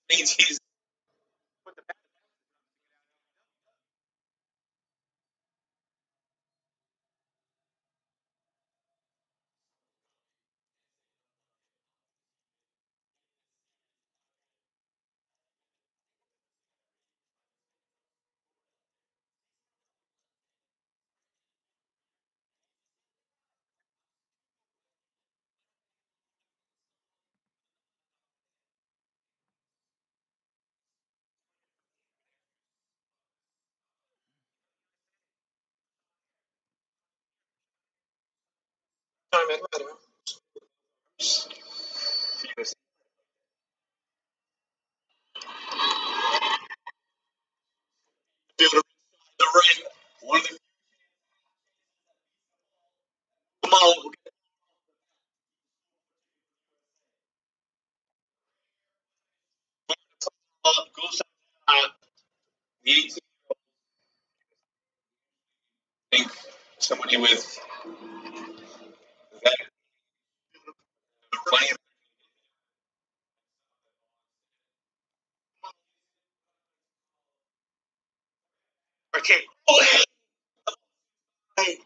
He's time in matter. Be able to the ring. One of the come on, go side. Needing to think somebody with that plenty of okay. Oh, hey,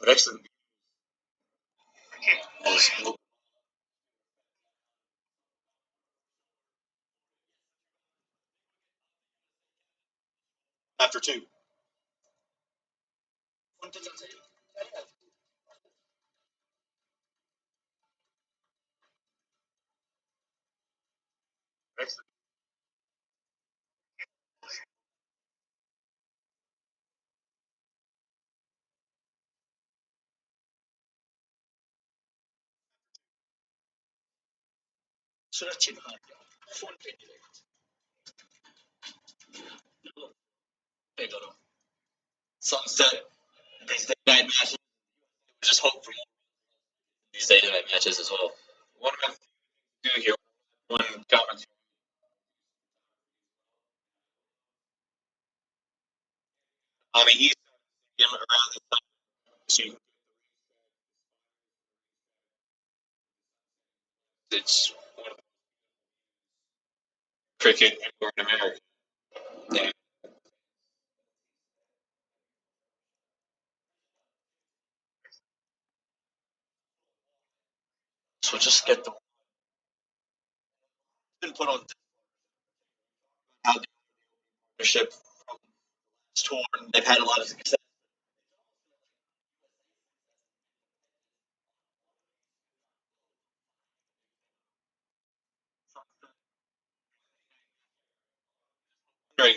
but excellent. After two. Excellent. それはチームなんだよ。フォンペンで。だろう。Sunset. These day night matches. Just hope for these day night matches as well. What am I do here? One comment. On the east around the time, so it's one of the cricket anywhere in America. And so just get the been put on how the ownership from this tour, and they've had a lot of success. During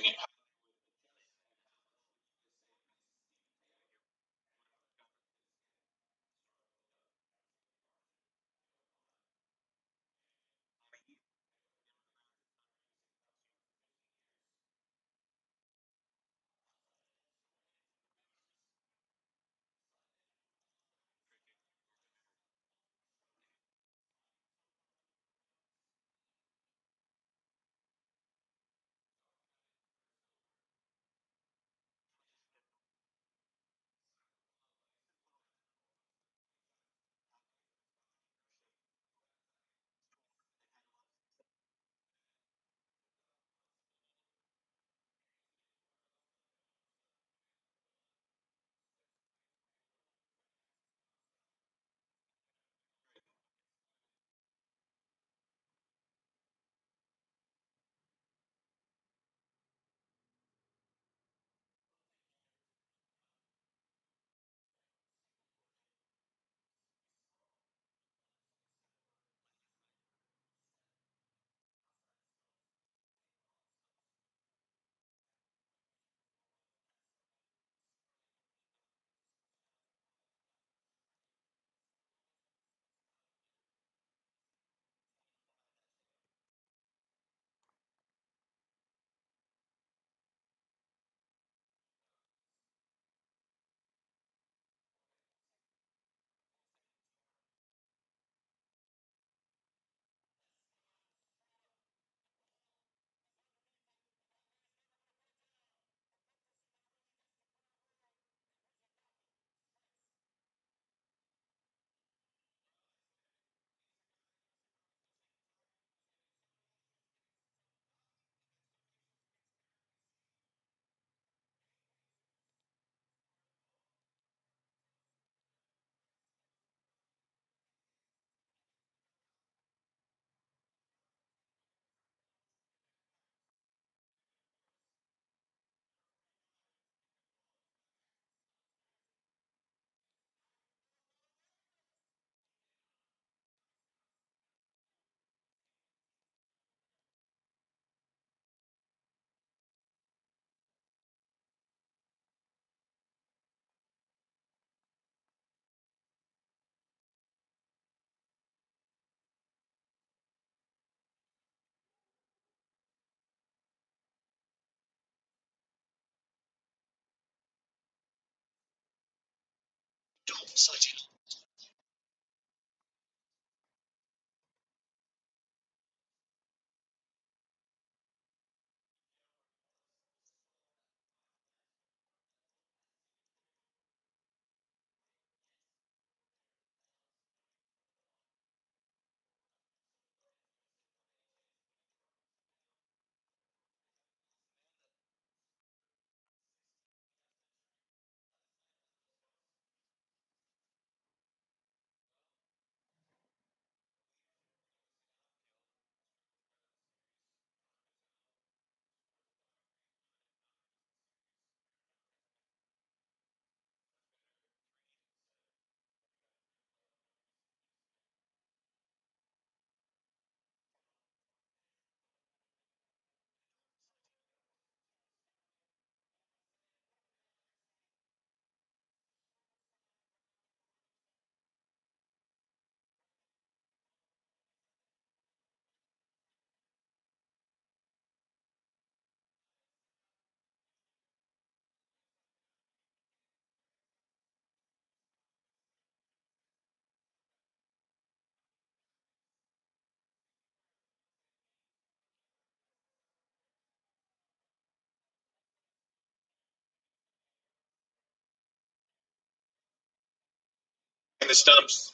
In the stumps.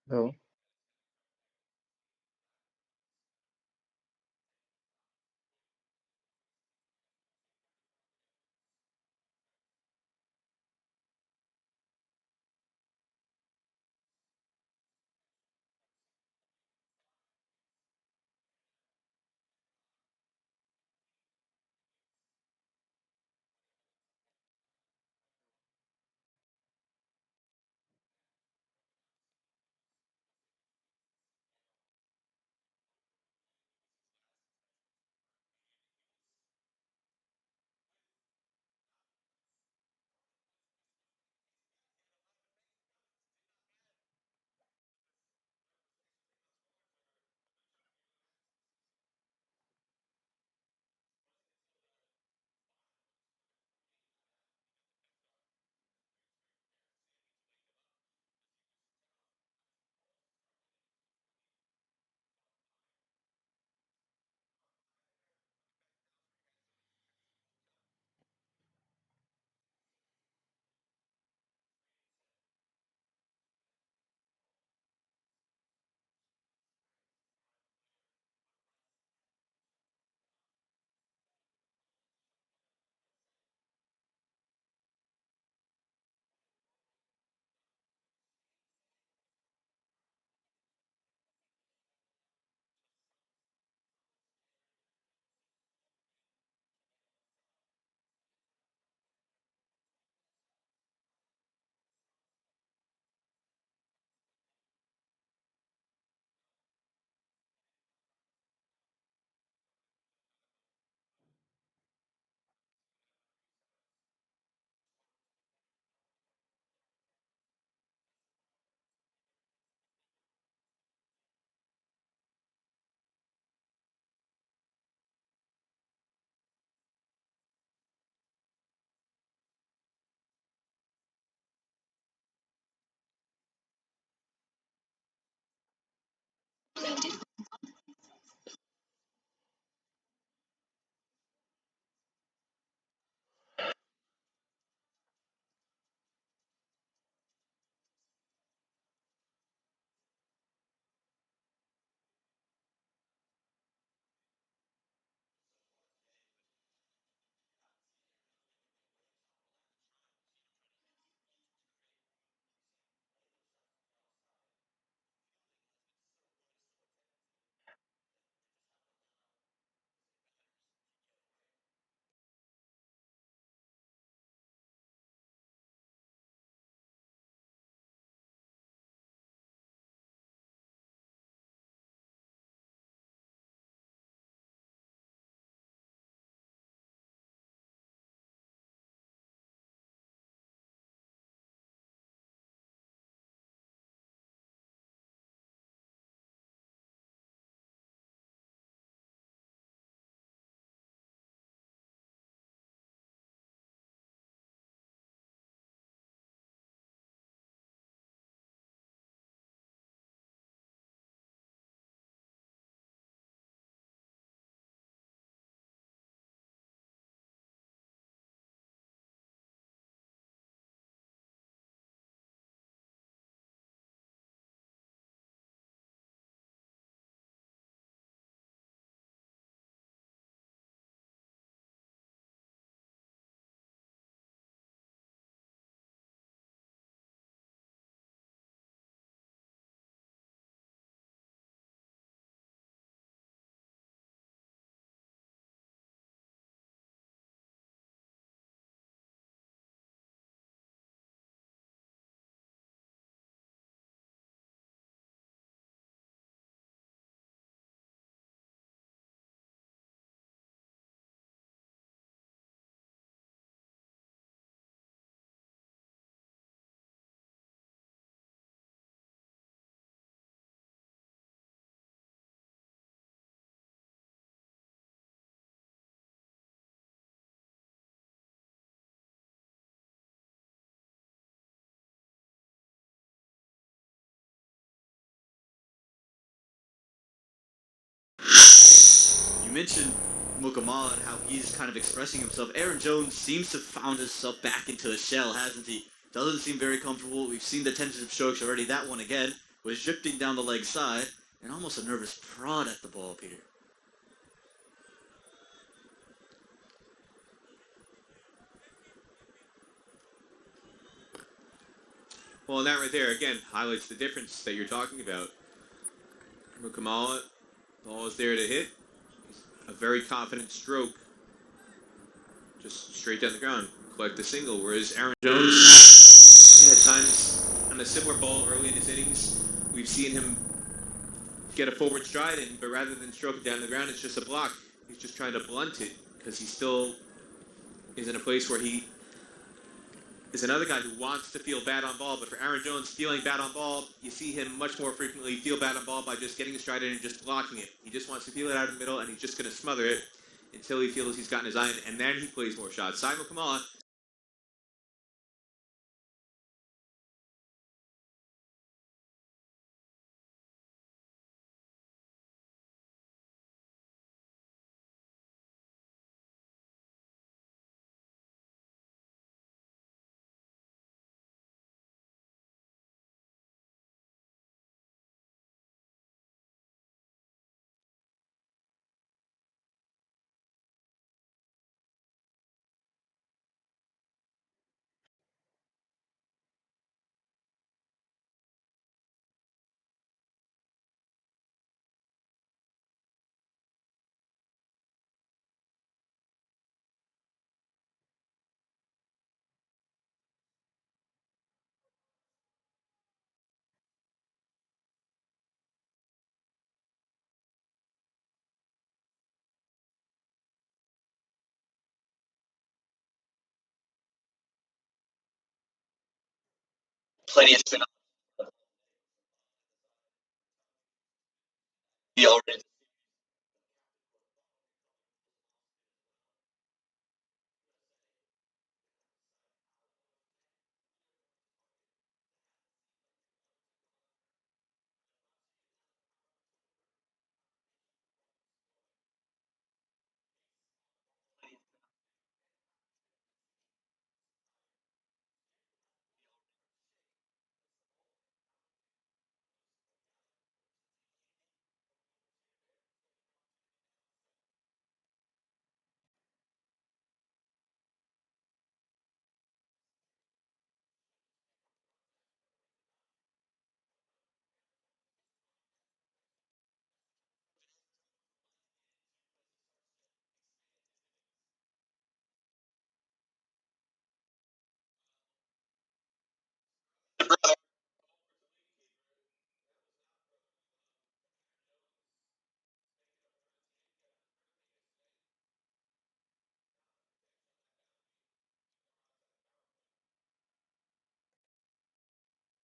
No. You mentioned Mukama and how he's kind of expressing himself. Aaron Jones seems to have found himself back into a shell, hasn't he? Doesn't seem very comfortable. We've seen the tentative strokes already. That one again. was drifting down the leg side, and almost a nervous prod at the ball, Peter. Well, that right there, again, highlights the difference that you're talking about. Mukamala, ball is there to hit. A very confident stroke. Just straight down the ground. Collect the single. Whereas Aaron Jones, at times, on a similar ball early in his innings, we've seen him get a forward stride in, but rather than stroke it down the ground, it's just a block. He's just trying to blunt it because he still is in a place where he is another guy who wants to feel bad on ball, but for Aaron Jones, feeling bad on ball, you see him much more frequently feel bad on ball by just getting the stride in and just blocking it. He just wants to feel it out in the middle, and he's just going to smother it until he feels he's gotten his eye in, and then he plays more shots. Simon Kamala. Plenty of spin. He already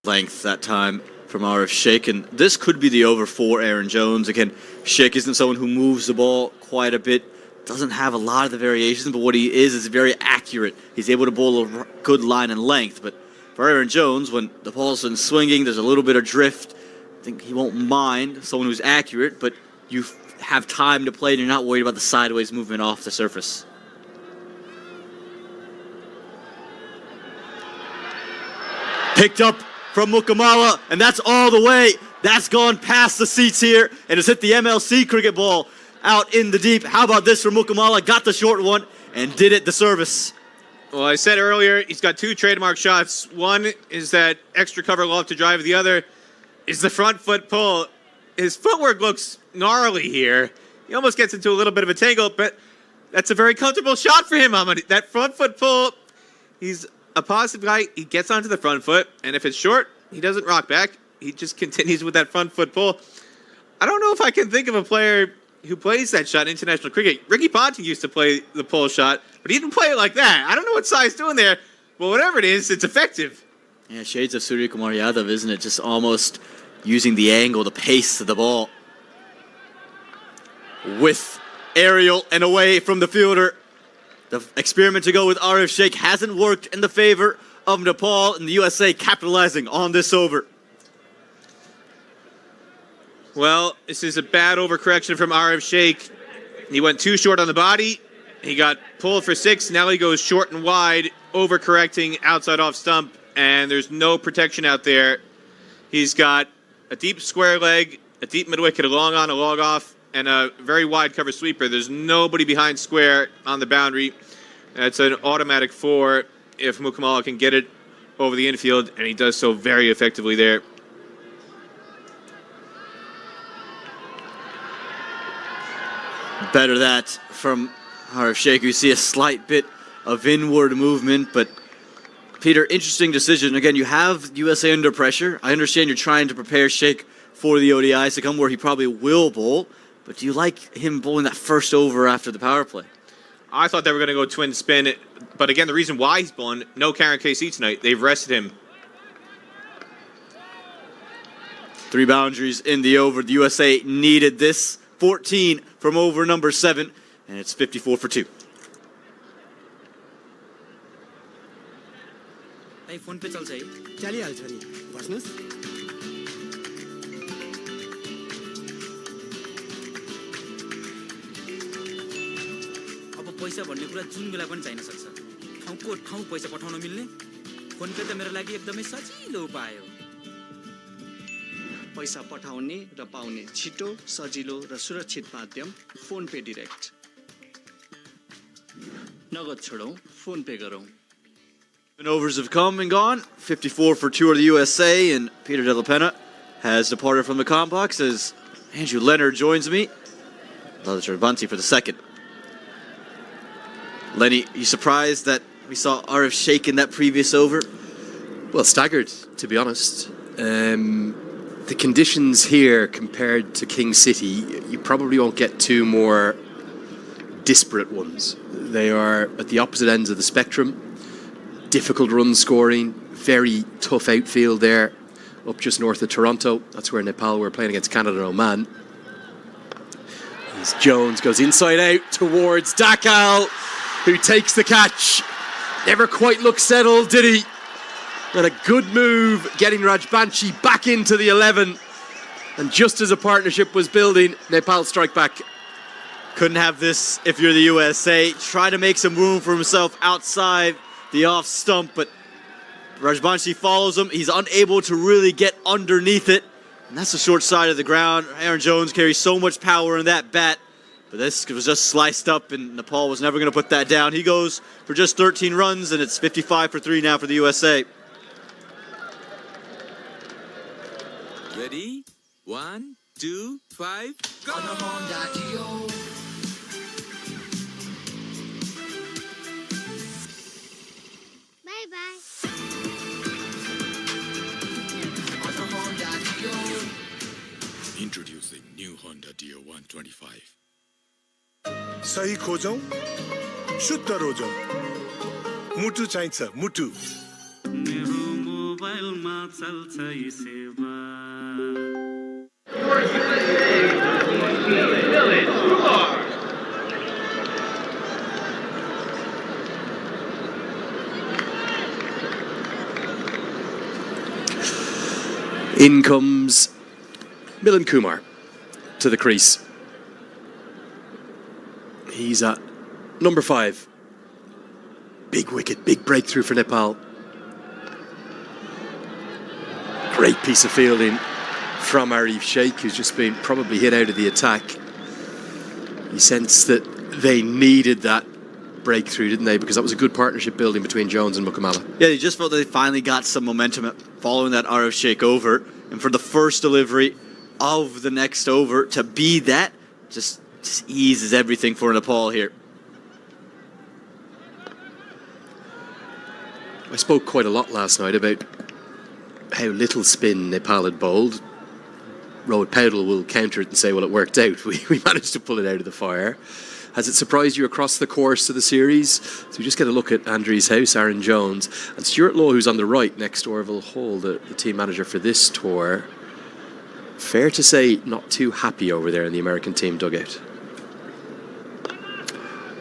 Length that time from Arif Sheikh, and this could be the over for Aaron Jones. Again, Sheikh isn't someone who moves the ball quite a bit, doesn't have a lot of the variations, but what he is very accurate. He's able to bowl a good line and length, but for Aaron Jones, when the ball's been swinging, there's a little bit of drift. I think he won't mind someone who's accurate, but you have time to play and you're not worried about the sideways movement off the surface. Picked up from Mukamala, and that's all the way. That's gone past the seats here, and it's hit the MLC cricket ball out in the deep. How about this from Mukamala? Got the short one and did it the service. Well, I said earlier, he's got two trademark shots. One is that extra cover loft to drive. The other is the front foot pull. His footwork looks gnarly here. He almost gets into a little bit of a tangle, but that's a very comfortable shot for him. That front foot pull, he's a positive guy. He gets onto the front foot, and if it's short, he doesn't rock back. He just continues with that front foot pull. I don't know if I can think of a player who plays that shot in international cricket. Ricky Ponting used to play the pull shot, but he didn't play it like that. I don't know what Sai's doing there, but whatever it is, it's effective. Yeah, shades of Surya Kumar Yadav, isn't it? Just almost using the angle, the pace of the ball. With aerial and away from the fielder. The experiment to go with Arif Sheikh hasn't worked in the favor of Nepal, and the USA capitalizing on this over. Well, this is a bad overcorrection from Arif Sheikh. He went too short on the body. He got pulled for 6. Now he goes short and wide, overcorrecting outside off stump, and there's no protection out there. He's got a deep square leg, a deep mid wicket, a long on, a long off, and a very wide cover sweeper. There's nobody behind square on the boundary. That's an automatic 4 if Mukamala can get it over the infield, and he does so very effectively there. Better that from Harif Sheikh. You see a slight bit of inward movement, but Peter, interesting decision. Again, you have USA under pressure. I understand you're trying to prepare Sheikh for the ODIs to come where he probably will bowl, but do you like him bowling that first over after the power play? I thought they were going to go twin spin, but again, the reason why he's bowling, no Karen KC tonight. They've rested him. 3 boundaries in the over. The USA needed this. 14 from over number 7, and it's 54 for 2. Phone पे चल्छ है चलिहाल्छ नि बस्नुस् अब पैसा भन्ने कुरा जुन बेला पनि चाहिन सक्छ ठाउँको ठाउँ पैसा पठाउन मिल्ने फोन पे त मेरो लागि एकदमै सजिलो उपाय हो पैसा पठाउने र पाउने छिटो सजिलो र सुरक्षित माध्यम फोन पे डाइरेक्ट नगद छोडौं फोन पे गरौं. Overs have come and gone. 54 for 2 of the USA, and Peter De La Pena has departed from the complex as Andrew Leonard joins me. Another Bunty for the second. Lenny, you surprised that we saw Arif Sheikh in that previous over? Well, staggered, to be honest. The conditions here compared to King City, you probably won't get 2 more disparate ones. They are at the opposite ends of the spectrum. Difficult run scoring, very tough outfield there, up just north of Toronto. That's where Nepal were playing against Canada and Oman. As Jones goes inside out towards Dakal, who takes the catch. Never quite looked settled, did he? And a good move, getting Rajbanshi back into the 11. And just as a partnership was building, Nepal strike back. Couldn't have this if you're the USA. Try to make some room for himself outside the off stump, but Rajbanshi follows him. He's unable to really get underneath it, and that's the short side of the ground. Aaron Jones carries so much power in that bat, but this was just sliced up, and Nepal was never going to put that down. He goes for just 13 runs, and it's 55 for 3 now for the USA. Ready? 1, 2, 5, go! Bye-bye. Introducing new Honda Dio 125. सही खोजौं शुद्ध रोजौं मुटु चाहिन्छ मुटु मेरो मोबाइलमा चल्छ यो सेवा In comes Milan Kumar to the crease. He's at number 5. Big wicket, big breakthrough for Nepal. Great piece of fielding from Arif Sheikh, who's just been probably hit out of the attack. You sense that they needed that breakthrough, didn't they? Because that was a good partnership building between Jones and Mukamala. Yeah, you just felt that they finally got some momentum following that Arif Sheikh over. And for the first delivery of the next over to be that, just eases everything for Nepal here. I spoke quite a lot last night about how little spin Nepal had bowled. Rohit Paudel will counter it and say, well, it worked out. We managed to pull it out of the fire. Has it surprised you across the course of the series? So we just get a look at Andrew's house, Aaron Jones. And Stuart Law, who's on the right next to Orville Hall, the team manager for this tour. Fair to say, not too happy over there in the American team dugout.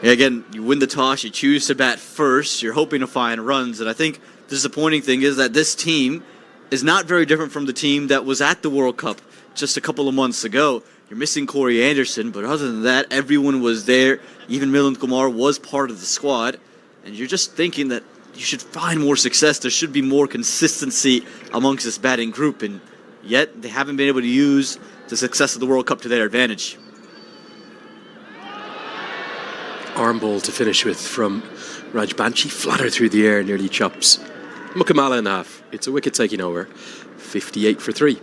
Yeah, again, you win the toss, you choose to bat first, you're hoping to find runs. And I think the disappointing thing is that this team is not very different from the team that was at the World Cup just a couple of months ago. You're missing Corey Anderson, but other than that, everyone was there. Even Milind Kumar was part of the squad. And you're just thinking that you should find more success. There should be more consistency amongst this batting group. And yet they haven't been able to use the success of the World Cup to their advantage. Arm ball to finish with from Rajbanshi, flatter through the air, nearly chops Mukamala in half. It's a wicket taking over, 58 for 3.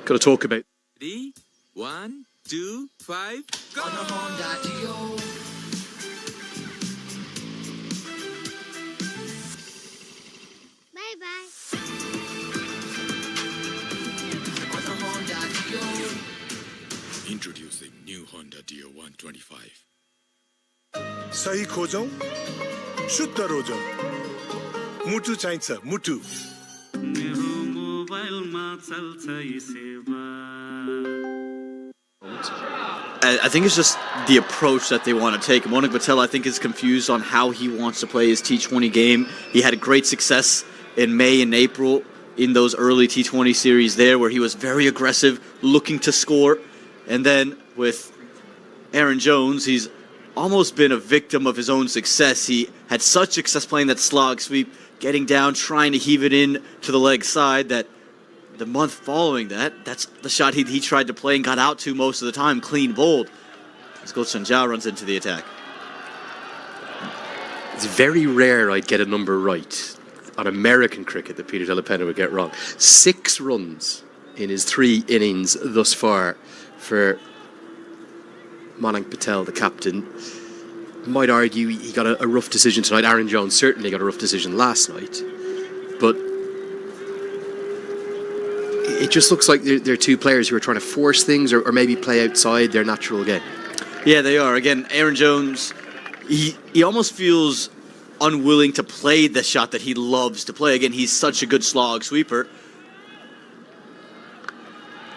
Got to talk about 3, 1, 2, 5, go! Bye-bye. Introducing new Honda Dio 125. सही खोजौं शुद्ध रोजौं मुटु चाहिन्छ मुटु मेरो मोबाइलमा चल्छ यी सेवा I think it's just the approach that they want to take. Monik Patel, I think, is confused on how he wants to play his T20 game. He had great success in May and April in those early T20 series there where he was very aggressive, looking to score. And then with Aaron Jones, he's almost been a victim of his own success. He had such success playing that slog sweep, getting down, trying to heave it in to the leg side that the month following that, that's the shot he tried to play and got out to most of the time, clean bowled. As Gulshan Zhao runs into the attack. It's very rare I'd get a number right on American cricket that Peter Delapena would get wrong. 6 runs in his 3 innings thus far for Manik Patel, the captain. Might argue he got a rough decision tonight. Aaron Jones certainly got a rough decision last night. But it just looks like they're 2 players who are trying to force things or maybe play outside their natural game. Yeah, they are. Again, Aaron Jones, he almost feels unwilling to play the shot that he loves to play. Again, he's such a good slog sweeper.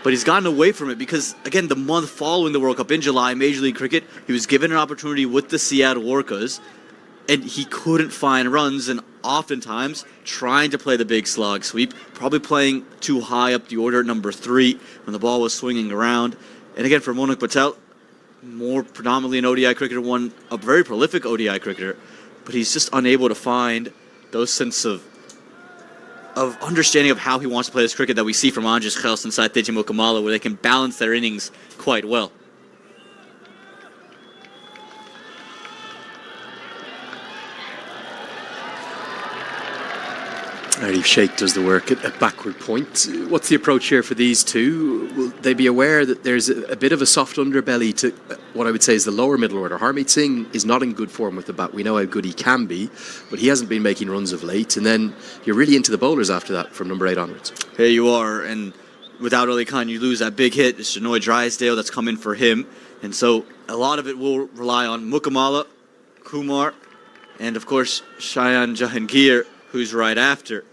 But he's gotten away from it because, again, the month following the World Cup in July, Major League Cricket, he was given an opportunity with the Seattle Orcas, and he couldn't find runs, and oftentimes trying to play the big slog sweep, probably playing too high up the order at number 3 when the ball was swinging around. And again, for Monik Patel, more predominantly an ODI cricketer, a very prolific ODI cricketer, but he's just unable to find those sense of understanding of how he wants to play this cricket that we see from Andres Gels and Saiteji Mukamala, where they can balance their innings quite well. Arif Sheikh does the work at backward point. What's the approach here for these 2? Will they be aware that there's a bit of a soft underbelly to what I would say is the lower middle order? Harmeet Singh is not in good form with the bat. We know how good he can be, but he hasn't been making runs of late. And then you're really into the bowlers after that from number 8 onwards. Here you are, and without Ali Khan, you lose that big hit. It's Shanoy Drysdale that's come in for him. And so a lot of it will rely on Mukamala, Kumar, and of course Shayan Jahangir, who's right after.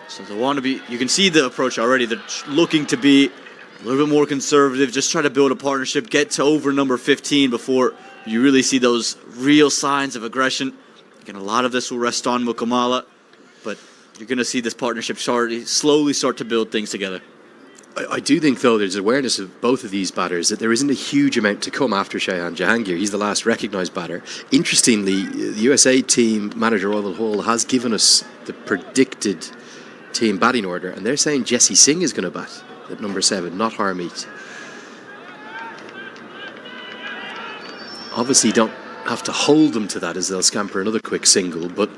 So they want to be, you can see the approach already. They're looking to be a little bit more conservative, just try to build a partnership, get to over number 15 before you really see those real signs of aggression. Again, a lot of this will rest on Mukamala, but you're going to see this partnership slowly start to build things together. I do think, though, there's awareness of both of these batters that there isn't a huge amount to come after Shayan Jahangir. He's the last recognised batter. Interestingly, the USA team manager, Orville Hall, has given us the predicted team batting order, and they're saying Jesse Singh is going to bat at number 7, not Harmeet. Obviously don't have to hold them to that as they'll scamper another quick single, but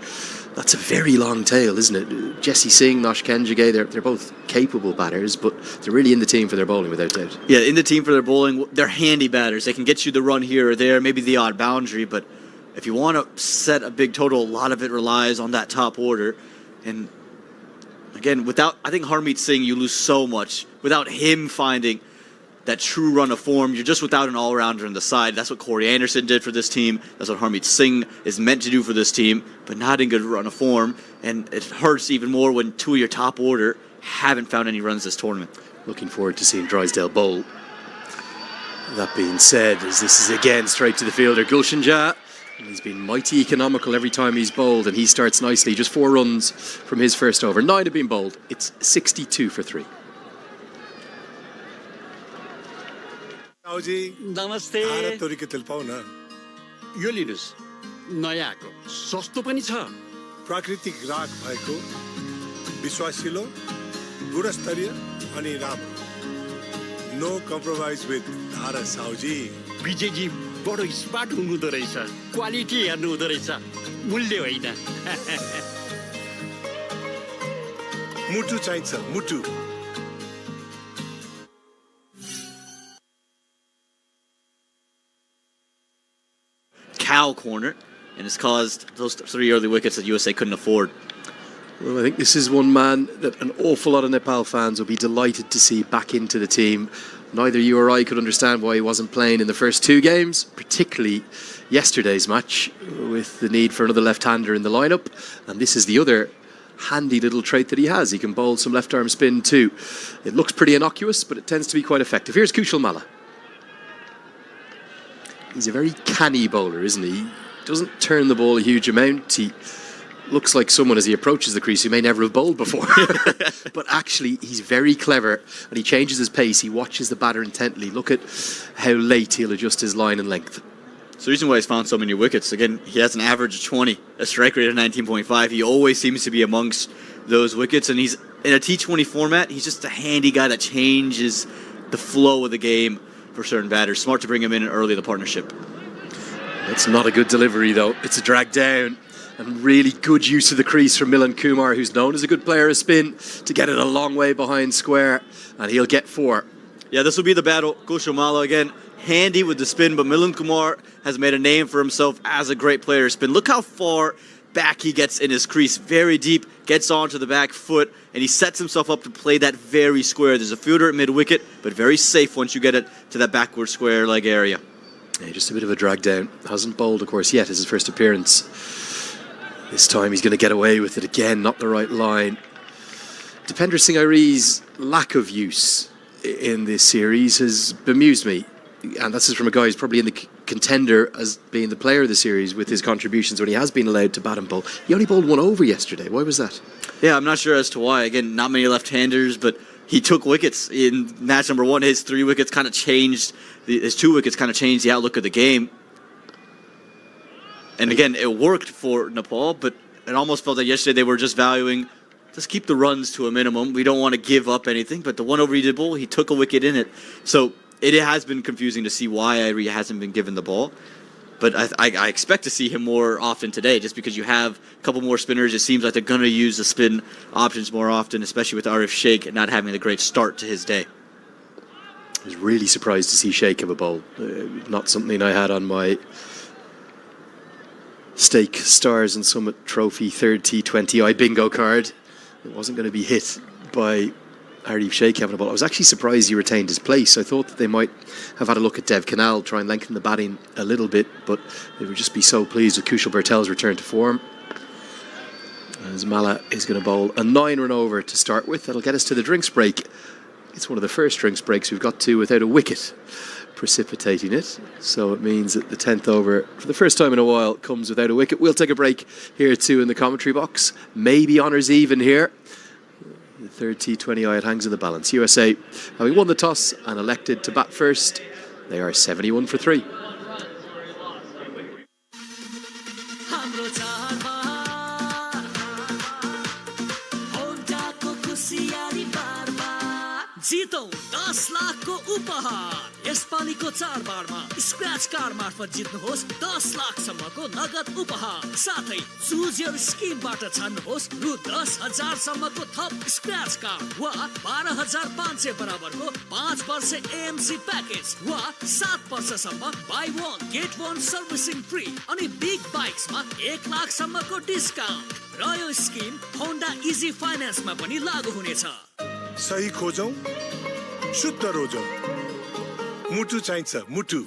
that's a very long tail, isn't it? Jesse Singh, Nosh Kenjige, they're both capable batters, but they're really in the team for their bowling without doubt. Yeah, in the team for their bowling. They're handy batters. They can get you the run here or there, maybe the odd boundary, but if you want to set a big total, a lot of it relies on that top order. And again, I think Harmeet Singh, you lose so much. Without him finding that true run of form, you're just without an all-rounder in the side. That's what Corey Anderson did for this team. That's what Harmeet Singh is meant to do for this team, but not in good run of form. And it hurts even more when 2 of your top order haven't found any runs this tournament. Looking forward to seeing Drysdale bowl. That being said, as this is again straight to the fielder, Gulshan Jha. He's been mighty economical every time he's bowled, and he starts nicely. Just 4 runs from his first over. 9 have been bowled. It's 62 for 3. Namaste. यो लिनुहोस् नयाँको सस्तो पनि छ प्राकृतिक राग भएको विश्वासिलो गुणस्तरीय अनि राम्रो नो कम्प्रोमाइज विथ धारा साउजी विजयजी बडो स्मार्ट हुनुहुँदो रहेछ क्वालिटी हेर्नु हुँदो रहेछ मूल्य होइन मुटु चाहिन्छ मुटु Cow corner, and it's caused those 3 early wickets that USA couldn't afford. Well, I think this is one man that an awful lot of Nepal fans will be delighted to see back into the team. Neither you or I could understand why he wasn't playing in the first 2 games, particularly yesterday's match, with the need for another left-hander in the lineup. And this is the other handy little trait that he has. He can bowl some left-arm spin too. It looks pretty innocuous, but it tends to be quite effective. Here's Kushal Malla. He's a very canny bowler, isn't he? He doesn't turn the ball a huge amount. He looks like someone as he approaches the crease who may never have bowled before. But actually, he's very clever and he changes his pace. He watches the batter intently. Look at how late he'll adjust his line and length. So the reason why he's found so many wickets, again, he has an average of 20, a strike rate of 19.5. He always seems to be amongst those wickets, and he's in a T20 format. He's just a handy guy that changes the flow of the game for certain batters. Smart to bring him in early in the partnership. It's not a good delivery though. It's a drag down. And really good use of the crease from Milan Kumar, who's known as a good player of spin, to get it a long way behind square, and he'll get 4. Yeah, this will be the battle. Kushal Malla again, handy with the spin, but Milan Kumar has made a name for himself as a great player of spin. Look how far back he gets in his crease, very deep, gets onto the back foot, and he sets himself up to play that very square. There's a fielder at mid-wicket, but very safe once you get it to that backward square leg area. Yeah, just a bit of a drag down. Hasn't bowled, of course, yet. It's his first appearance. This time he's going to get away with it again, not the right line. Dipender Singh Airi's lack of use in this series has bemused me. And that's just from a guy who's probably in the contender as being the player of the series with his contributions when he has been allowed to bat and bowl. He only bowled 1 over yesterday. Why was that? Yeah, I'm not sure as to why. Again, not many left-handers, but he took wickets in match number 1. His 3 wickets kind of changed, his 2 wickets kind of changed the outlook of the game. And again, it worked for Nepal, but it almost felt that yesterday they were just valuing, just keep the runs to a minimum. We don't want to give up anything, but the 1 over he did bowl, he took a wicket in it. So it has been confusing to see why Airi hasn't been given the ball. But I expect to see him more often today, just because you have a couple more spinners. It seems like they're going to use the spin options more often, especially with Arif Sheikh not having a great start to his day. I was really surprised to see Sheikh have a bowl. Not something I had on my Stake Stars and Summit Trophy 3rd T20 bingo card. It wasn't going to be hit by Arif Sheikh having a ball. I was actually surprised he retained his place. I thought that they might have had a look at Dev Canal, try and lengthen the batting a little bit, but they would just be so pleased with Kushal Bertel's return to form. As Malla is going to bowl a 9-run over to start with. That'll get us to the drinks break. It's one of the first drinks breaks we've got to without a wicket precipitating it. So it means that the 10th over, for the first time in a while, comes without a wicket. We'll take a break here too in the commentary box. Maybe honours even here. The 3rd T20I, it hangs in the balance. USA, having won the toss and elected to bat first, they are 71 for 3. जितौं 10 लाखको उपहार यसपालिको चाडबाडमा scratch card मार्फत जित्नुहोस् 10 लाखसम्मको नगद उपहार साथै choose your स्किमबाट छान्नुहोस् रु 10,000 सम्मको थप स्क्रैच कार्ड वा 12,500 बराबरको 5 वर्ष एएमसी प्याकेज वा 7 वर्षसम्म बाइ 1 गेट 1 सर्भिसिङ फ्री अनि बिग बाइक्समा 1 लाखसम्मको डिस्काउन्ट र यो स्किम होन्डा इजी फाइनान्समा पनि लागू हुनेछ सही खोजौं शुद्ध रोजौं मुटु चाहिन्छ मुटु.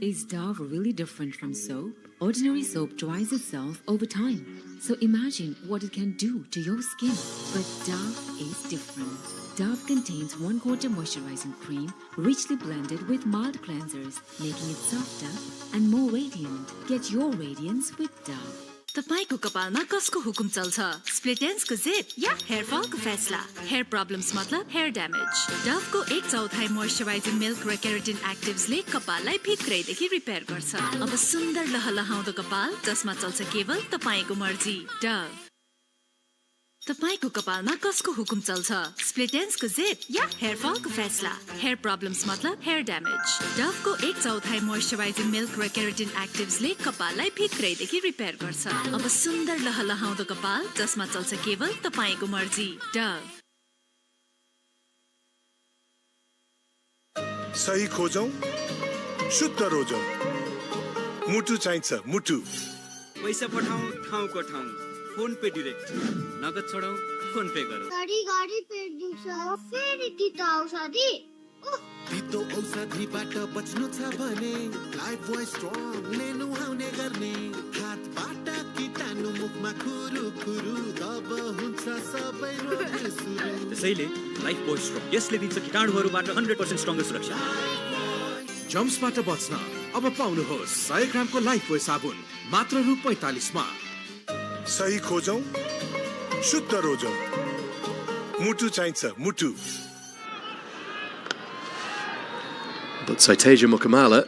Is Dove really different from soap? Ordinary soap dries itself over time. So imagine what it can do to your skin. But Dove is different. Dove contains 1/4 moisturizing cream, richly blended with mild cleansers, making it softer and more radiant. Get your radiance with Dove. तपाईको कपालमा कसको हुकुम चल्छ split एन्ड्सको zip या hair फलको फैसला hair problems मतलब hair damage डभको 1/4 moisturising milk र keratin एक्टिभ्सले कपाललाई भित्रैदेखि repair गर्छ अब सुन्दर लहलहाउँदो कपाल जसमा चल्छ केवल तपाईको मर्जी डभ तपाईको कपालमा कसको हुकुम चल्छ स्प्लिट एन्ड्सको जिप या हेयर फलको फैसला हेयर प्रब्लम्स मतलब हेयर ड्यामेज डभको 1/4 मोइस्चराइजिङ मिल्क र केराटिन एक्टिभ्सले कपाललाई भित्रैदेखि रिपेयर गर्छ अब सुन्दर लहलहाउँदो कपाल जसमा चल्छ केवल तपाईको मर्जी डभ सही खोजौं शुद्ध रोजौं मुटु चाहिन्छ मुटु पैसा पठाऊ ठाउँको ठाउँ फोन पे डाइरेक्ट नगद छोडाऊ फोन पे गरौ गाडी पेट दुख्छ फेरि तितो औषधि तितो औषधिबाट बच्नु छ भने लाइफ बोय स्ट्रङ लिनु आउने गर्ने हातबाट कीटाणु मुखमा खुरु खुरु दब हुन्छ सबै रोग सुरु त्यसैले लाइफ बोय स्ट्रङ यसले दिन्छ कीटाणुहरूबाट 100% स्ट्रङ सुरक्षा जम्सबाट बच्न अब पाउनुहोस् 100 ग्रामको लाइफ बोय साबुन मात्र रु 45 मा सही खोजौं शुद्ध रोजौं मुटु चाहिन्छ मुटु But Saiteja Mukamala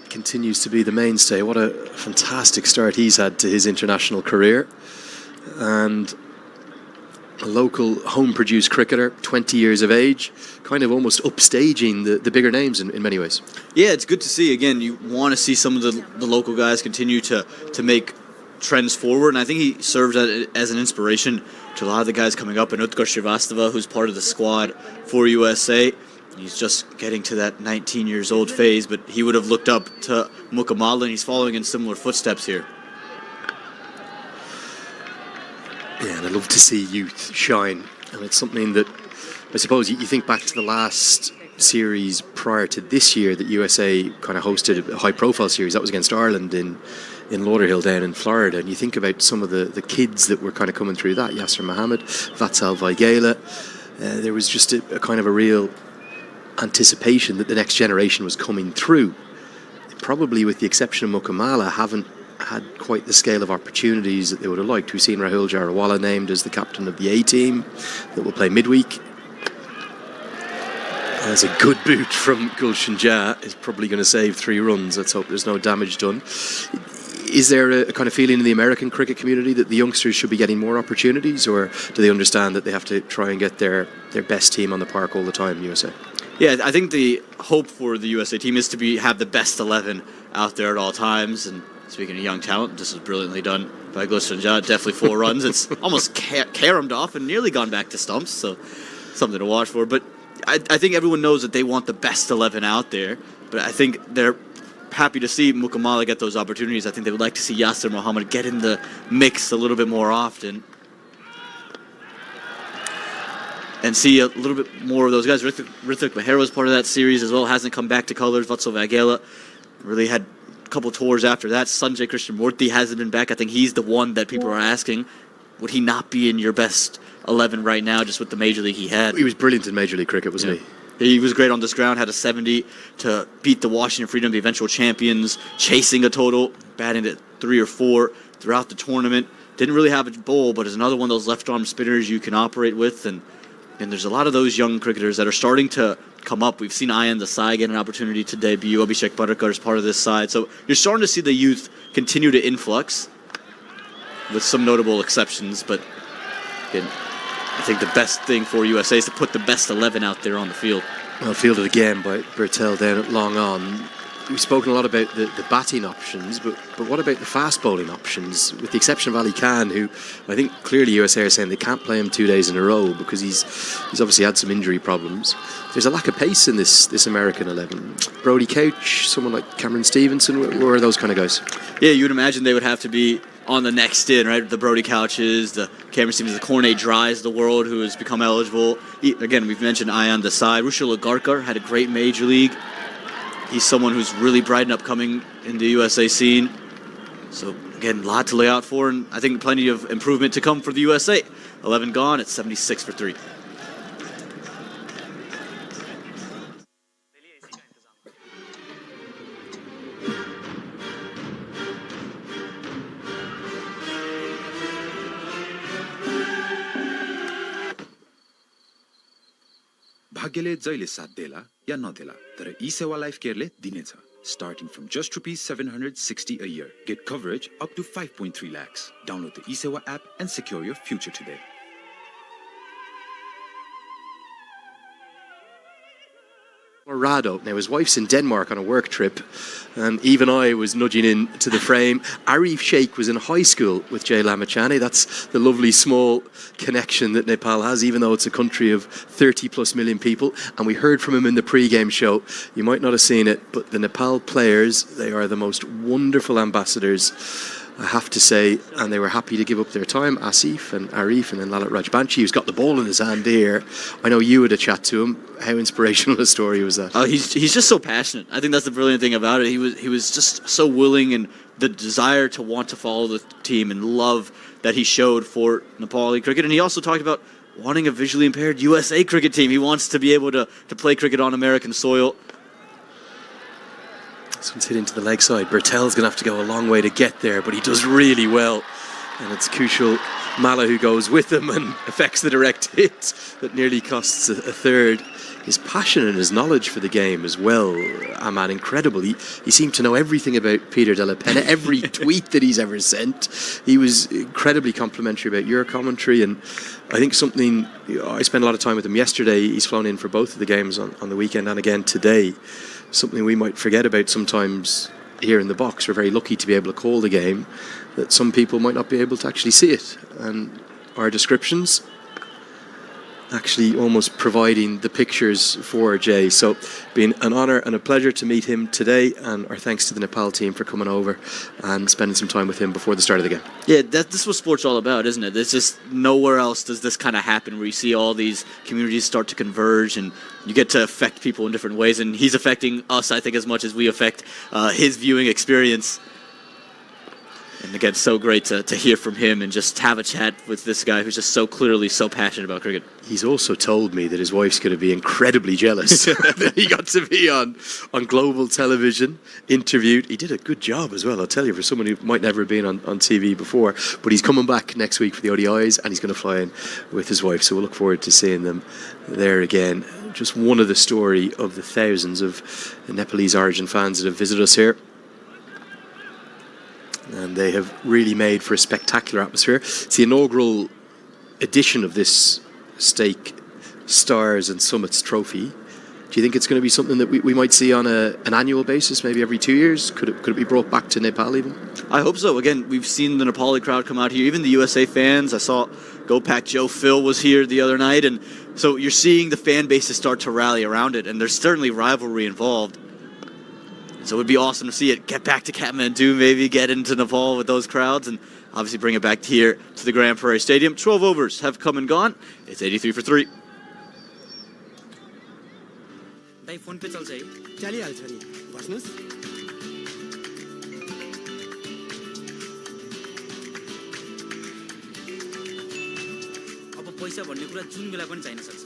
continues to be the mainstay. What a fantastic start he's had to his international career. And a local home-produced cricketer, 20 years of age, kind of almost upstaging the bigger names in many ways. Yeah, it's good to see. Again, you want to see some of the local guys continue to make trends forward, and I think he serves as an inspiration to a lot of the guys coming up. And Utkarsh Srivastava, who's part of the squad for USA, he's just getting to that 19 years old phase, but he would have looked up to Mukamala, and he's following in similar footsteps here. Yeah, and I love to see youth shine, and it's something that I suppose you think back to the last series prior to this year that USA kind of hosted a high-profile series. That was against Ireland in Lauderhill down in Florida, and you think about some of the kids that were kind of coming through that, Yasser Mohammed, Vatsal Vaghela. There was just a kind of a real anticipation that the next generation was coming through. Probably with the exception of Mukamala, haven't had quite the scale of opportunities that they would have liked. We've seen Rahul Jarawala named as the captain of the A team that will play midweek. There's a good boot from Gulshan Jah. Is probably going to save 3 runs. Let's hope there's no damage done. Is there a kind of feeling in the American cricket community that the youngsters should be getting more opportunities, or do they understand that they have to try and get their best team on the park all the time, USA? Yeah, I think the hope for the USA team is to have the best 11 out there at all times. And speaking of young talent, this was brilliantly done by Gulshan Jah. Definitely 4 runs. It's almost caromed off and nearly gone back to stumps, so something to watch for. But I think everyone knows that they want the best 11 out there, but I think they're happy to see Mukamala get those opportunities. I think they would like to see Yasser Mohammed get in the mix a little bit more often and see a little bit more of those guys. Rithik Mahera was part of that series as well, hasn't come back to colors. Vatsal Vaghela really had a couple tours after that. Sanjay Krishnamurthy hasn't been back. I think he's the one that people are asking, would he not be in your best 11 right now, just with the Major League he had? He was brilliant in Major League Cricket, wasn't he? He was great on this ground, had a 70 to beat the Washington Freedom, the eventual champions, chasing a total, batting at 3 or 4 throughout the tournament. Didn't really have a bowl, but is another one of those left-arm spinners you can operate with. And there's a lot of those young cricketers that are starting to come up. We've seen Ayan Desai get an opportunity to debut. Abhishek Butterkar is part of this side. So you're starting to see the youth continue to influx, with some notable exceptions. But again, I think the best thing for USA is to put the best 11 out there on the field. Well, fielded again by Bertel down at long on. We've spoken a lot about the batting options, but what about the fast bowling options? With the exception of Ali Khan, who I think clearly USA are saying they can't play him 2 days in a row because he's obviously had some injury problems. There's a lack of pace in this American 11. Brodie Couch, someone like Cameron Stevenson, where are those kind of guys? Yeah, you would imagine they would have to be on the next in, right? The Brodie Couches, the Cameron Stevens, the Cornet Dries of the world who has become eligible. Again, we've mentioned Ayan Desai. Rushil Agarkar had a great major league. He's someone who's really bright and upcoming in the USA scene. So, again, a lot to lay out for, and I think plenty of improvement to come for the USA. 11 gone, it's 76 for 3. भाग्यले जहिले साथ देला या नदेला तर e-Sewa life केयरले दिनेछ. Starting from just ₹760 a year. Get coverage up to 5.3 lakhs. Download the e-Sewa app and secure your future today. Rado. Now, his wife's in Denmark on a work trip, and even I was nudging in to the frame. Arif Sheikh was in high school with Jay Lamachane. That's the lovely small connection that Nepal has, even though it's a country of 30 plus million people. And we heard from him in the pre-game show. You might not have seen it, but the Nepal players, they are the most wonderful ambassadors, I have to say, and they were happy to give up their time. Asif and Arif and then Lalit Rajbanshi, who's got the ball in his hand here. I know you had a chat to him. How inspirational a story was that? Oh, he's just so passionate. I think that's the brilliant thing about it. He was just so willing, and the desire to want to follow the team and love that he showed for Nepali cricket. And he also talked about wanting a visually impaired USA cricket team. He wants to be able to play cricket on American soil. This one's hit into the leg side. Bertel's going to have to go a long way to get there, but he does really well. And it's Kushal Malla who goes with him and affects the direct hit that nearly costs a third. His passion and his knowledge for the game as well, Aman, incredible. He seemed to know everything about Peter Della Penna, every tweet that he's ever sent. He was incredibly complimentary about your commentary, and I think something, I spent a lot of time with him yesterday. He's flown in for both of the games on the weekend and again today. Something we might forget about sometimes here in the box. We're very lucky to be able to call the game, that some people might not be able to actually see it. And our descriptions actually almost providing the pictures for Jay. So been an honour and a pleasure to meet him today, and our thanks to the Nepal team for coming over and spending some time with him before the start of the game. Yeah, this is what sport's all about, isn't it? There's just nowhere else does this kind of happen, where you see all these communities start to converge and you get to affect people in different ways, and he's affecting us, I think, as much as we affect his viewing experience. And again, so great to hear from him and just have a chat with this guy who's just so clearly so passionate about cricket. He's also told me that his wife's going to be incredibly jealous that he got to be on global television, interviewed. He did a good job as well, I'll tell you, for someone who might never have been on TV before. But he's coming back next week for the ODIs, and he's going to fly in with his wife. So we'll look forward to seeing them there again. Just one of the story of the thousands of Nepalese origin fans that have visited us here. And they have really made for a spectacular atmosphere. It's the inaugural edition of this Stake Stars and Summits trophy. Do you think it's going to be something that we might see on an annual basis, maybe every 2 years? Could it be brought back to Nepal even? I hope so. Again, we've seen the Nepali crowd come out here, even the USA fans. I saw Go Pack Joe Phil was here the other night, and so you're seeing the fan bases start to rally around it, and there's certainly rivalry involved. So it would be awesome to see it get back to Kathmandu, maybe get into Nepal with those crowds, and obviously bring it back here to the Grand Prairie Stadium. 12 overs have come and gone. It's 83 for 3. Dai phone पे चल्छ है चलिहाल्छ नि बस्नुस् अब पैसा भन्ने कुरा जुन बेला पनि चाहिन सक्छ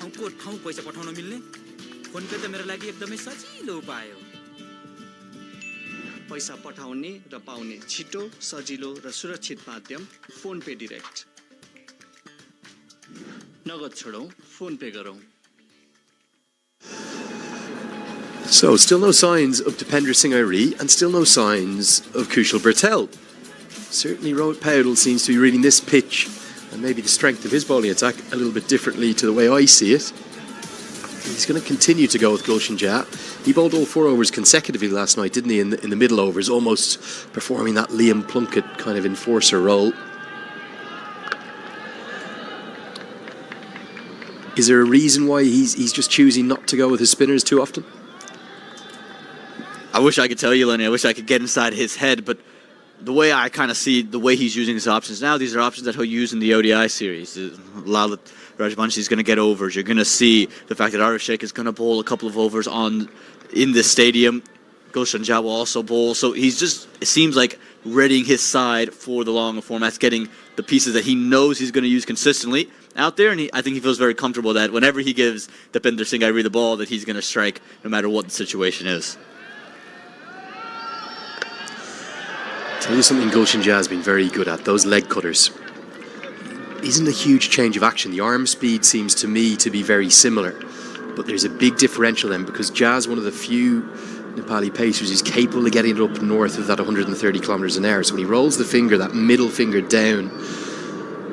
ठाउँको ठाउँ पैसा पठाउन मिल्ने फोन पे त मेरो लागि एकदमै सजिलो उपाय हो पैसा पठाउने र पाउने छिटो सजिलो र सुरक्षित माध्यम फोन पे डाइरेक्ट नगद छोडौं फोन पे गरौं. So, still no signs of Dipender Singh Airi and still no signs of Kushal Bertel. Certainly Rohit Powdell seems to be reading this pitch and maybe the strength of his bowling attack a little bit differently to the way I see it. He's going to continue to go with Gulshan Jha. He bowled all 4 overs consecutively last night, didn't he, in the middle overs, almost performing that Liam Plunkett kind of enforcer role. Is there a reason why he's just choosing not to go with his spinners too often? I wish I could tell you, Lenny. I wish I could get inside his head, but the way I kind of see the way he's using his options now, these are options that he'll use in the ODI series. Lalit Rajbanshi is going to get overs. You're going to see the fact that Arif Sheikh is going to bowl a couple of overs in this stadium. Gulshan Jha will also bowl. So he's just, it seems like, readying his side for the long formats, getting the pieces that he knows he's going to use consistently out there. And I think he feels very comfortable that whenever he gives Dipender Singh Airi the ball, that he's going to strike no matter what the situation is. Tell you something Gulshan Jha has been very good at, those leg cutters. Isn't a huge change of action. The arm speed seems to me to be very similar. but there's a big differential then, because Jazz, one of the few Nepali pacers, is capable of getting it up north of that 130 kilometers an hour. So when he rolls the finger, that middle finger down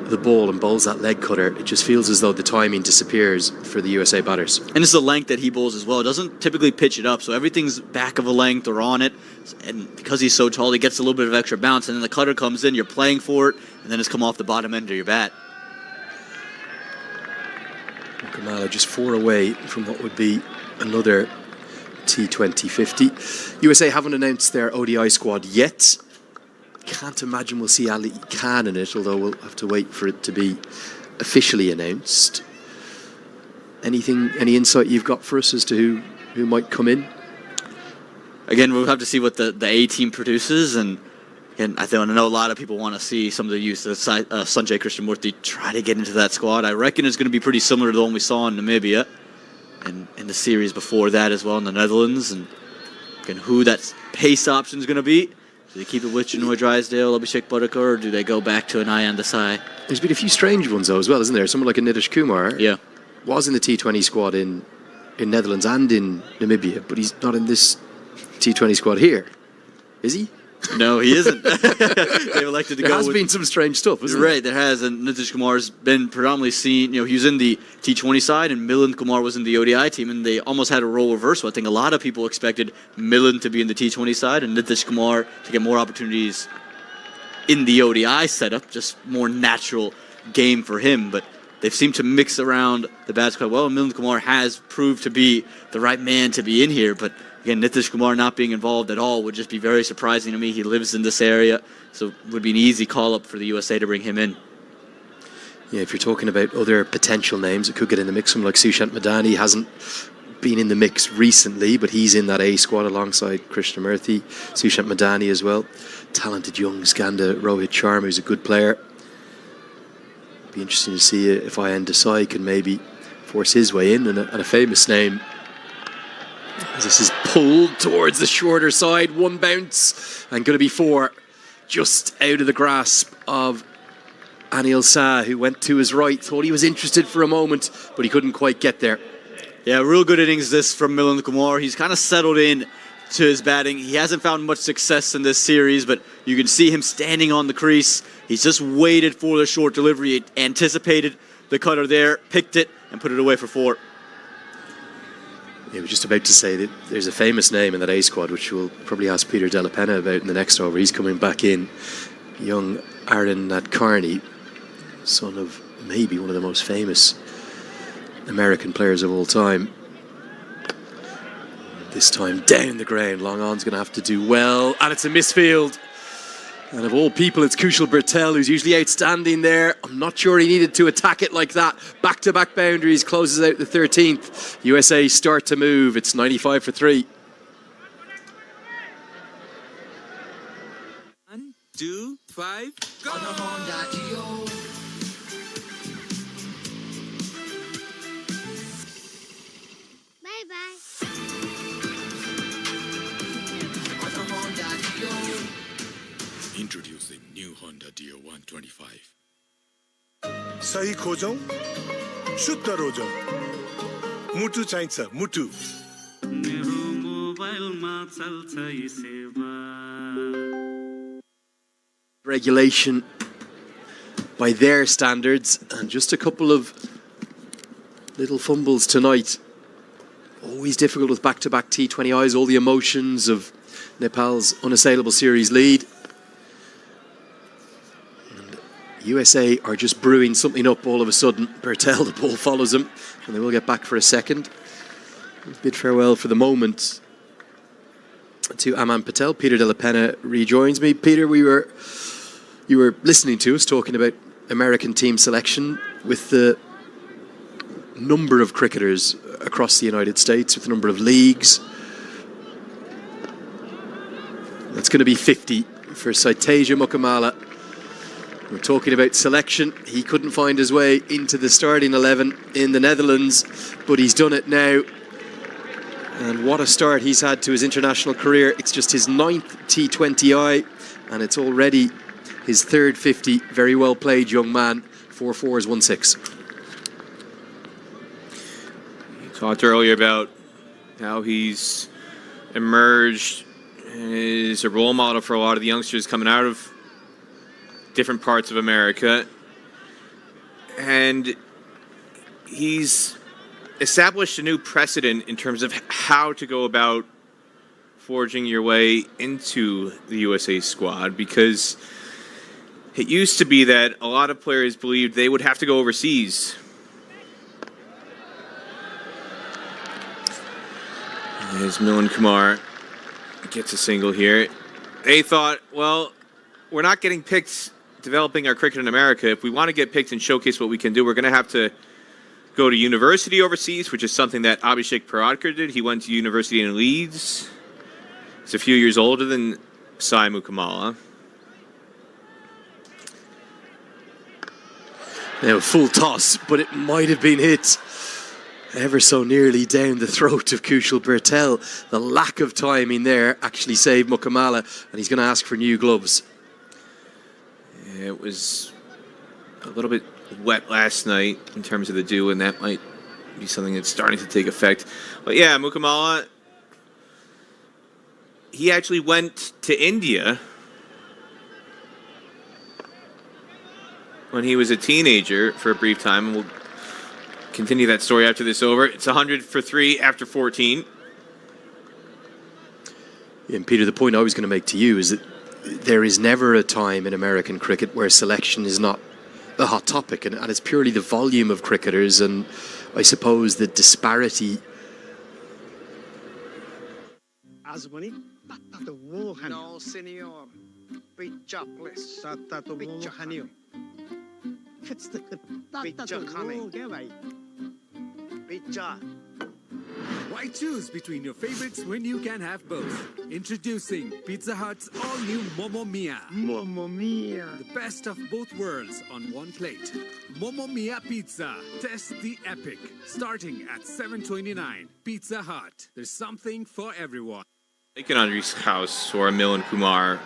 the ball and bowls that leg cutter, it just feels as though the timing disappears for the USA batters. And it's the length that he bowls as well. It doesn't typically pitch it up, so everything's back of a length or on it. And because he's so tall, he gets a little bit of extra bounce, and then the cutter comes in, you're playing for it, and then it's come off the bottom end of your bat. Kamala just 4 away from what would be another T20 50. USA haven't announced their ODI squad yet. Can't imagine we'll see Ali Khan in it, although we'll have to wait for it to be officially announced. Any insight you've got for us as to who might come in? Again, we'll have to see what the A team produces, and I know a lot of people want to see some of the youth, Sanjay Krishnamurti, try to get into that squad. I reckon it's going to be pretty similar to the one we saw in Namibia, and in the series before that as well in the Netherlands. And again, who that pace option is going to be. Do they keep it with Chinoy Drysdale, Abhishek Butterkar, or do they go back to an Anand Desai? There's been a few strange ones though as well, isn't there? Someone like a Nitish Kumar was in the T20 squad in Netherlands and in Namibia, but he's not in this T20 squad here. Is he? No, he isn't. They've elected to go. There has been some strange stuff, isn't right, there has. And Nitish Kumar's been predominantly seen, he was in the T20 side, and Milind Kumar was in the ODI team, and they almost had a role reversal. I think a lot of people expected Milind to be in the T20 side and Nitish Kumar to get more opportunities in the ODI setup, just more natural game for him. But they've seemed to mix around the bats quite well, and Milind Kumar has proved to be the right man to be in here. But again, Nitish Kumar not being involved at all would just be very surprising to me. He lives in this area, so it would be an easy call-up for the USA to bring him in. Yeah, if you're talking about other potential names that could get in the mix, someone like Sushant Madani hasn't been in the mix recently, but he's in that A squad alongside Krishnamurti. Sushant Madani as well. Talented young Skanda Rohit Sharma, who's a good player. Be interesting to see if Anand Desai can maybe force his way in, and a famous name. As this is pulled towards the shorter side, one bounce, and going to be 4, just out of the grasp of Anil Shah, who went to his right, thought he was interested for a moment, but he couldn't quite get there. Yeah, real good innings this from Milind Kumar. He's kind of settled in to his batting. He hasn't found much success in this series, but you can see him standing on the crease. He's just waited for the short delivery, he anticipated the cutter there, picked it, and put it away for 4. I was just about to say that there's a famous name in that A squad, which we'll probably ask Peter Della Penna about in the next over. He's coming back in. Young Aaron Nadkarni, son of maybe one of the most famous American players of all time. This time down the ground. Long on's going to have to do well, and it's a misfield. And of all people, it's Kushal Bertel, who's usually outstanding there. I'm not sure he needed to attack it like that. Back-to-back boundaries, closes out the 13th. USA start to move. It's 95 for 3. 1, 2, 5, go! Bye-bye. Introducing new Honda Dio 125. सही खोजौं शुद्ध रोजौं मुटु चाहिन्छ मुटु मेरो मोबाइलमा चल्छ यी सेवा Regulation by their standards, and just a couple of little fumbles tonight. Always difficult with back-to-back T20Is, all the emotions of Nepal's unassailable series lead. And USA are just brewing something up all of a sudden. Bertel, the ball follows them, and they will get back for a second. Bid farewell for the moment to Aman Patel. Peter Della Penna rejoins me. Peter, you were listening to us talking about American team selection with the number of cricketers across the United States, with the number of leagues. That's going to be 50 for Saiteja Mukamala. We're talking about selection. He couldn't find his way into the starting 11 in the Netherlands, but he's done it now. And what a start he's had to his international career. It's just his 9th T20I, and it's already his 3rd 50. Very well played, young man. 4 4s, 1 6. Talked earlier about how he's emerged as a role model for a lot of the youngsters coming out of different parts of America. And he's established a new precedent in terms of how to go about forging your way into the USA squad, because it used to be that a lot of players believed they would have to go overseas. As Milind Kumar gets a single here. They thought, well, we're not getting picked developing our cricket in America. If we want to get picked and showcase what we can do, we're going to have to go to university overseas, which is something that Abhishek Paradkar did. He went to university in Leeds. He's a few years older than Sai Mukamala. Now, full toss, but it might have been hit ever so nearly down the throat of Kushal Bertel. The lack of timing there actually saved Mukamala, and he's going to ask for new gloves. It was a little bit wet last night in terms of the dew, and that might be something that's starting to take effect. But yeah, Mukamala, he actually went to India when he was a teenager for a brief time, and we'll continue that story after this over. It's 100 for 3 after 14. And Peter, the point I was going to make to you is that there is never a time in American cricket where selection is not a hot topic, and it's purely the volume of cricketers and I suppose the disparity. No, senor. Picture, please. Picture. Picture coming. Picture. Why choose between your favorites when you can have both? Introducing Pizza Hut's all-new Momo Mia. Momo Mia. The best of both worlds on one plate. Momo Mia Pizza. Test the epic. Starting at $7.29. Pizza Hut. There's something for everyone. Like an Andres House or a Milind Kumar,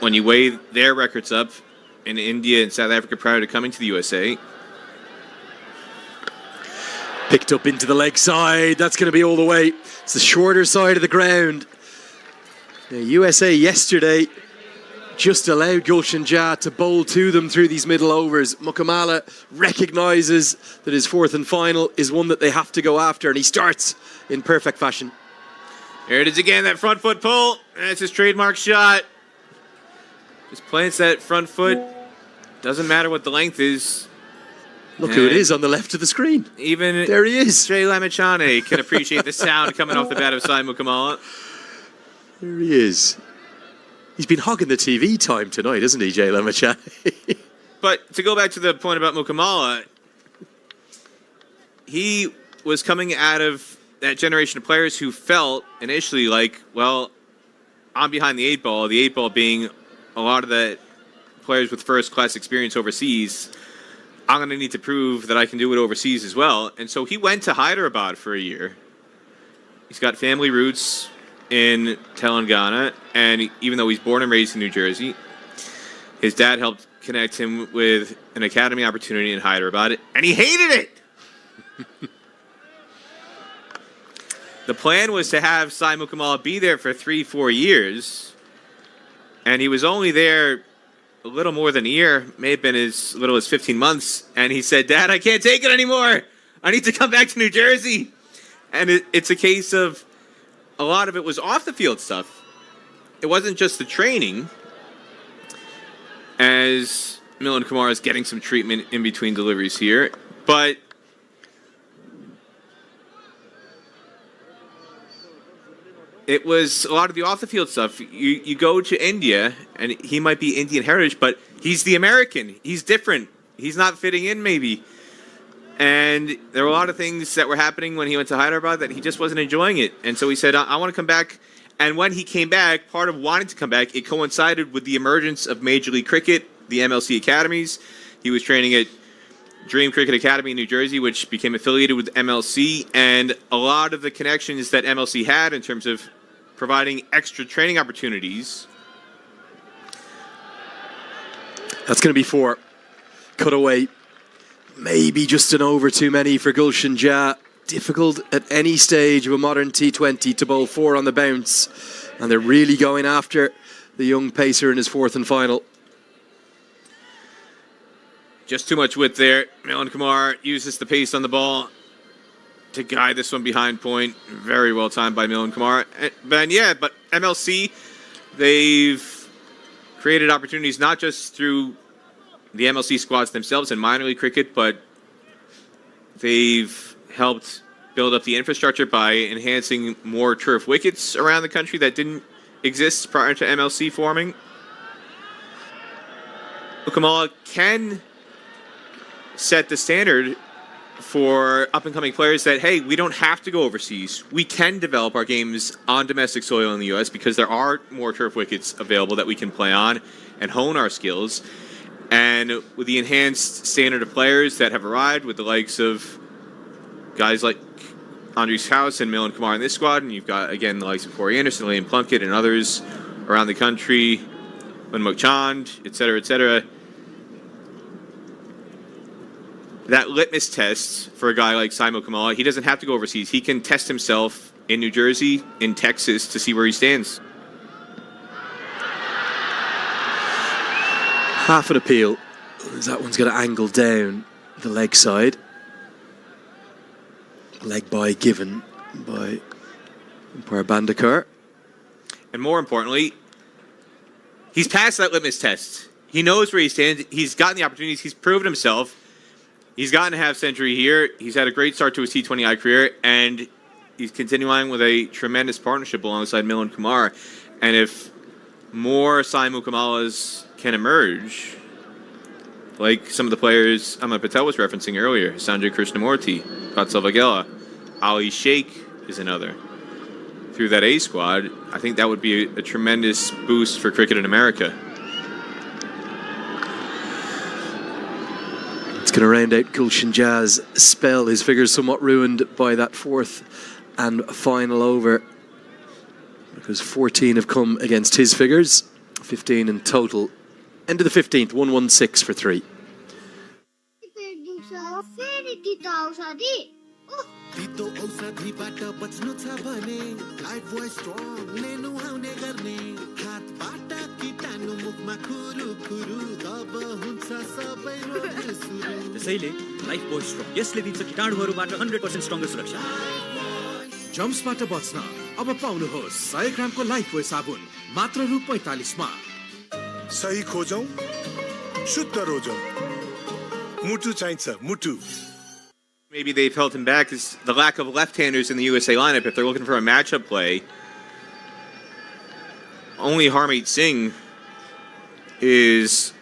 when you weigh their records up in India and South Africa prior to coming to the USA. Picked up into the leg side. That's going to be all the way. It's the shorter side of the ground. The USA yesterday just allowed Gulshan Jah to bowl to them through these middle overs. Mukamala recognises that his fourth and final is one that they have to go after, and he starts in perfect fashion. Here it is again, that front foot pull. That's his trademark shot. Just plants that front foot. Doesn't matter what the length is. Look who it is on the left of the screen. Even there he is. Jay Lamachane can appreciate the sound coming off the bat of Sai Mukamala. There he is. He's been hogging the TV time tonight, hasn't he, Jay Lamachane? But to go back to the point about Mukamala, he was coming out of that generation of players who felt initially like, well, I'm behind the 8 ball, the 8 ball being a lot of the players with first-class experience overseas. I'm going to need to prove that I can do it overseas as well. And so he went to Hyderabad for a year. He's got family roots in Telangana, and even though he's born and raised in New Jersey, his dad helped connect him with an academy opportunity in Hyderabad, and he hated it. The plan was to have Sai Mukamala be there for 3-4 years, and he was only there a little more than a year, may have been as little as 15 months, and he said, Dad, I can't take it anymore. I need to come back to New Jersey. And it's a case of a lot of it was off the field stuff. It wasn't just the training, as Milind Kumar is getting some treatment in between deliveries here, but it was a lot of the off-the-field stuff. You go to India, and he might be Indian heritage, but he's the American. He's different. He's not fitting in, maybe. And there were a lot of things that were happening when he went to Hyderabad that he just wasn't enjoying it. And so he said, I want to come back. And when he came back, part of wanting to come back, it coincided with the emergence of Major League Cricket, the MLC academies. He was training at Dream Cricket Academy in New Jersey, which became affiliated with MLC, and a lot of the connections that MLC had in terms of providing extra training opportunities. That's going to be 4. Cutaway Maybe just an over too many for Gulshan Jah. Difficult at any stage of a modern T20 to bowl 4 on the bounce. And they're really going after the young pacer in his 4th and final. Just too much width there. Milan Kumar uses the pace on the ball to guide this one behind point. Very well timed by Milan Kumar. But MLC, they've created opportunities not just through the MLC squads themselves in minor league cricket, but they've helped build up the infrastructure by enhancing more turf wickets around the country that didn't exist prior to MLC forming. Kamala can set the standard for up-and-coming players that, hey, we don't have to go overseas. We can develop our games on domestic soil in the U.S. because there are more turf wickets available that we can play on and hone our skills. And with the enhanced standard of players that have arrived with the likes of guys like Andres House and Milan Kumar in this squad, and you've got, again, the likes of Corey Anderson, Liam Plunkett, and others around the country, Manmoh Chand, etc., that litmus test for a guy like Saimo Kamala, he doesn't have to go overseas. He can test himself in New Jersey, in Texas, to see where he stands. Half an appeal, as that one's going to angle down the leg side. Leg by given by umpire Bandekar. And more importantly, he's passed that litmus test. He knows where he stands. He's gotten the opportunities. He's proven himself. He's gotten a half-century here. He's had a great start to his T20I career, and he's continuing with a tremendous partnership alongside Milan Kumar. And if more Saimo Kamalas can emerge, like some of the players Ahmed Patel was referencing earlier, Sanjay Krishnamurti, Vatsal Vagela, Ali Sheikh is another, through that A squad, I think that would be a tremendous boost for cricket in America. It's going to round out Gulshan Jah's spell. His figures somewhat ruined by that 4th and final over, because 14 have come against his figures, 15 in total. End of the 15th, 116 for 3. तितो औषधिबाट बच्नु छ भने life बोय strong लेनु आउने गर्ने हातबाट कीटाणु मुखमा खुरु खुरु तब हुन्छ सबै रोग सुरु त्यसैले लाइफ बोय स्ट्रङ यसले दिन्छ कीटाणुहरुबाट 100% स्ट्रङ सुरक्षा जम्सबाट बच्न अब पाउनुहोस् 100 ग्रामको लाइफ बोय साबुन मात्र रु 45 मा सही खोजौं शुद्ध रोजौं मुटु चाहिन्छ मुटु. Maybe they've held him back is the lack of left-handers in the USA lineup. If they're looking for a matchup play, only Harmeet Singh is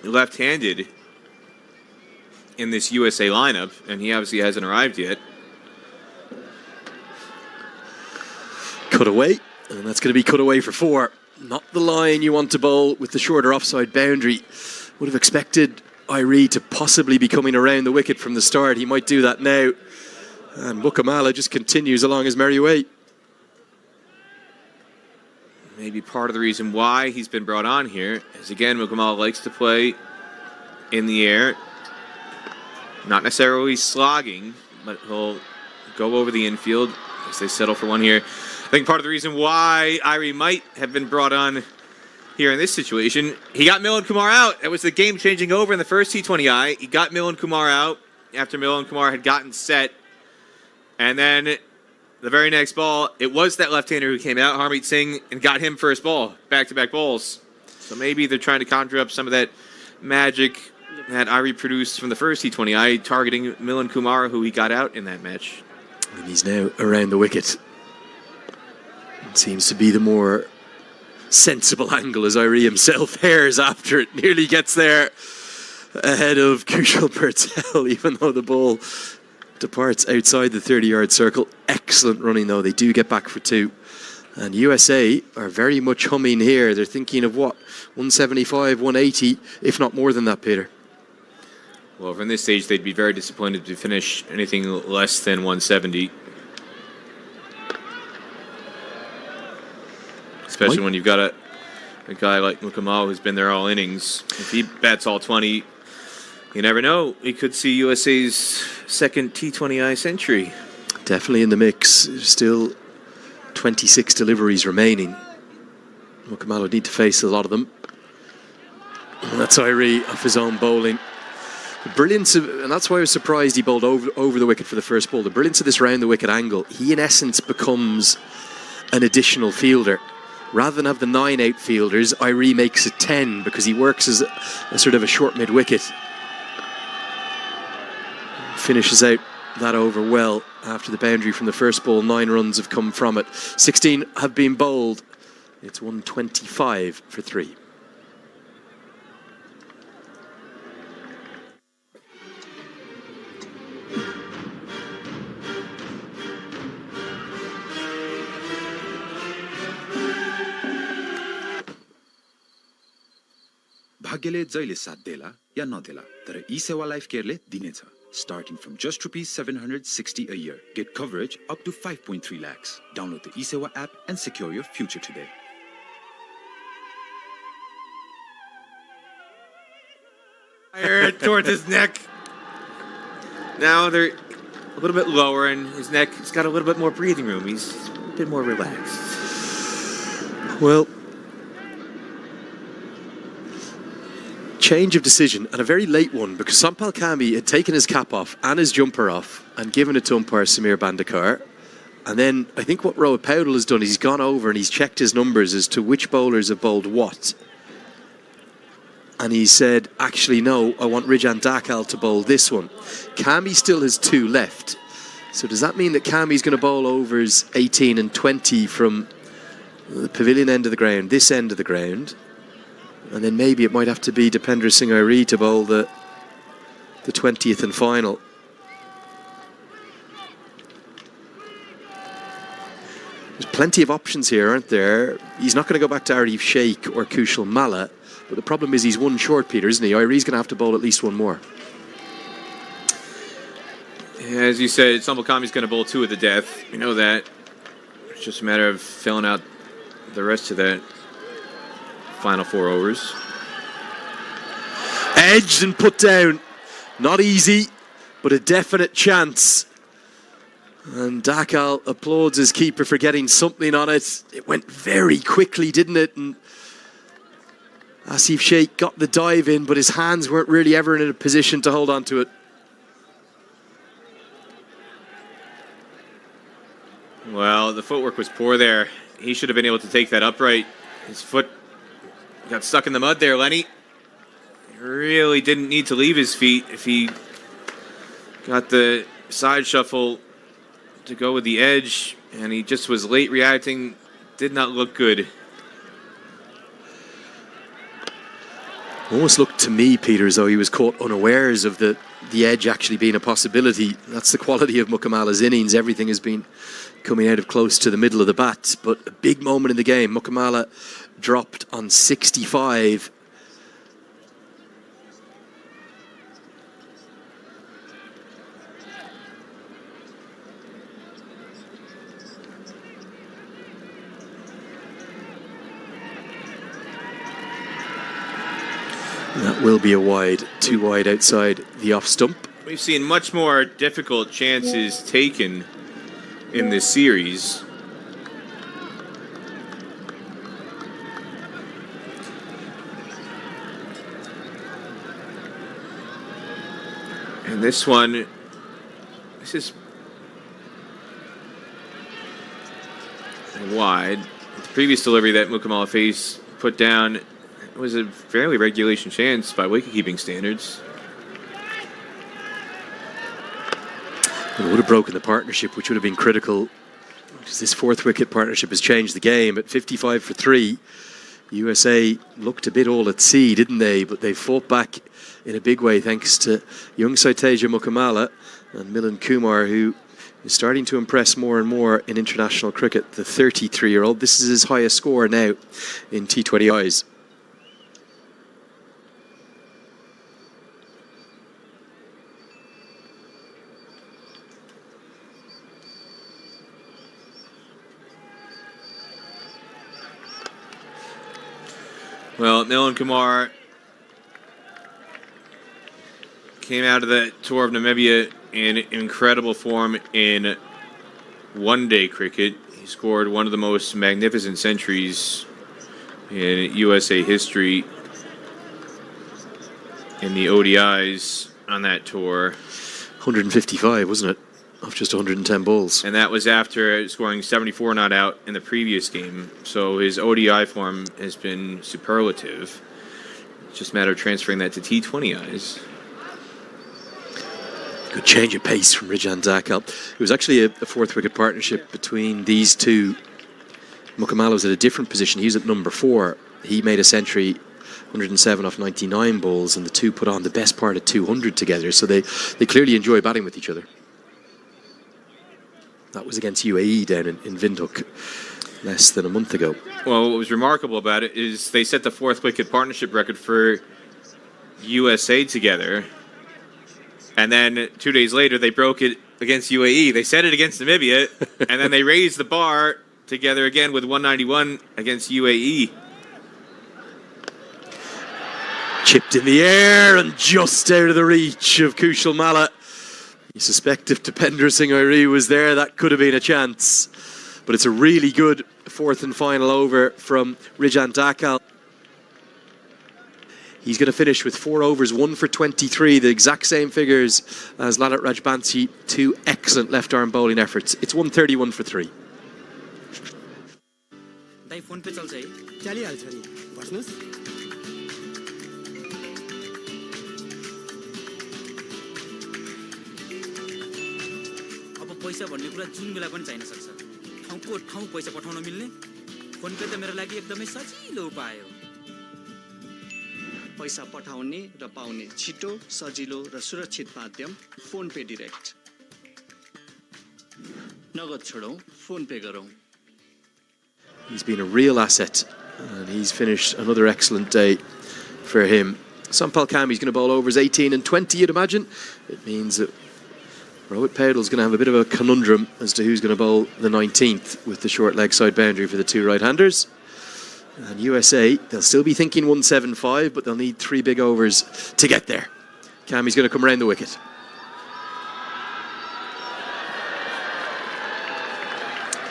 left-handed in this USA lineup, and he obviously hasn't arrived yet. Cut away, and that's going to be cut away for 4. Not the line you want to bowl with the shorter offside boundary. Would have expected Irie to possibly be coming around the wicket from the start. He might do that now. And Mukamala just continues along his merry way. Maybe part of the reason why he's been brought on here is, again, Mukamala likes to play in the air. Not necessarily slogging, but he'll go over the infield as they settle for one here. I think part of the reason why Irie might have been brought on here in this situation, he got Milan Kumar out. That was the game-changing over in the first T20I. He got Milan Kumar out after Milan Kumar had gotten set. And then the very next ball, it was that left-hander who came out, Harmeet Singh, and got him first ball, back-to-back balls. So maybe they're trying to conjure up some of that magic that Irie produced from the first T20I, targeting Milan Kumar, who he got out in that match. And he's now around the wicket. It seems to be the more sensible angle as Irie himself hares after it, nearly gets there ahead of Kushal Purcell, even though the ball departs outside the 30-yard circle. Excellent running though. They do get back for 2. And USA are very much humming here. They're thinking of what, 175, 180, if not more than that, Peter. Well, from this stage, they'd be very disappointed to finish anything less than 170. Especially when you've got a guy like Mukamala who's been there all innings. If he bats all 20, You never know. We could see USA's second T20I century. Definitely in the mix. Still 26 deliveries remaining. Mukamala need to face a lot of them. And that's Irie off his own bowling. The brilliance of, and that's why I was surprised he bowled over the wicket for the first ball. The brilliance of this round the wicket angle, he in essence becomes an additional fielder. Rather than have the 9 outfielders, Irie makes it 10 because he works as a sort of a short mid-wicket. Finishes out that over well after the boundary from the first ball. 9 runs have come from it. 16 have been bowled. It's 125 for 3. भाग्यले जहिले साथ देला या नदेला तर ई सेवा life केयरले दिनेछ starting from just ₹760 a year. Get coverage up to 5.3 lakhs. Download the eSewa app and secure your future today. Towards his neck. Now they're a little bit lower, and his neck has got a little bit more breathing room. He's a bit more relaxed. Well, change of decision, and a very late one, because Sampal Kambi had taken his cap off and his jumper off and given it to umpire Samir Bandekar. And then I think what Rohit Powdell has done is he's gone over and he's checked his numbers as to which bowlers have bowled what. And he said, actually, no, I want Rijan Dakal to bowl this one. Kambi still has 2 left. So does that mean that Kambi's going to bowl overs 18 and 20 from the pavilion end of the ground, this end of the ground? And then maybe it might have to be Dipendra Singh Irie to bowl the 20th and final. There's plenty of options here, aren't there? He's not going to go back to Arif Sheikh or Kushal Malla, but the problem is he's one short, Peter, isn't he? Irie's going to have to bowl at least one more. As you said, Sampal Kambi's going to bowl 2 of the death. We know that. It's just a matter of filling out the rest of that final 4 overs. Edged and put down. Not easy, but a definite chance. And Dakal applauds his keeper for getting something on it. It went very quickly, didn't it? And Asif Sheikh got the dive in, but his hands weren't really ever in a position to hold on to it. Well, the footwork was poor there. He should have been able to take that upright. His foot got stuck in the mud there, Lenny. He really didn't need to leave his feet if he got the side shuffle to go with the edge, and he just was late reacting. Did not look good. Almost looked to me, Peter, as though he was caught unawares of the edge actually being a possibility. That's the quality of Mukamala's innings. Everything has been coming out of close to the middle of the bat, but a big moment in the game. Mukamala dropped on 65. That will be a wide, 2 wide outside the off stump. We've seen much more difficult chances taken in this series. And this one, this is wide. The previous delivery that Mukamala faced put down was a fairly regulation chance by wicket-keeping standards. It would have broken the partnership, which would have been critical, because this 4th wicket partnership has changed the game. At 55 for 3, USA looked a bit all at sea, didn't they? But they fought back in a big way thanks to young Saiteja Mukamala and Milan Kumar, who is starting to impress more and more in international cricket. The 33-year-old, this is his highest score now in T20Is. Well, Milan Kumar came out of the tour of Namibia in incredible form in one-day cricket. He scored one of the most magnificent centuries in USA history in the ODIs on that tour. 155, wasn't it? Of just 110 balls. And that was after scoring 74 not out in the previous game. So his ODI form has been superlative. It's just a matter of transferring that to T20 eyes. Good change of pace from Rijan Dakal. It was actually a fourth wicket partnership between these two. Mukamala was at a different position. He was at number 4. He made a century, 107 off 99 balls, and the two put on the best part of 200 together. So they clearly enjoy batting with each other. That was against UAE down in Windhoek less than a month ago. Well, what was remarkable about it is they set the fourth wicket partnership record for USA together. And then 2 days later, they broke it against UAE. They set it against Namibia, and then they raised the bar together again with 191 against UAE. Chipped in the air and just out of the reach of Kushal Malla. You suspect if Dipender Singh Airi was there, that could have been a chance. But it's a really good fourth and final over from Rijan Dakal. He's going to finish with 4 overs, 1 for 23, the exact same figures as Lalit Rajbansi. 2 excellent left-arm bowling efforts. It's 131 for 3. पैसा भन्ने कुरा जुन बेला पनि चाहिन सक्छ ठाउँको ठाउँ पैसा पठाउन मिल्ने फोन पे त मेरो लागि एकदमै सजिलो उपाय हो पैसा पठाउने र पाउने छिटो सजिलो र सुरक्षित माध्यम फोन पे डाइरेक्ट नगद छोडौं फोन पे गरौं. He's been a real asset and he's finished another excellent day for him. Sampal Kami's going to bowl overs 18 and 20, you'd imagine. It means that Rohit Paudal's going to have a bit of a conundrum as to who's going to bowl the 19th with the short leg side boundary for the two right-handers. And USA, they'll still be thinking 175, but they'll need 3 big overs to get there. Kami's going to come around the wicket.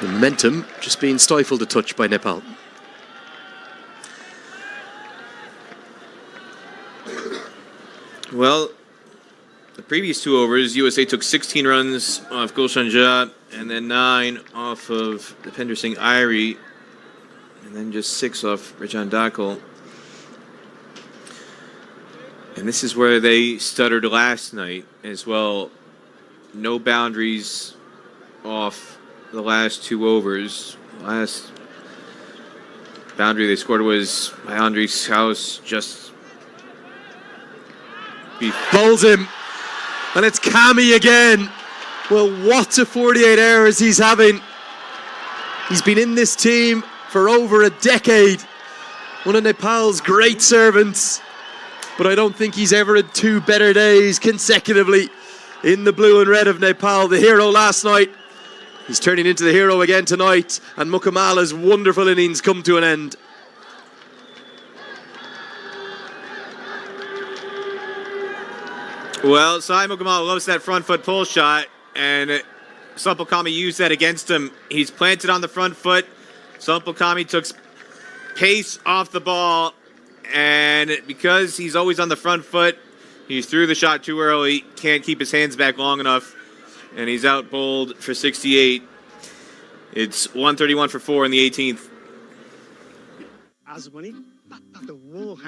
The momentum just being stifled a touch by Nepal. Well, the previous 2 overs, USA took 16 runs off Gulshan Jha and then 9 off of Dipender Singh Airi and then just 6 off Rijan Dakal. And this is where they stuttered last night as well. No boundaries off the last 2 overs. Last boundary they scored was by Andres House just bowls him. And it's Kami again. Well, what a 48 hours he's having. He's been in this team for over a decade. One of Nepal's great servants. But I don't think he's ever had 2 better days consecutively in the blue and red of Nepal. The hero last night. He's turning into the hero again tonight. And Mukamala's wonderful innings come to an end. Well, Sai Mukamala loves that front foot pull shot, and Sampal Kami used that against him. He's planted on the front foot. Sampal Kami took pace off the ball, and because he's always on the front foot, he threw the shot too early, can't keep his hands back long enough, and he's out bowled for 68. It's 131 for 4 in the 18th.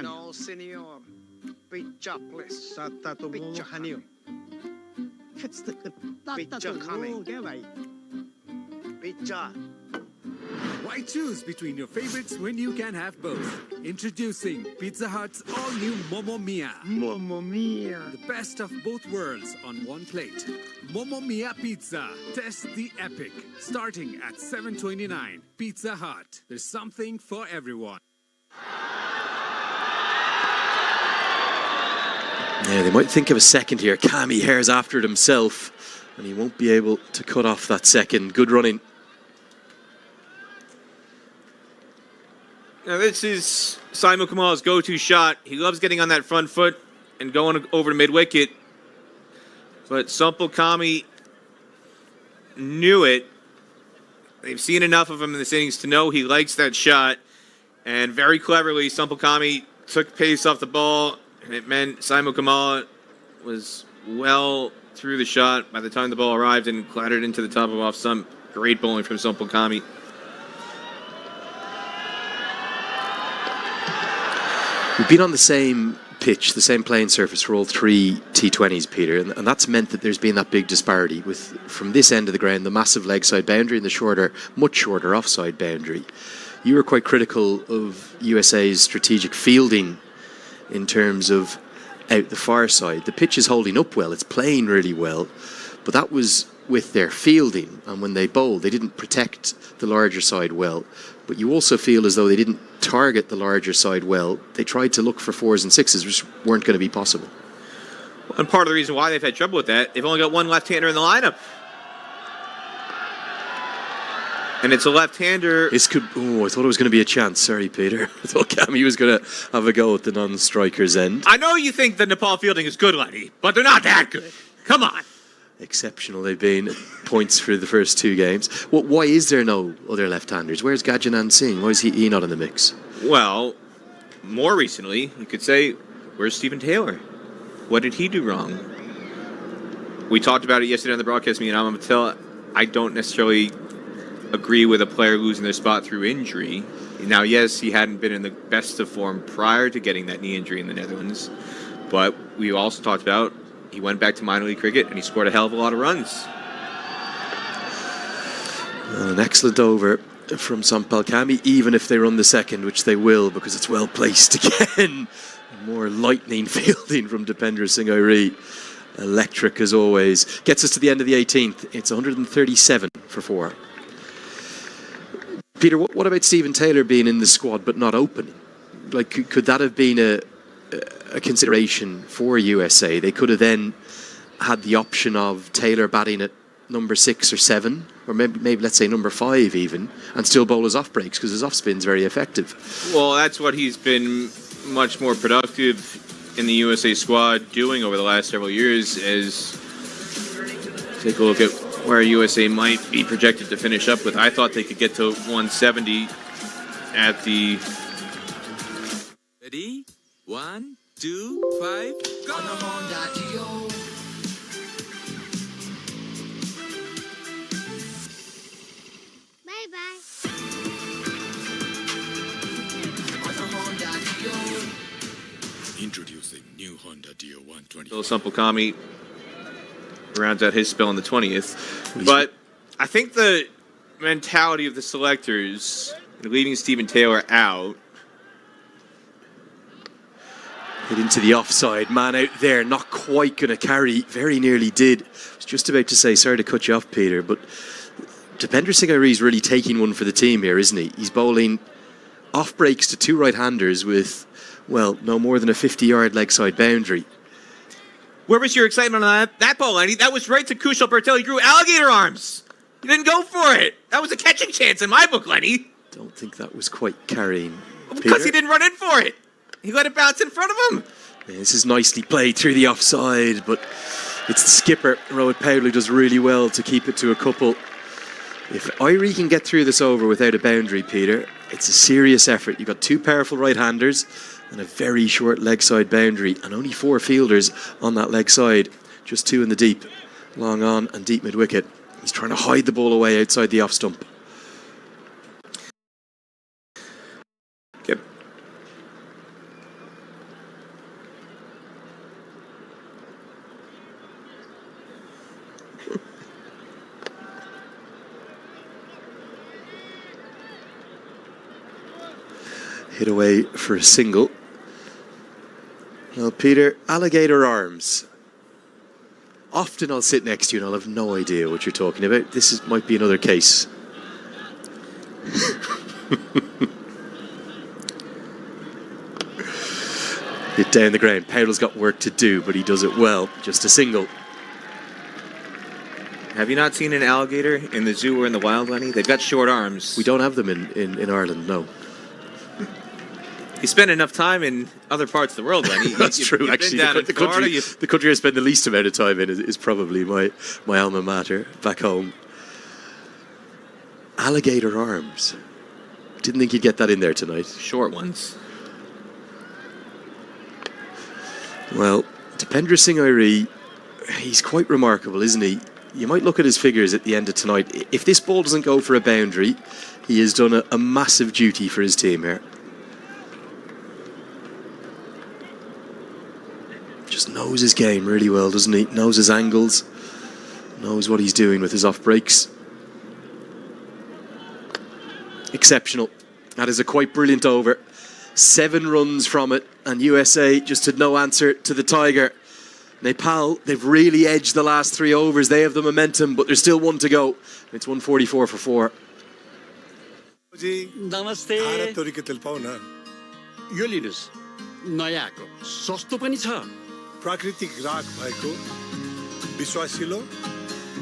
No, senor. Picture, please. Picture coming. Picture coming. Picture. Why choose between your favorites when you can have both? Introducing Pizza Hut's all-new Momo Mia. Momo Mia. The best of both worlds on one plate. Momo Mia Pizza. Test the epic. Starting at $7.29. Pizza Hut. There's something for everyone. Yeah, they might think of a second here. Kami hares after it himself, and he won't be able to cut off that second. Good running. Now this is Sai Mukamala's go-to shot. He loves getting on that front foot and going over to mid-wicket. But Sumpulkami knew it. They've seen enough of him in this innings to know he likes that shot. And very cleverly, Sumpulkami took pace off the ball, and it meant Saimo Kamala was well through the shot by the time the ball arrived and clattered into the top of off stump. Great bowling from Sumpulkami. We've been on the same pitch, the same playing surface for all three T20s, Peter, and that's meant that there's been that big disparity with, from this end of the ground, the massive leg side boundary and the shorter, much shorter offside boundary. You were quite critical of USA's strategic fielding in terms of out the far side. The pitch is holding up well, it's playing really well, but that was with their fielding, and when they bowled, they didn't protect the larger side well. But you also feel as though they didn't target the larger side well. They tried to look for 4s and 6s, which weren't going to be possible. And part of the reason why they've had trouble with that, they've only got one left-hander in the lineup. And it's a left-hander. This could. Oh, I thought it was going to be a chance. Sorry, Peter. I thought Cammy was going to have a go at the non-striker's end. I know you think the Nepal fielding is good, Lenny, but they're not that good. Come on. Exceptional they've been. Points for the first two games. Why is there no other left-handers? Where's Gajanan Singh? Why is he not in the mix? Well, more recently, you could say, where's Stephen Taylor? What did he do wrong? We talked about it yesterday on the broadcast meeting. I'm going to tell, I don't necessarily agree with a player losing their spot through injury. Now, yes, he hadn't been in the best of form prior to getting that knee injury in the Netherlands, but we also talked about he went back to minor league cricket and he scored a hell of a lot of runs. Well, an excellent over from Sumpulkami, even if they run the second, which they will, because it's well placed again. More lightning fielding from Dipendra Singh Airi. Electric as always. Gets us to the end of the 18th. It's 137 for 4. Peter, what about Stephen Taylor being in the squad but not opening? Like, could that have been a consideration for USA? They could have then had the option of Taylor batting at number 6 or 7, or maybe let's say number 5 even, and still bowl his off breaks because his off spin's very effective. Well, that's what he's been much more productive in the USA squad doing over the last several years. Is take a look at where USA might be projected to finish up with. I thought they could get to 170 at the. Ready? 1, 2, 5, go! Bye-bye. Introducing new Honda Dio 120. Bill Sumpulkami rounds out his spell on the 20th. But I think the mentality of the selectors leaving Stephen Taylor out. Hit into the offside. Man out there, not quite going to carry. Very nearly did. I was just about to say, sorry to cut you off, Peter, but Dipendra Singh Airi is really taking one for the team here, isn't he? He's bowling off breaks to 2 right-handers with, well, no more than a 50-yard leg side boundary. Where was your excitement on that ball, Lenny? That was right to Kushal Patel. He grew alligator arms. He didn't go for it. That was a catching chance in my book, Lenny. Don't think that was quite carrying, Because Peter. he didn't run in for it. He let it bounce in front of him. Yeah, this is nicely played through the offside, but it's the skipper, Rohit Powell, who does really well to keep it to a couple. If Airi can get through this over without a boundary, Peter, it's a serious effort. You've got 2 powerful right-handers and a very short leg side boundary, and only 4 fielders on that leg side, just 2 in the deep, long on and deep mid-wicket. He's trying to hide the ball away outside the off stump. Yep. Hit away for a single. Well, Peter, alligator arms. Often I'll sit next to you and I'll have no idea what you're talking about. This might be another case. Hit down the ground. Powell's got work to do, but he does it well. Just a single. Have you not seen an alligator in the zoo or in the wild, Lenny? They've got short arms. We don't have them in Ireland, no. You spend enough time in other parts of the world, Lenny. That's true, you've actually. Been down in Florida, The country I spend the least amount of time in is probably my alma mater back home. Alligator arms. Didn't think you'd get that in there tonight. Short ones. Well, Dipendra Singh Airi, he's quite remarkable, isn't he? You might look at his figures at the end of tonight. If this ball doesn't go for a boundary, he has done a massive duty for his team here. Just knows his game really well, doesn't he? Knows his angles, knows what he's doing with his off breaks. Exceptional. That is a quite brilliant over. 7 runs from it, and USA just had no answer to the Tiger. Nepal, they've really edged the last 3 overs. They have the momentum, but there's still 1 to go. It's 144 for 4. नमस्ते यो लिनुस् नयाँ आएको सस्तो पनि छ प्राकृतिक राग भएको विश्वासिलो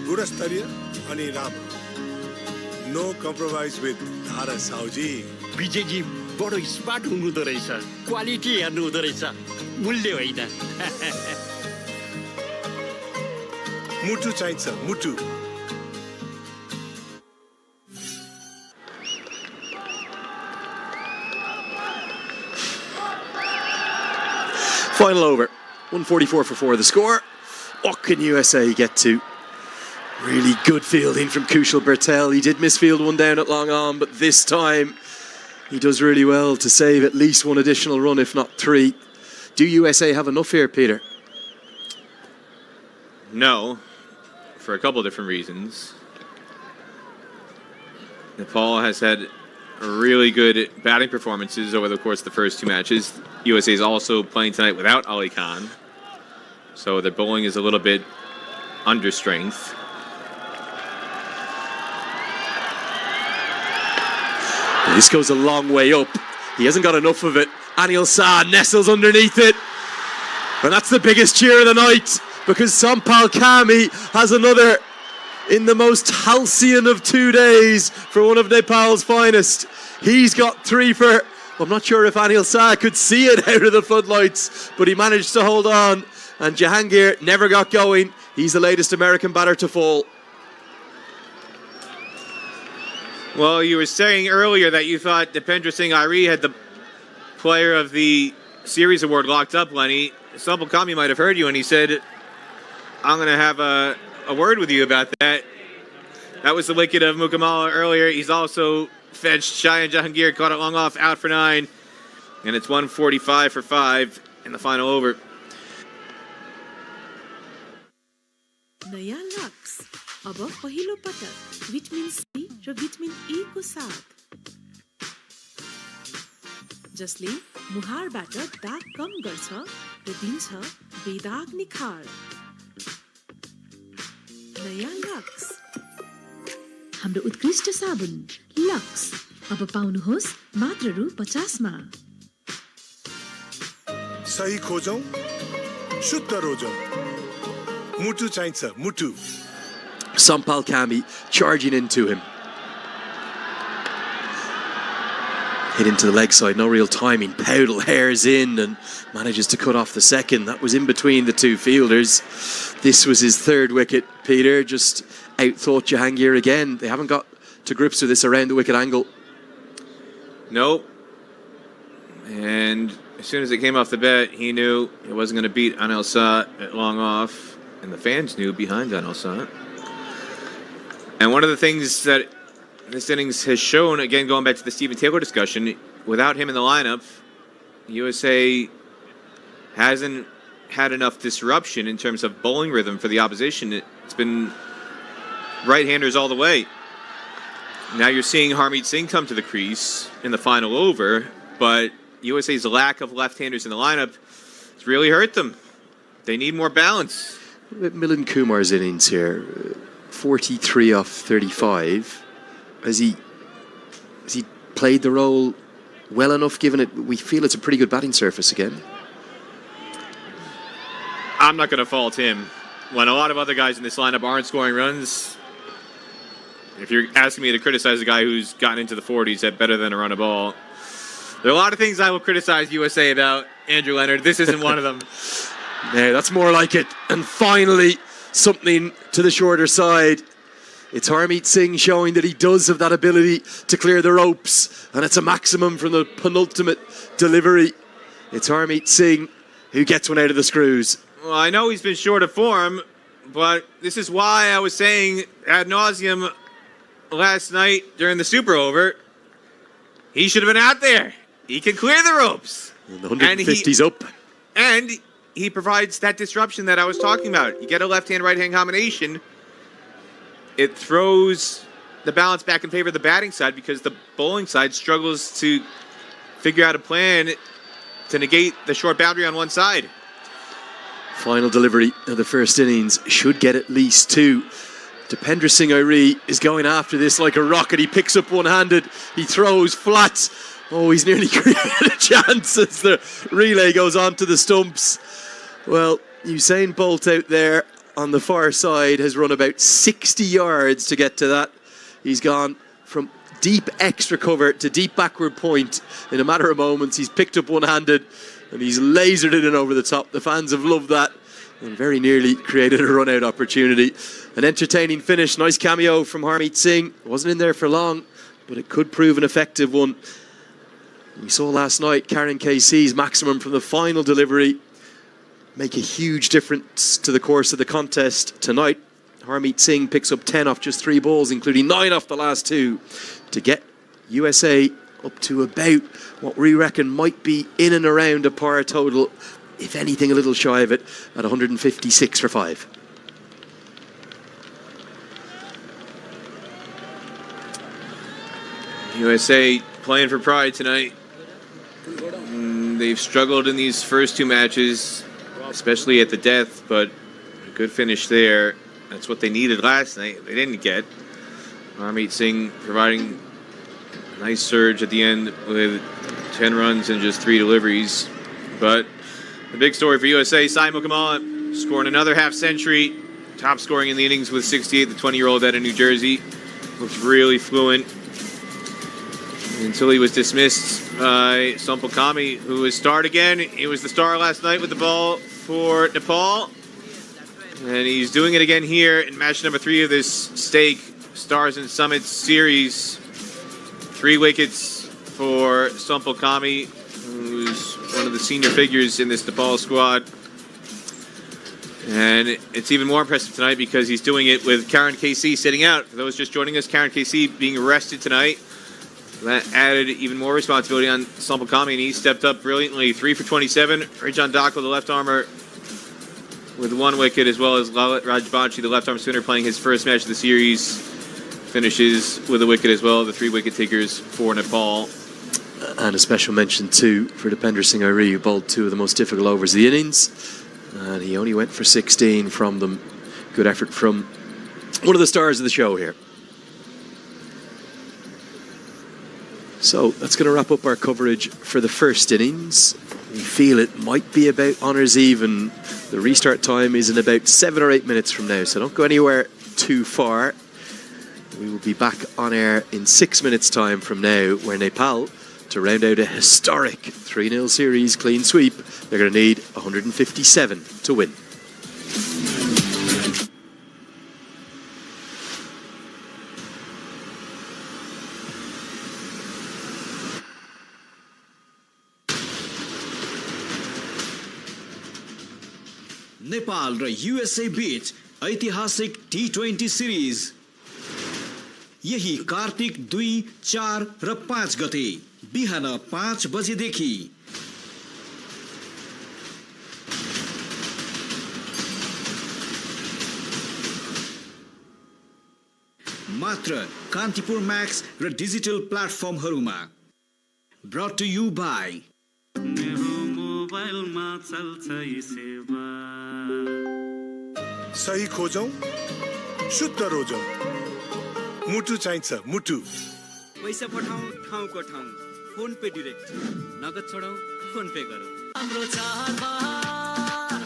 गुणस्तरीय अनि राम्रो नो कम्प्रोमाइज विथ धारा साउजी विजयजी बडो स्मार्ट हुनुहुँदो रहेछ क्वालिटी हेर्नु हुँदो रहेछ मूल्य होइन मुटु चाहिन्छ मुटु Final over. 144 for 4 the score. What can USA get to? Really good fielding from Kushal Bertel. He did misfield one down at long on, but this time he does really well to save at least 1 additional run, if not 3. Do USA have enough here, Peter? No, for a couple of different reasons. Nepal has had really good batting performances over the course of the first 2 matches. USA is also playing tonight without Ali Khan, so their bowling is a little bit under strength. This goes a long way up. He hasn't got enough of it. Anil Shah nestles underneath it. And that's the biggest cheer of the night, because Sampal Kami has another in the most halcyon of 2 days for one of Nepal's finest. He's got 3 for... I'm not sure if Anil Shah could see it out of the floodlights, but he managed to hold on. And Jahangir never got going. He's the latest American batter to fall. Well, you were saying earlier that you thought Dipendra Singh Airi had the Player of the Series award locked up, Lenny. Sampal Kami might have heard you, and he said, I'm going to have a word with you about that. That was the wicket of Mukamala earlier. He's also fetched Shayan Jahangir, caught it long off, out for 9. And it's 145 for 5 in the final over. नयाँ lux अब पहिलो पटक vitamin C र vitamin ई को साथ जसले मुहारबाट दाग कम गर्छ र दिन्छ बेदाग निखार नयाँ लक्स हाम्रो उत्कृष्ट साबुन लक्स अब पाउनुहोस् मात्र रु 50 मा सही खोजौं शुद्ध रोजौं मुटु चाहिन्छ मुटु Sampal Kami charging into him. Hit into the leg side, no real timing. Powdle hairs in and manages to cut off the second. That was in between the 2 fielders. This was his 3rd wicket, Peter. Just outthought Jahangir again. They haven't got to grips with this around the wicket angle. Nope. And as soon as it came off the bat, he knew it wasn't going to beat Anil Shah at long off. And the fans knew behind Anil Shah. And one of the things that this innings has shown, again, going back to the Stephen Taylor discussion, without him in the lineup, USA hasn't had enough disruption in terms of bowling rhythm for the opposition. It's been right-handers all the way. Now you're seeing Harmeet Singh come to the crease in the final over, but USA's lack of left-handers in the lineup has really hurt them. They need more balance. Milind Kumar's innings here, 43 off 35. Has he played the role well enough, given it we feel it's a pretty good batting surface again? I'm not going to fault him. When a lot of other guys in this lineup aren't scoring runs, if you're asking me to criticize a guy who's gotten into the 40s at better than a run a ball, There are a lot of things I will criticize USA about, Andrew Leonard. This isn't one of them. No, that's more like it. And finally, something to the shorter side. It's Harmeet Singh showing that he does have that ability to clear the ropes, and it's a maximum from the penultimate delivery. It's Harmeet Singh who gets one out of the screws. Well, I know he's been short of form, but this is why I was saying ad nauseum last night during the Super Over, he should have been out there. He can clear the ropes. And the 150's up. And he provides that disruption that I was talking about. You get a left-hand, right-hand combination, it throws the balance back in favor of the batting side because the bowling side struggles to figure out a plan to negate the short boundary on one side. Final delivery of the first innings should get at least two. Dipendra Singh Airi is going after this like a rocket. He picks up one-handed. He throws flat. Oh, he's nearly created a chance as the relay goes on to the stumps. Well, Usain Bolt out there on the far side has run about 60 yards to get to that. He's gone from deep extra cover to deep backward point in a matter of moments. He's picked up one-handed and he's lasered it in over the top. The fans have loved that and very nearly created a run-out opportunity. An entertaining finish. Nice cameo from Harmeet Singh. Wasn't in there for long, but it could prove an effective one. We saw last night Karen KC's maximum from the final delivery make a huge difference to the course of the contest tonight. Harmeet Singh picks up 10 off just 3 balls, including 9 off the last 2, to get USA up to about what we reckon might be in and around a par total, if anything a little shy of it, at 156 for 5. USA playing for pride tonight. They've struggled in these first 2 matches, especially at the death, but a good finish there. That's what they needed last night. They didn't get. Harmeet Singh providing a nice surge at the end with 10 runs and just 3 deliveries. But the big story for USA, Saimo Kamala scoring another half-century, top scoring in the innings with 68, the 20-year-old out of New Jersey. Looks really fluent until he was dismissed by Sampal Kami, who was starred again. He was the star last night with the ball for Nepal. And he's doing it again here in match number 3 of this Stake Stars and Summits series. 3 wickets for Sampal Kami, who's one of the senior figures in this Nepal squad. And it's even more impressive tonight because he's doing it with Karen KC sitting out. For those just joining us, Karen KC being arrested tonight. That added even more responsibility on Sampal Kami, and he stepped up brilliantly. 3 for 27. Rajan Dakwa, the left armer, with 1 wicket, as well as Lalit Rajbanshi, the left arm spinner, playing his first match of the series, finishes with a wicket as well. The 3 wicket takers for Nepal. And a special mention too for Dipendra Singh Airi, who bowled 2 of the most difficult overs of the innings, and he only went for 16 from them. Good effort from one of the stars of the show here. So that's going to wrap up our coverage for the first innings. We feel it might be about honours even. The restart time is in about 7 or 8 minutes from now, so don't go anywhere too far. We will be back on air in 6 minutes' time from now, where Nepal, to round out a historic 3-0 series clean sweep, they're going to need 157 to win. Nepal र USA बीच ऐतिहासिक T20 series यही कार्तिक 2, 4 र 5 गते बिहान 5 बजेदेखि मात्र Kantipur max र digital प्लेटफर्महरुमा brought to you by मेरो मोबाइलमा चल्छ यी सेवा सही खोजौं शुद्ध रोजौं मुटु चाहिन्छ मुटु पैसा पठाऊ ठाउँको ठाउँ फोन पे डाइरेक्ट नगद छोडाऊ फोन पे गरौ हाम्रो चाडबाड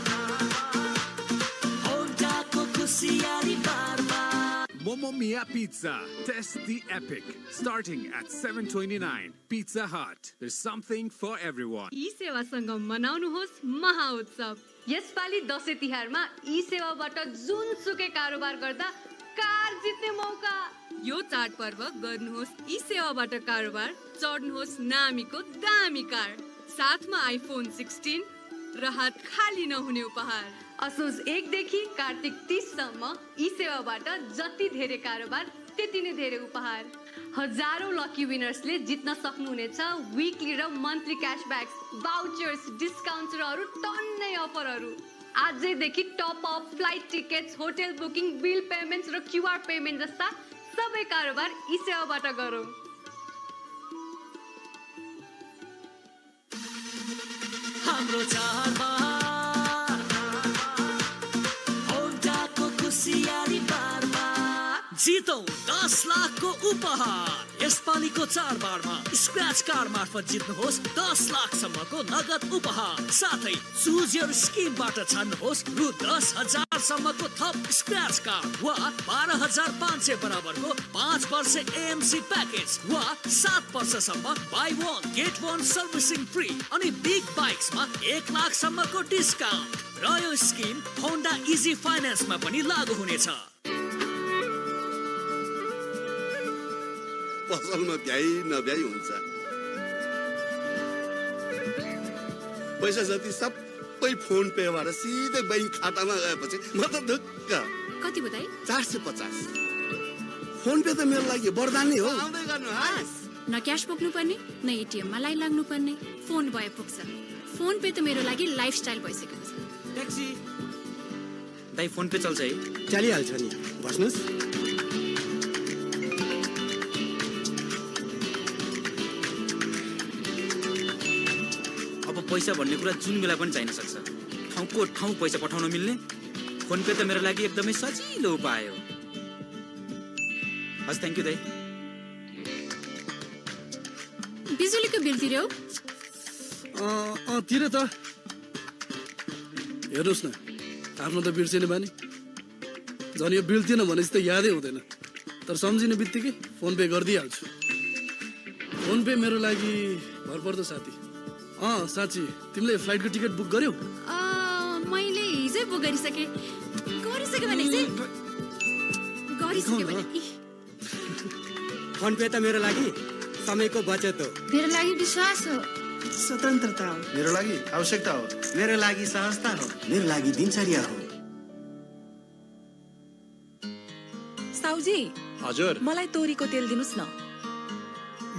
होटाको खुसियारी बारमा Mamma Mia Pizza. Test the epic. Starting at $7.29. Pizza Hut. There's something for everyone. ई सेवासँग मनाउनुहोस् महाउत्सव। यसपालि दशैं तिहारमा ई सेवाबाट जुनसुकै कारोबार गर्दा कार जित्ने मौका। यो चाडपर्व गर्नुहोस् ई सेवाबाट कारोबार, चढ्नुहोस् नामीको दामी कार। साथमा आइफोन 16 र हात खाली नहुने उपहार। असोज 1 देखि कार्तिक 30 सम्म ई सेवाबाट जति धेरै कारोबार त्यति नै धेरै उपहार। हजारौं लकी विनर्सले जित्न सक्नुहुनेछ वीकली र मन्थली क्याशब्याक्स, भाउचर्स, डिस्काउन्ट्स र अरु टन्नै अफरहरू। आजैदेखि top up, flight tickets, hotel booking, bill payments र क्यूआर पेमेन्ट जस्ता सबै कारोबार ई सेवाबाट गरौँ। हाम्रो चाडबाड होन्डाको खुसियाली बारमा जितौं 10 लाखको उपहार। यसपालिको चाडबाडमा स्क्रैच कार मार्फत जित्नुहोस् 10 लाखसम्मको नगद उपहार। साथै चुज योर स्किमबाट छान्नुहोस् रु 10,000 सम्मको थप स्क्रैच कार वा 12,500 बराबरको 5 वर्ष एएमसी प्याकेज वा 7 वर्षसम्म बाई 1 गेट 1 सर्भिसिङ फ्री अनि बिग बाइक्समा 1 लाखसम्मको डिस्काउन्ट। र यो स्किम होन्डा इजी फाइनान्समा पनि लागू हुनेछ। पसलमा भ्याइ नभ्याइ हुन्छ। पैसा जति सबै फोन पेबाट सिधै बैंक खातामा गएपछि म त ढुक्क। कति बताई? 450। फोन पे त मेरो लागि वरदान नै हो। आउँदै गर्नु हास। न क्याश बोक्नु पर्ने न एटीएम मा लाइन लाग्नु पर्ने, फोन भए पुग्छ। फोन पे त मेरो लागि लाइफस्टाइल भइसकेको छ। ट्याक्सी दाइ फोन पे चल्छ है? चलिहाल्छ नि, बस्नुस्। पैसा भन्ने कुरा जुन बेला पनि चाहिन सक्छ। ठाउँको ठाउँ पैसा पठाउन मिल्ने फोन पे त मेरो लागि एकदमै सजिलो उपाय हो। हस्, थ्यांक यू दाइ। बिजुलीको बिल तिर्यौ? तिरे त। हेर्नुहोस् न, आफ्नो त बिर्सिने बानी। झन् यो बिल तिर्न भनेपछि त यादै हुँदैन। तर सम्झिने बित्तिकै फोन पे गरिदिइहाल्छु। फोन पे मेरो लागि भरपर्दो साथी। साँच्ची, तिमीले फ्लाइटको टिकट बुक गर्यौ? मैले हिजै बुक गरिसके भने फोन पे त मेरो लागि समयको बचत हो। मेरो लागि विश्वास हो। स्वतन्त्रता हो। मेरो लागि आवश्यकता हो। मेरो लागि सहजता हो। मेरो लागि दिनचर्या हो। साउजी, हजुर, मलाई तोरीको तेल दिनुस् न।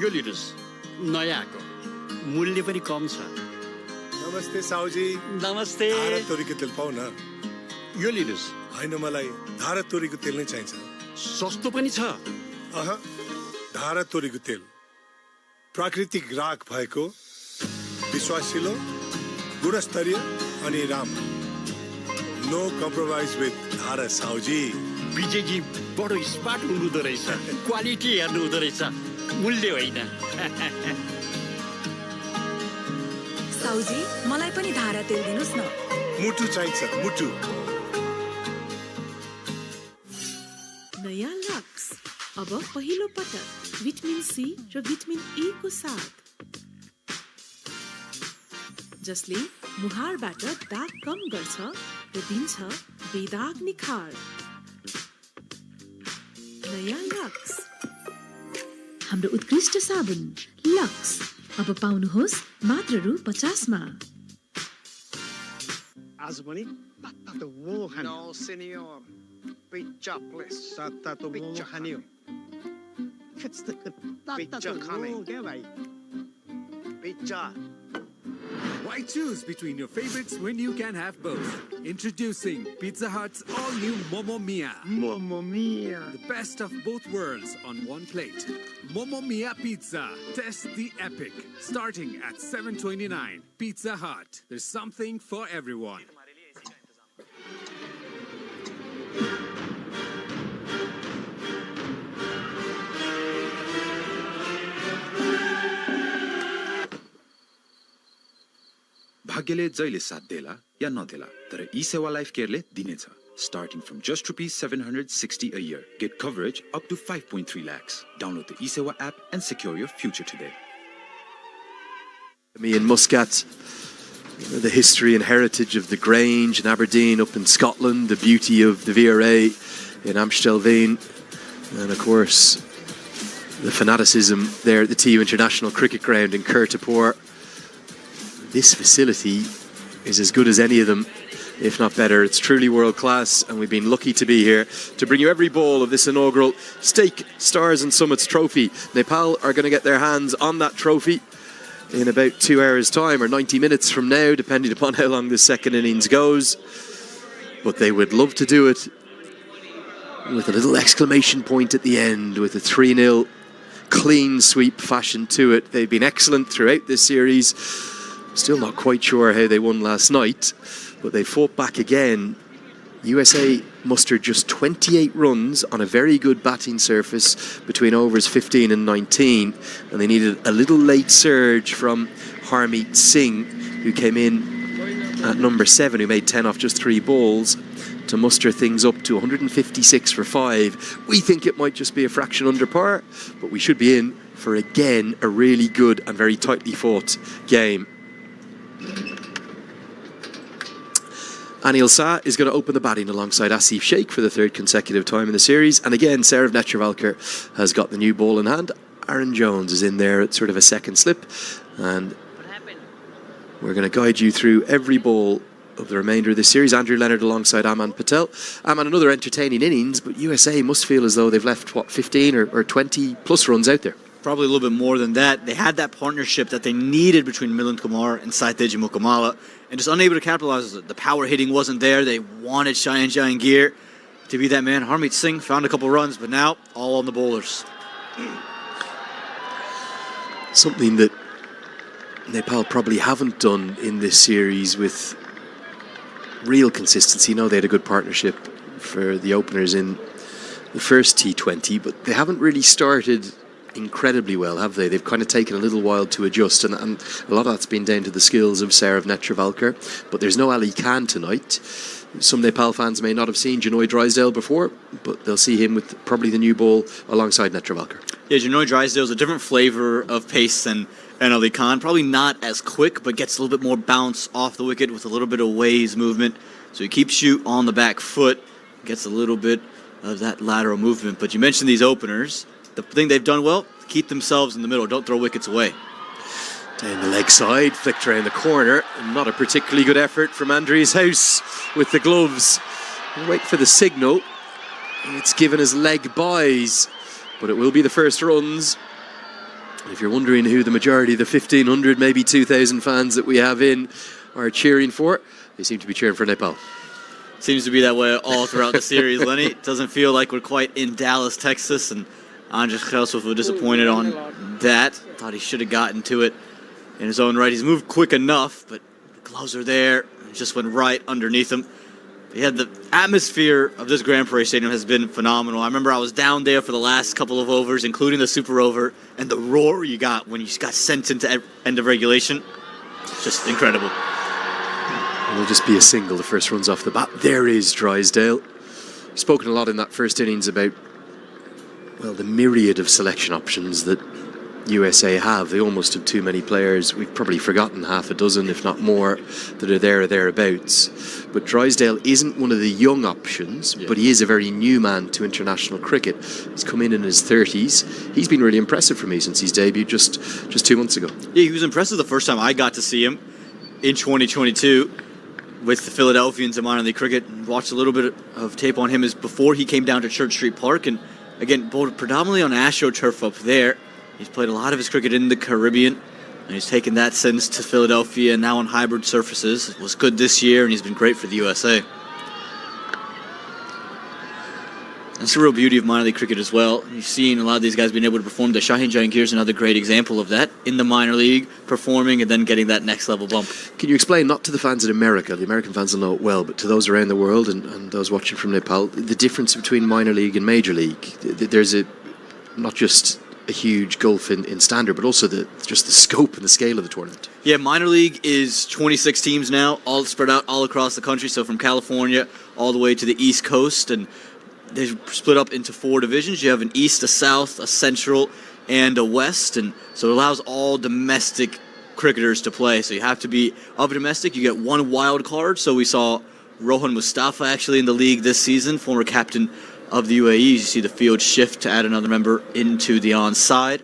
यो लिनुहोस्, नयाँ आएको, मूल्य पनि कम छ। नमस्ते साउजी। नमस्ते। धारा तोरीको तेल पाउ न। यो लिनुहोस्। होइन, मलाई धारा तोरीको तेल नै चाहिन्छ। सस्तो पनि छ। धारा तोरीको तेल प्राकृतिक राख भएको, विश्वासिलो, गुणस्तरीय अनि राम्रो। नो कम्प्रोमाइज विथ धारा साउजी। विजयजी बडो स्मार्ट हुनुहुँदो रहेछ। क्वालिटी हेर्नु हुँदो रहेछ, मूल्य होइन। साउजी, मलाई पनि धारा तेल दिनुस् न। मुटु चाहिन्छ, मुटु। नयाँ लक्स अब पहिलो पटक भिटामिन सी र भिटामिन ई को साथ, जसले मुहारबाट दाग कम गर्छ र दिन्छ बेदाग निखार। नयाँ लक्स, हाम्रो उत्कृष्ट साबुन लक्स अब पाउनुहोस् मात्र रु 50 मा। आज पनि तातो मोमो खाने। No senior, pizza place. तातो मोमो खाने हो। पिज्जा खाने क्या भाइ? Pizza. Why choose between your favorites when you can have both? Introducing Pizza Hut's all-new Mamma Mia. Mamma Mia. The best of both worlds on one plate. Mamma Mia Pizza. Test the epic. Starting at $7.29. Pizza Hut. There's something for everyone. भाग्यले जहिले साथ देला या नदेला, तर ई सेवा life केयरले दिनेछ। starting from just rupees 760 a year. Get coverage up to 5.3 lakhs. Download the eSewa app and secure your future today. Me in Muscat, the history and heritage of the Grange in Aberdeen, up in Scotland, the beauty of the VRA in Amstelveen, and of course the fanaticism there at the TU International Cricket Ground in Kirtipur. This facility is as good as any of them, if not better. It's truly world class, and we've been lucky to be here to bring you every ball of this inaugural Stake Stars and Summits trophy. Nepal are going to get their hands on that trophy in about 2 hours time, or 90 minutes from now, depending upon how long the second innings goes. But they would love to do it with a little exclamation point at the end, with a 3-0 clean sweep fashion to it. They've been excellent throughout this series. Still not quite sure how they won last night, but they fought back again. USA mustered just 28 runs on a very good batting surface between overs 15 and 19, and they needed a little late surge from Harmeet Singh, who came in at number 7, who made 10 off just 3 balls, to muster things up to 156 for 5. We think it might just be a fraction under par, but we should be in for, again, a really good and very tightly fought game. Anil Shah is going to open the batting alongside Asif Sheikh for the 3rd consecutive time in the series. And again, Saurav Netravalkar has got the new ball in hand. Aaron Jones is in there at sort of a second slip. And we're going to guide you through every ball of the remainder of this series. Andrew Leonard alongside Aman Patel. Aman, another entertaining innings, but USA must feel as though they've left, 15 or 20 plus runs out there. Probably a little bit more than that. They had that partnership that they needed between Milind Kumar and Saiteji Mukamala, and just unable to capitalize on it. The power hitting wasn't there. They wanted Shayan Jahangir to be that man. Harmeet Singh found a couple runs, but now all on the bowlers. Something that Nepal probably haven't done in this series with real consistency. You know, they had a good partnership for the openers in the first T20, but they haven't really started incredibly well, have they? They've kind of taken a little while to adjust, and a lot of that's been down to the skills of Saurav Netravalkar. But there's no Ali Khan tonight. Some Nepal fans may not have seen Janoy Drysdale before, but they'll see him with probably the new ball alongside Netravalkar. Yeah, Janoy Drysdale's a different flavor of pace than Ali Khan. Probably not as quick, but gets a little bit more bounce off the wicket with a little bit of ways movement. So he keeps you on the back foot, gets a little bit of that lateral movement. But you mentioned these openers. The thing they've done well, keep themselves in the middle. Don't throw wickets away. Down the leg side, flicked around the corner. Not a particularly good effort from Andreas House with the gloves. We'll wait for the signal. It's given as leg buys, but it will be the first runs. If you're wondering who the majority of the 1,500, maybe 2,000 fans that we have in are cheering for, they seem to be cheering for Nepal. Seems to be that way all throughout the series, Lenny. It doesn't feel like we're quite in Dallas, Texas, and Andres Khelsov was disappointed on that. Thought he should have gotten to it in his own right. He's moved quick enough, but the gloves are there. It just went right underneath him. But yeah, the atmosphere of this Grand Prix Stadium has been phenomenal. I remember I was down there for the last couple of overs, including the super over, and the roar you got when you got sent into end of regulation. It's just incredible. It'll just be a single, the first runs off the bat. There is Drysdale. Spoken a lot in that first innings about, well, the myriad of selection options that USA have. They almost have too many players. We've probably forgotten half a dozen, if not more, that are there or thereabouts. But Drysdale isn't one of the young options, but he is a very new man to international cricket. He's come in his 30s. He's been really impressive for me since his debut just 2 months ago. Yeah, he was impressive the first time I got to see him in 2022 with the Philadelphians in minor league cricket. Watched a little bit of tape on him as before he came down to Church Street Park, and again, bowled predominantly on AstroTurf up there. He's played a lot of his cricket in the Caribbean, and he's taken that since to Philadelphia, and now on hybrid surfaces. It was good this year, and he's been great for the USA. That's the real beauty of minor league cricket as well. You've seen a lot of these guys being able to perform. The Shahin Jahangir is another great example of that, in the minor league, performing and then getting that next level bump. Can you explain, not to the fans in America, the American fans will know it well, but to those around the world and those watching from Nepal, the difference between minor league and major league? There's not just a huge gulf in standard, but also just the scope and the scale of the tournament. Yeah, minor league is 26 teams now, all spread out all across the country. So from California all the way to the East Coast, and they split up into 4 divisions. You have an East, a South, a Central, and a West, and so it allows all domestic cricketers to play. So you have to be of domestic. You get 1 wild card. So we saw Rohan Mustafa actually in the league this season, former captain of the UAE. You see the field shift to add another member into the onside.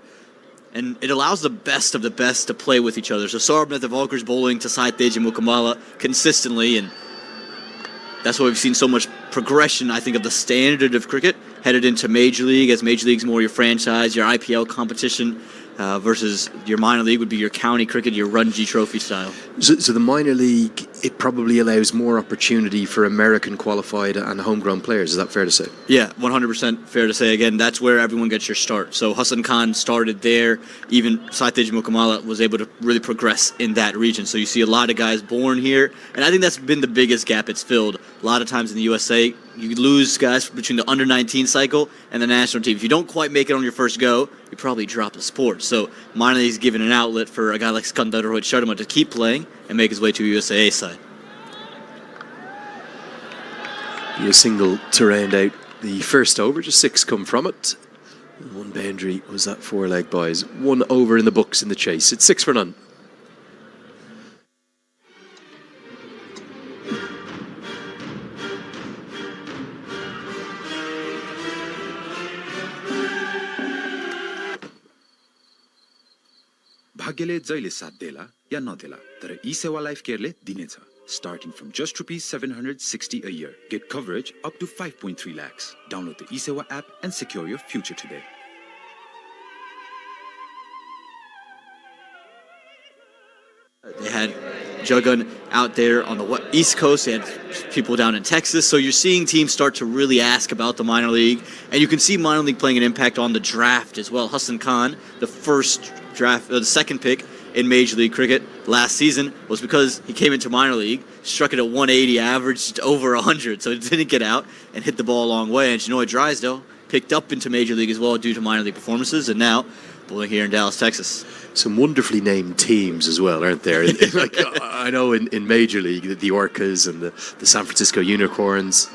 And it allows the best of the best to play with each other. So Saurabh Nehtewalker's bowling to Saiteji Mukamala consistently, and that's why we've seen so much progression, I think, of the standard of cricket headed into Major League, as Major League's more your franchise, your IPL competition, versus your minor league would be your county cricket, your Ranji Trophy style. So the minor league, it probably allows more opportunity for American qualified and homegrown players. Is that fair to say? Yeah, 100% fair to say. Again, that's where everyone gets your start. So Hassan Khan started there. Even Saiteji Mukamala was able to really progress in that region. So you see a lot of guys born here, and I think that's been the biggest gap it's filled. A lot of times in the USA, you lose guys between the under-19 cycle and the national team. If you don't quite make it on your first go, you probably drop the sport. So minor league's given an outlet for a guy like Skandar Rohit Sharma to keep playing and make his way to a USAA side. Be a single to round out the first over, just 6 come from it. 1 boundary was that 4-leg boys. 1 over in the books in the chase. It's 6 for none. भाग्यले जहिले साथ देला या नदेला तर e-Sewa life केयरले दिनेछ starting from just ₹760 a year. Get coverage up to 5.3 lakhs. Download the e-Sewa app and secure your future today. They had Jagan out there on the East Coast. They had people down in Texas. So you're seeing teams start to really ask about the minor league. And you can see minor league playing an impact on the draft as well. Hassan Khan, the the second pick in Major League Cricket last season, was because he came into minor league, struck it at 180, averaged over 100, so he didn't get out and hit the ball a long way. And Shinoy Drysdale picked up into Major League as well due to minor league performances, and now bowling here in Dallas, Texas. Some wonderfully named teams as well, aren't there? Like, I know in Major League, the Orcas and the San Francisco Unicorns,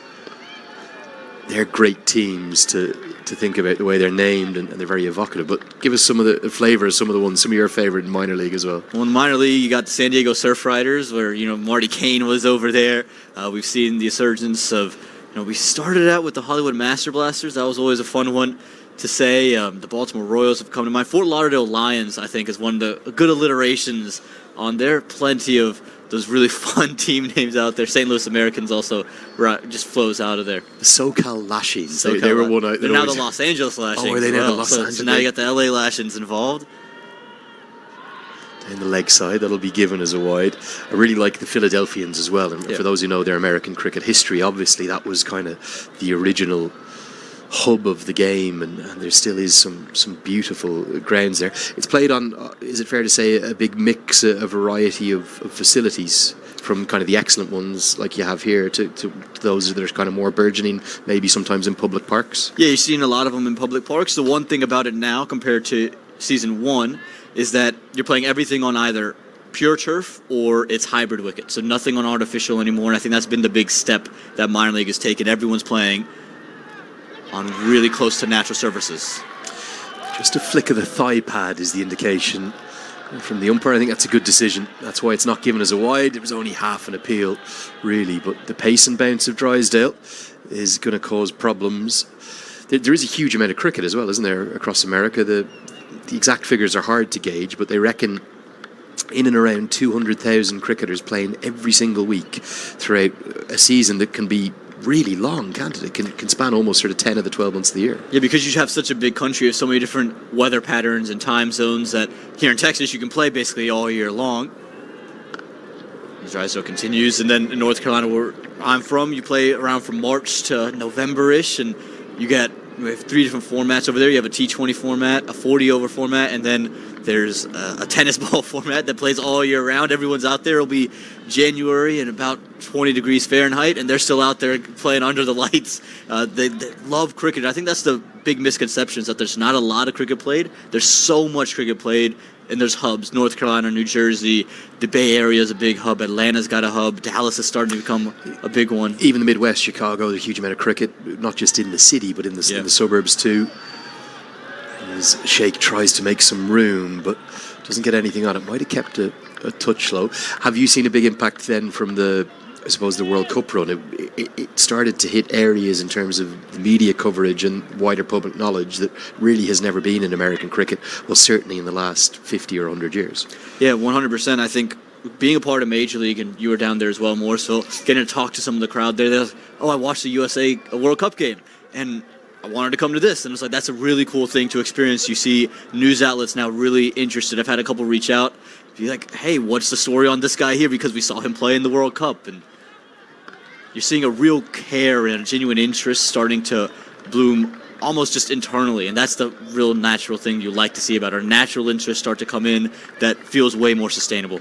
they're great teams to think about the way they're named, and they're very evocative. But give us some of the flavors, some of your favorite in minor league as well. Well, in minor league, you got the San Diego Surf Riders, where Marty Kane was over there. We've seen the emergence of, we started out with the Hollywood Master Blasters. That was always a fun one to say. The Baltimore Royals have come to mind. Fort Lauderdale Lions, I think, is one of the good alliterations on there. Plenty of those really fun team names out there. St. Louis Americans also just flows out of there. The SoCal Lashings. They were one out. They're now the Los Angeles Lashings. Oh, are they now the Los Angeles? So now you got the LA Lashings involved. In the leg side, that'll be given as a wide. I really like the Philadelphians as well. And for those who know their American cricket history, obviously that was kind of the original hub of the game, and there still is some beautiful grounds there. It's played on, is it fair to say, a big mix, a variety of facilities, from kind of the excellent ones like you have here to those that are kind of more burgeoning, maybe sometimes in public parks? Yeah, you're seeing a lot of them in public parks. The one thing about it now compared to season 1 is that you're playing everything on either pure turf or it's hybrid wicket, so nothing on artificial anymore. And I think that's been the big step that minor league has taken. Everyone's playing on really close to natural surfaces. Just a flick of the thigh pad is the indication from the umpire. I think that's a good decision. That's why it's not given as a wide. It was only half an appeal, really. But the pace and bounce of Drysdale is going to cause problems. There is a huge amount of cricket as well, isn't there, across America? The exact figures are hard to gauge, but they reckon in and around 200,000 cricketers playing every single week throughout a season that can be really long, can't it? It can span almost sort of 10 of the 12 months of the year. Yeah, because you have such a big country with so many different weather patterns and time zones that here in Texas you can play basically all year long. The Drysdale continues, and then in North Carolina, where I'm from, you play around from March to November-ish, and you get we have 3 different formats over there. You have a T20 format, a 40-over format, and then there's a tennis ball format that plays all year round. Everyone's out there. It'll be January and about 20 degrees Fahrenheit, and they're still out there playing under the lights. They love cricket. I think that's the big misconception, is that there's not a lot of cricket played. There's so much cricket played, and there's hubs. North Carolina, New Jersey, the Bay Area is a big hub. Atlanta's got a hub. Dallas is starting to become a big one. Even the Midwest, Chicago, there's a huge amount of cricket, not just in the city, but in the suburbs too. As Sheikh tries to make some room, but doesn't get anything on it. Might have kept a touch low. Have you seen a big impact then from the World Cup run? It started to hit areas in terms of the media coverage and wider public knowledge that really has never been in American cricket, well, certainly in the last 50 or 100 years. Yeah, 100%. I think being a part of Major League, and you were down there as well more, so getting to talk to some of the crowd there, they're like, oh, I watched the USA World Cup game, and I wanted to come to this. And it's like, that's a really cool thing to experience. You see news outlets now really interested. I've had a couple reach out, be like, hey, what's the story on this guy here? Because we saw him play in the World Cup. And you're seeing a real care and a genuine interest starting to bloom almost just internally. And that's the real natural thing you like to see about our natural interests start to come in that feels way more sustainable.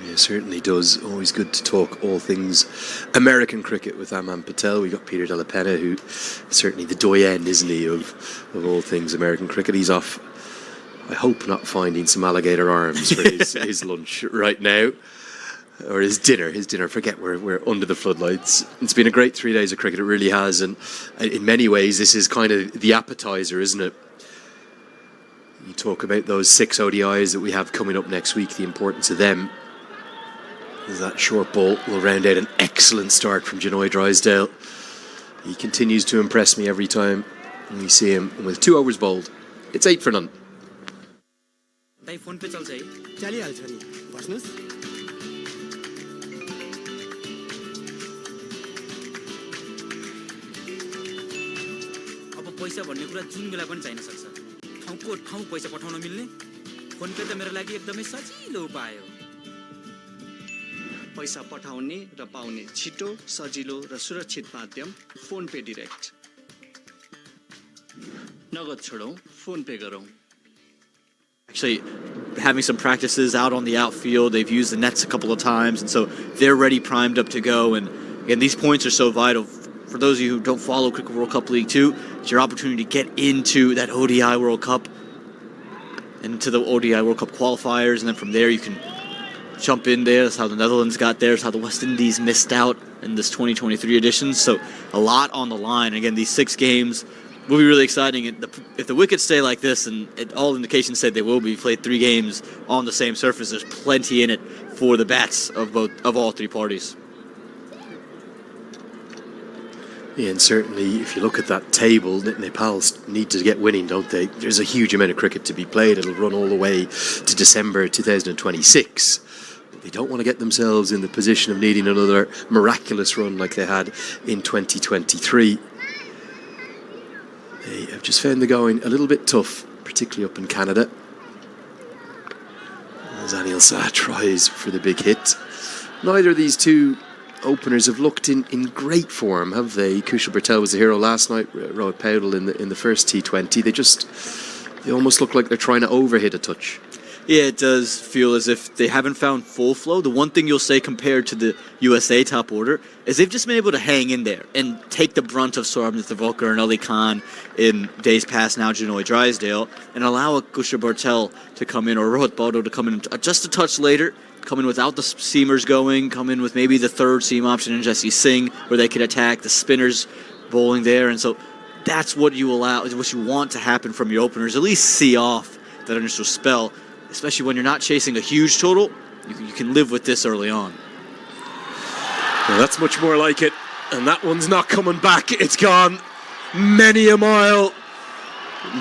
Yeah, certainly does. Always good to talk all things American cricket with Aman Patel. We got Peter Della Penna, who certainly the doyen, isn't he, of all things American cricket. He's off, I hope, not finding some alligator arms for his lunch right now. Or his dinner. I forget, we're under the floodlights. It's been a great 3 days of cricket, it really has. And in many ways, this is kind of the appetizer, isn't it? You talk about those 6 ODIs that we have coming up next week, the importance of them. As that short ball will round out an excellent start from Janoy Drysdale. He continues to impress me every time we see him. And with 2 overs bowled, it's 8 for none. Phone पे चल्छ है चलिहाल्छ नि बस्नुस् अब पैसा भन्ने कुरा जुन बेला पनि चाहिन सक्छ ठाउँको ठाउँ पैसा पठाउन मिल्ने फोन पे त मेरो लागि एकदमै सजिलो उपाय हो पैसा पठाउने र पाउने छिटो सजिलो र सुरक्षित माध्यम फोन पे डाइरेक्ट नगद छोडौं फोन पे गरौं. Actually, having some practices out on the outfield, they've used the nets a couple of times, and so they're ready, primed up to go. And again, these points are so vital. For those of you who don't follow Cricket World Cup League 2, it's your opportunity to get into that ODI World Cup and to the ODI World Cup qualifiers, and then from there you can jump in there. That's how the Netherlands got there. That's how the West Indies missed out in this 2023 edition. So a lot on the line. Again, these 6 games will be really exciting. If the wickets stay like this, and all indications say they will be, played 3 games on the same surface, there's plenty in it for the bats of all 3 parties. Yeah, and certainly if you look at that table, Nepal need to get winning, don't they? There's a huge amount of cricket to be played. It'll run all the way to December 2026. But they don't want to get themselves in the position of needing another miraculous run like they had in 2023. They have just found the going a little bit tough, particularly up in Canada. As Anil Shah tries for the big hit. Neither of these 2 openers have looked in great form, have they? Kushal Patel was the hero last night. Rohit Powell in the first T20. They almost look like they're trying to overhit a touch. Yeah, it does feel as if they haven't found full flow. The one thing you'll say compared to the USA top order is they've just been able to hang in there and take the brunt of Saurabh Nithavolkar and Ali Khan in days past, now Janoy Drysdale, and allow a Kushal Patel to come in, or Rohit Baldo to come in just a touch later, come in without the seamers going, come in with maybe the 3rd seam option in Jesse Singh, where they could attack the spinners bowling there. And so that's what you want to happen from your openers, at least see off that initial spell, especially when you're not chasing a huge total. You can live with this early on. Well, that's much more like it, and that one's not coming back. It's gone many a mile.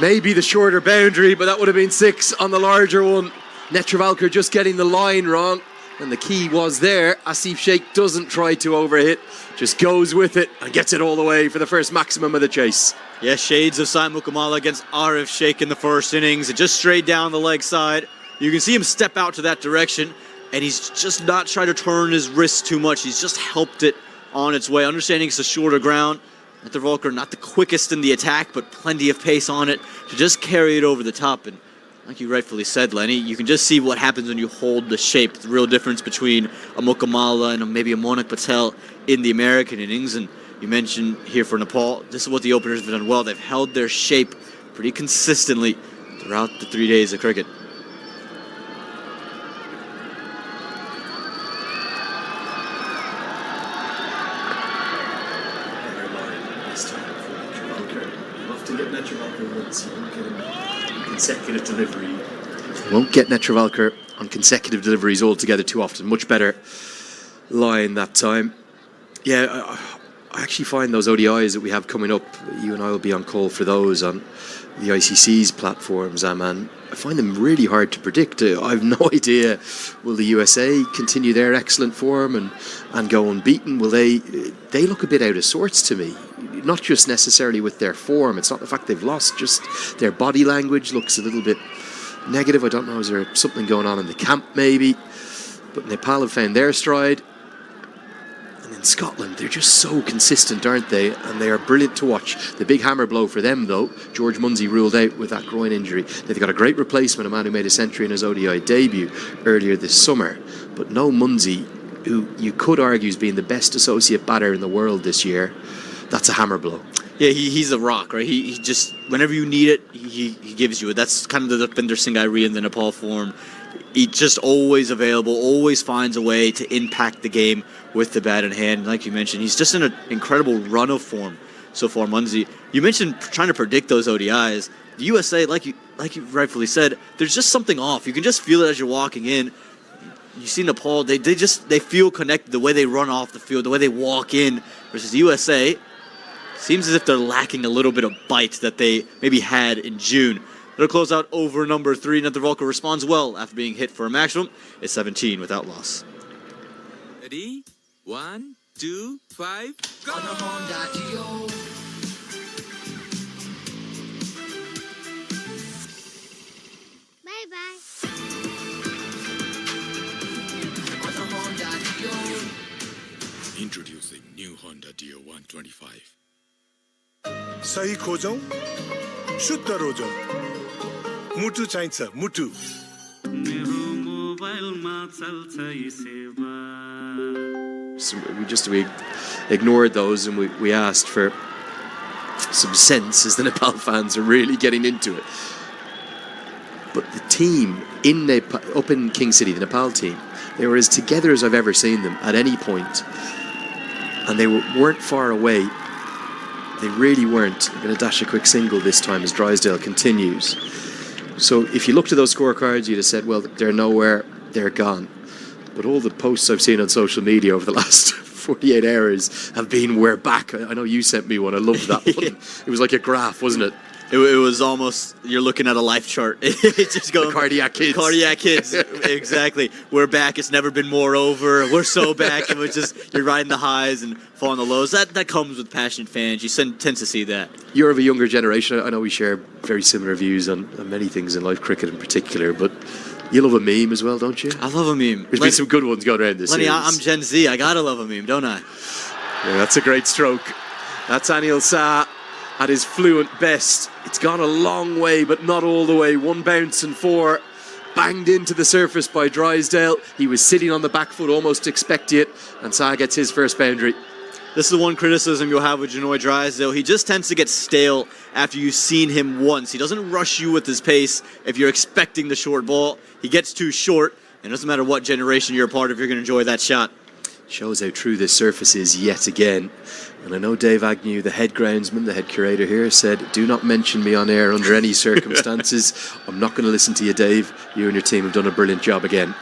Maybe the shorter boundary, but that would have been 6 on the larger one. Netravalkar just getting the line wrong, and the key was there. Asif Sheikh doesn't try to overhit, just goes with it and gets it all the way for the first maximum of the chase. Yeah, shades of Saeed Mukamala against Arif Sheikh in the first innings. It just straight down the leg side. You can see him step out to that direction, and he's just not trying to turn his wrist too much. He's just helped it on its way. Understanding it's a shorter ground, Nether Volker, not the quickest in the attack, but plenty of pace on it to just carry it over the top. And like you rightfully said, Lenny, you can just see what happens when you hold the shape. The real difference between a Mukamala and maybe a Monik Patel in the American innings. And you mentioned here for Nepal, this is what the openers have done well. They've held their shape pretty consistently throughout the 3 days of cricket. Consecutive delivery. Won't get Netravalkar on consecutive deliveries altogether too often. Much better line that time. Yeah, I actually find those ODIs that we have coming up, you and I will be on call for those on the ICC's platforms, Aman. I find them really hard to predict. I have no idea, will the USA continue their excellent form and go unbeaten? Will they look a bit out of sorts to me. Not just necessarily with their form, it's not the fact they've lost, just their body language looks a little bit negative. I don't know, is there something going on in the camp maybe? But Nepal have found their stride. And in Scotland, they're just so consistent, aren't they? And they are brilliant to watch. The big hammer blow for them, though, George Munsey ruled out with that groin injury. They've got a great replacement, a man who made a century in his ODI debut earlier this summer. But no Munsey, who you could argue has been the best associate batter in the world this year. That's a hammer blow. Yeah, he's a rock, right? He just, whenever you need it, he gives you it. That's kind of the Deepinder Singh Airi in the Nepal form. He's just always available, always finds a way to impact the game with the bat in hand. Like you mentioned, he's just in an incredible run of form so far, Munsey. You mentioned trying to predict those ODIs. The USA, like you rightfully said, there's just something off. You can just feel it as you're walking in. You see Nepal, they feel connected, the way they run off the field, the way they walk in, versus the USA. Seems as if they're lacking a little bit of bite that they maybe had in June. They'll close out over number 3. Nether Volker responds well after being hit for a maximum. It's 17 without loss. Ready? 1, 2, 5, go! Bye-bye. Introducing new Honda Dio 125. सही खोजौं शुद्ध रोजौं मुटु चाहिन्छ मुटु मेरो मोबाइलमा चल्छ यी सेवा So we ignored those and we asked for some sense as the Nepal fans are really getting into it. But the team in up in King City, the Nepal team, they were as together as I've ever seen them at any point. And they weren't far away. They really weren't. They're going to dash a quick single this time as Drysdale continues. So if you looked at those scorecards, you'd have said, well, they're nowhere, they're gone. But all the posts I've seen on social media over the last 48 hours have been, we're back. I know you sent me one. I loved that one. It was like a graph, wasn't it? It was almost, you're looking at a life chart. It's just going. The cardiac kids. Cardiac kids, exactly. We're back. It's never been more over. We're so back. It was just, you're riding the highs and falling the lows. That comes with passionate fans. You tend to see that. You're of a younger generation. I know we share very similar views on many things in life, cricket in particular, but you love a meme as well, don't you? I love a meme. There's been some good ones going around this Lenny, series. I'm Gen Z. I gotta love a meme, don't I? Yeah, that's a great stroke. That's Anil Shah at his fluent best. It's gone a long way, but not all the way. 1 bounce and 4. Banged into the surface by Drysdale. He was sitting on the back foot, almost expecting it, and Shah gets his first boundary. This is the one criticism you'll have with Janoy Drysdale. He just tends to get stale after you've seen him once. He doesn't rush you with his pace if you're expecting the short ball. He gets too short, and it doesn't matter what generation you're a part of, you're going to enjoy that shot. Shows how true this surface is yet again. And I know Dave Agnew, the head groundsman, the head curator here, said, do not mention me on air under any circumstances. I'm not going to listen to you, Dave. You and your team have done a brilliant job again.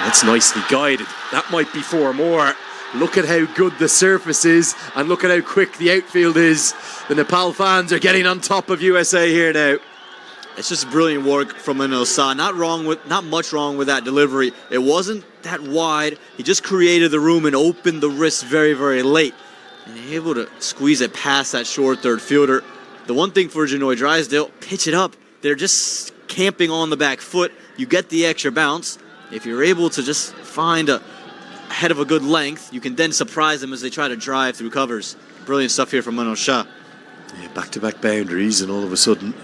That's nicely guided. That might be 4 more. Look at how good the surface is, and look at how quick the outfield is. The Nepal fans are getting on top of USA here now. It's just brilliant work from Anil Shah. Not much wrong with that delivery. It wasn't that wide. He just created the room and opened the wrist very, very late. And able to squeeze it past that short third fielder. The one thing for Janoy Drysdale, pitch it up. They're just camping on the back foot. You get the extra bounce. If you're able to just find a ahead of a good length, you can then surprise them as they try to drive through covers. Brilliant stuff here from Manoj Shah. Yeah, back-to-back boundaries, and all of a sudden,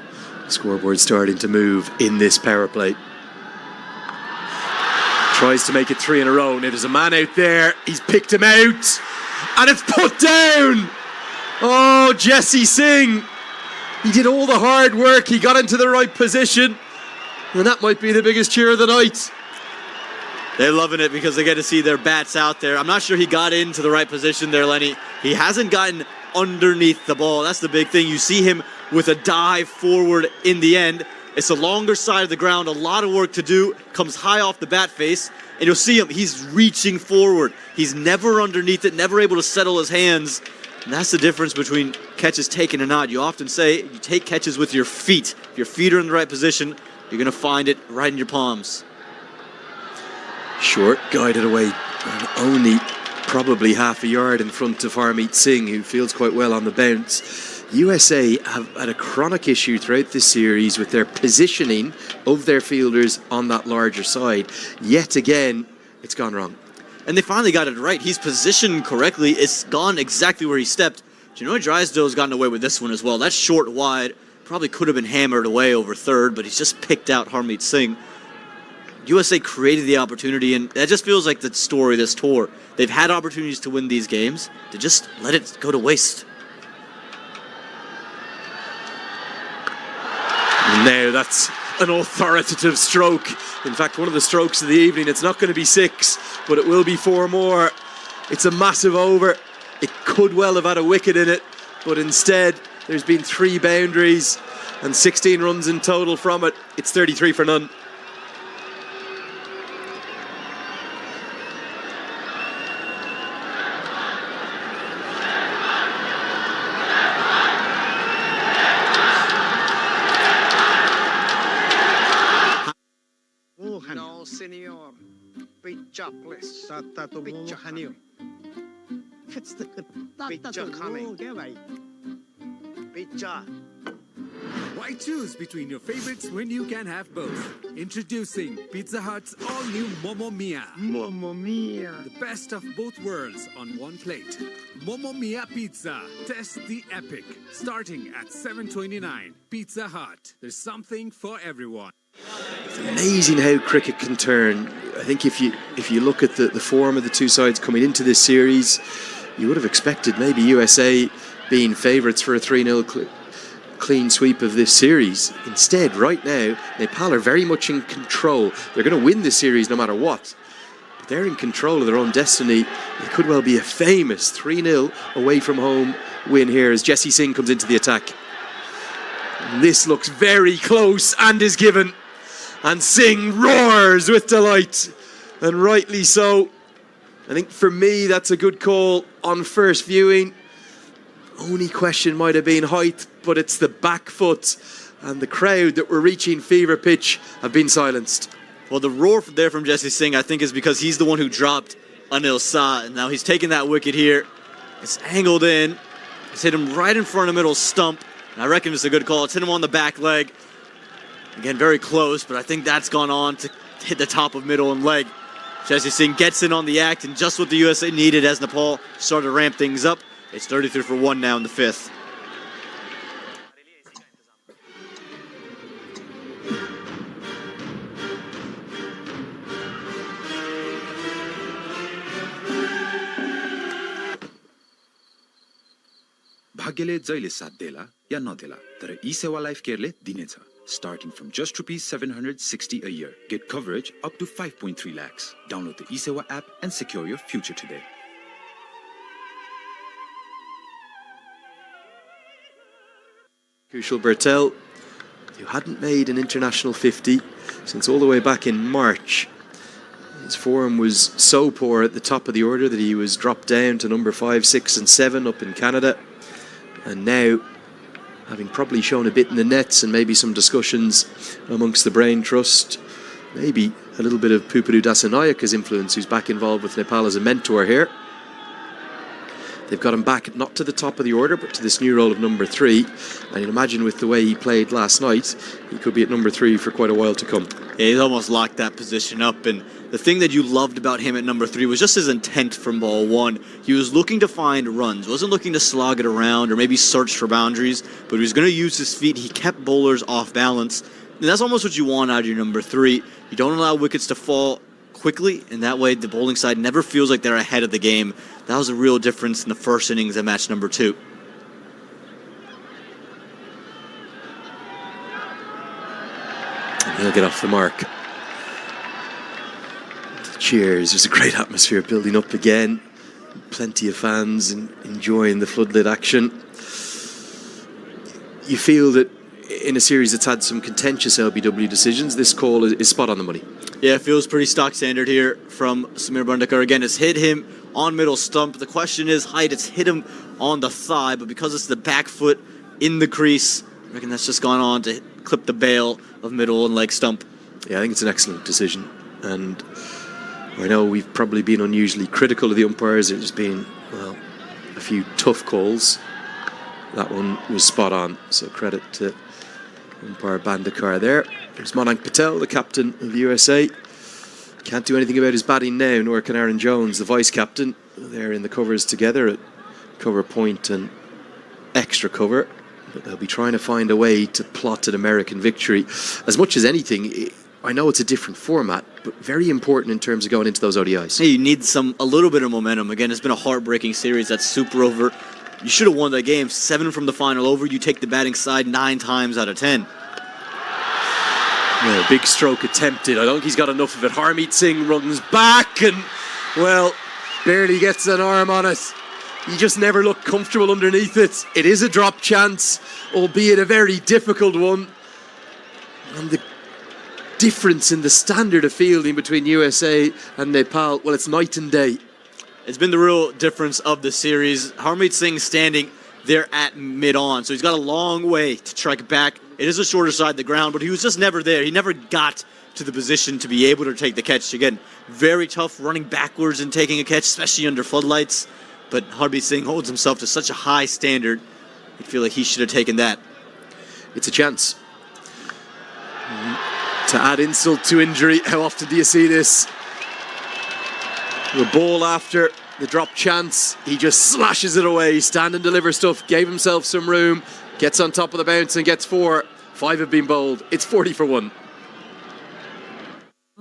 the scoreboard starting to move in this power play. Tries to make it 3 in a row. Now there's a man out there. He's picked him out, and it's put down. Oh, Jesse Singh. He did all the hard work. He got into the right position, and that might be the biggest cheer of the night. They're loving it because they get to see their bats out there. I'm not sure he got into the right position there, Lenny. He hasn't gotten underneath the ball. That's the big thing. You see him with a dive forward in the end. It's a longer side of the ground, a lot of work to do. Comes high off the bat face, and you'll see him. He's reaching forward. He's never underneath it, never able to settle his hands. And that's the difference between catches taken and not. You often say you take catches with your feet. If your feet are in the right position, you're going to find it right in your palms. Short, guided away, and only probably half a yard in front of Harmeet Singh, who feels quite well on the bounce. USA have had a chronic issue throughout this series with their positioning of their fielders on that larger side. Yet again, it's gone wrong. And they finally got it right. He's positioned correctly. It's gone exactly where he stepped. Janoy Drysdale's gotten away with this one as well. That's short wide. Probably could have been hammered away over third, but he's just picked out Harmeet Singh. USA created the opportunity, and that just feels like the story of this tour. They've had opportunities to win these games. They just let it go to waste. Now that's an authoritative stroke. In fact, one of the strokes of the evening. It's not going to be 6, but it will be 4 more. It's a massive over. It could well have had a wicket in it, but instead there's been 3 boundaries and 16 runs in total from it. It's 33 for none. No, senor. Picture, please. Picture, honey. Picture coming. Picture. Why choose between your favorites when you can have both? Introducing Pizza Hut's all-new Momo Mia. Momo Mia. The best of both worlds on one plate. Momo Mia Pizza. Test the epic. Starting at $7.29. Pizza Hut. There's something for everyone. It's amazing how cricket can turn. I think if you look at the form of the two sides coming into this series, you would have expected maybe USA being favourites for a 3-0 clean sweep of this series. Instead, right now, Nepal are very much in control. They're going to win this series no matter what. But they're in control of their own destiny. It could well be a famous 3-0 away from home win here as Jesse Singh comes into the attack. And this looks very close and is given. And Singh roars with delight. And rightly so. I think for me, that's a good call on first viewing. Only question might have been height, but it's the back foot. And the crowd that were reaching fever pitch have been silenced. Well, the roar there from Jesse Singh, I think, is because he's the one who dropped Anil Shah. And now he's taking that wicket here. It's angled in. It's hit him right in front of middle stump. And I reckon it's a good call. It's hit him on the back leg. Again, very close, but I think that's gone on to hit the top of middle and leg. Jesse Singh gets in on the act, and just what the USA needed as Nepal started to ramp things up. It's 33 for 1 now in the 5th. भाग्यले जहिले साथ देला या नदेला तर ई सेवा life केयरले दिनेछ. Starting from just ₹760 a year. Get coverage up to 5.3 lakhs. Download the eSewa app and secure your future today. Kushal Bertel, who hadn't made an international 50 since all the way back in March. His form was so poor at the top of the order that he was dropped down to number 5, 6 and 7 up in Canada. And now, having probably shown a bit in the nets and maybe some discussions amongst the Brain Trust, maybe a little bit of Pupadu Dasanayaka's influence, who's back involved with Nepal as a mentor here. They've got him back not to the top of the order, but to this new role of number 3. And you imagine with the way he played last night, he could be at number 3 for quite a while to come. Yeah, he's almost locked that position up. And the thing that you loved about him at number 3 was just his intent from ball 1. He was looking to find runs, wasn't looking to slog it around or maybe search for boundaries, but he was going to use his feet. He kept bowlers off balance. And that's almost what you want out of your number 3. You don't allow wickets to fall quickly, and that way the bowling side never feels like they're ahead of the game. That was a real difference in the first innings of match number 2. And he'll get off the mark. The cheers. There's a great atmosphere building up again. Plenty of fans enjoying the floodlit action. You feel that in a series that's had some contentious LBW decisions, this call is spot on the money. Yeah, it feels pretty stock standard here from Samir Bandekar. Again, it's hit him on middle stump. The question is height. It's hit him on the thigh, but because it's the back foot in the crease, I reckon that's just gone on to clip the bail of middle and leg stump. Yeah, I think it's an excellent decision. And I know we've probably been unusually critical of the umpires. There's been, well, a few tough calls. That one was spot on, so credit to umpire Bandekar there. There's Madank Patel, the captain of the USA. Can't do anything about his batting now, nor can Aaron Jones, the vice-captain. They're in the covers together at cover point and extra cover. But they'll be trying to find a way to plot an American victory. As much as anything, I know it's a different format, but very important in terms of going into those ODIs. Hey, you need a little bit of momentum. Again, it's been a heartbreaking series. That's super over. You should have won that game. 7 from the final over. You take the batting side 9 times out of 10. Yeah, big stroke attempted. I don't think he's got enough of it. Harmeet Singh runs back and, well, barely gets an arm on it. You just never look comfortable underneath it. It is a drop chance, albeit a very difficult one. And the difference in the standard of fielding between USA and Nepal, well, it's night and day. It's been the real difference of the series. Harmeet Singh standing there at mid-on, so he's got a long way to track back. It is a shorter side of the ground, but he was just never there. He never got to the position to be able to take the catch. Again, very tough running backwards and taking a catch, especially under floodlights. But Harmeet Singh holds himself to such a high standard, I feel like he should have taken that. It's a chance. To add insult to injury, how often do you see this? The ball after the drop chance, he just slashes it away. Stand and deliver stuff, gave himself some room, gets on top of the bounce and gets 4. 5 have been bowled. It's 40 for 1.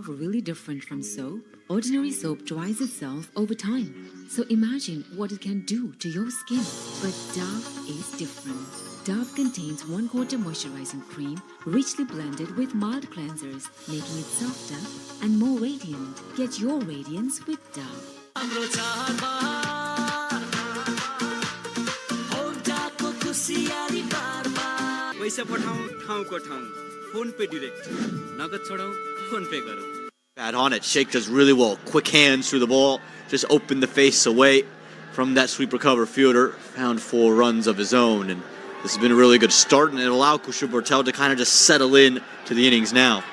Really different from soap. Ordinary soap dries itself over time. So imagine what it can do to your skin. But Dove is different. Dove contains 1/4 moisturizing cream, richly blended with mild cleansers, making it softer and more radiant. Get your radiance with Dove. पैसा पठाउँ ठाउँको ठाउँ phone पे direct नगद छोडाउँ phone पे गरौँ. Bad on it. Sheikh does really well. Quick hands through the ball. Just opened the face away from that sweep recover fielder. Found 4 runs of his own. And this has been a really good start. And it allowed Kushal Patel to kind of just settle in to the innings now.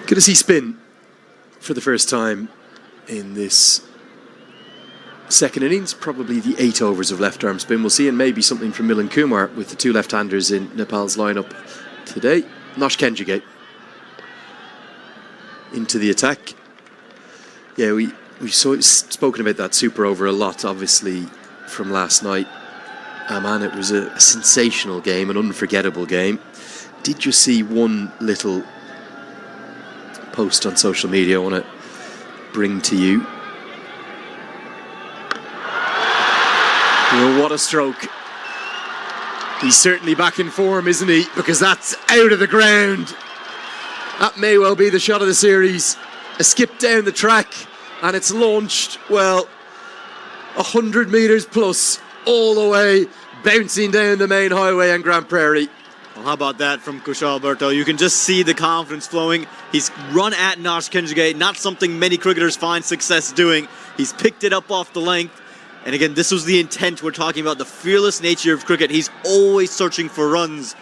Good to see spin for the first time in this second innings, probably the 8 overs of left arm spin. We'll see, and maybe something from Milan Kumar with the 2 left-handers in Nepal's lineup today. Nosh Kenjigate into the attack. Yeah, we've spoken about that super over a lot, obviously, from last night. Man, it was a sensational game, an unforgettable game. Did you see one little post on social media I want to bring to you? Well, what a stroke. He's certainly back in form, isn't he? Because that's out of the ground. That may well be the shot of the series. A skip down the track and it's launched, well, 100 metres plus all the way, bouncing down the main highway and Grand Prairie. Well, how about that from Kushal Alberto? You can just see the confidence flowing. He's run at Nosh Kenjigate, not something many cricketers find success doing. He's picked it up off the length. And again, this was the intent we're talking about, the fearless nature of cricket. He's always searching for runs.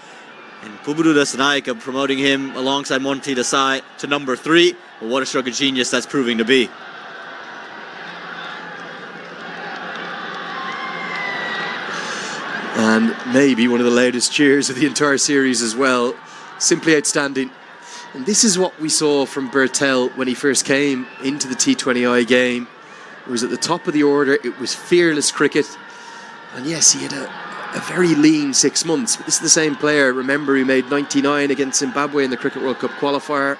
And Buburu Dasanaika promoting him alongside Monty Desai to number 3. Well, what a stroke of genius that's proving to be. And maybe one of the loudest cheers of the entire series as well. Simply outstanding. And this is what we saw from Bertel when he first came into the T20I game. It was at the top of the order. It was fearless cricket. And yes, he had a very lean 6 months. But this is the same player. Remember, he made 99 against Zimbabwe in the Cricket World Cup qualifier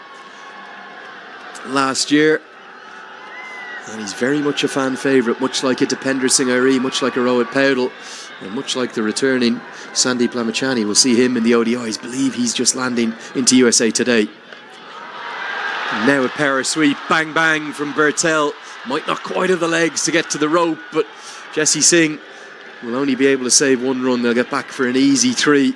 last year. And he's very much a fan favourite, much like a Dipender Singh Airi, much like a Rohit Paudel, and much like the returning Sandeep Lamachani. We'll see him in the ODIs. Believe he's just landing into USA Today. And now a power sweep, bang bang from Bertel. Might not quite have the legs to get to the rope, but Jesse Singh will only be able to save 1 run. They'll get back for an easy 3.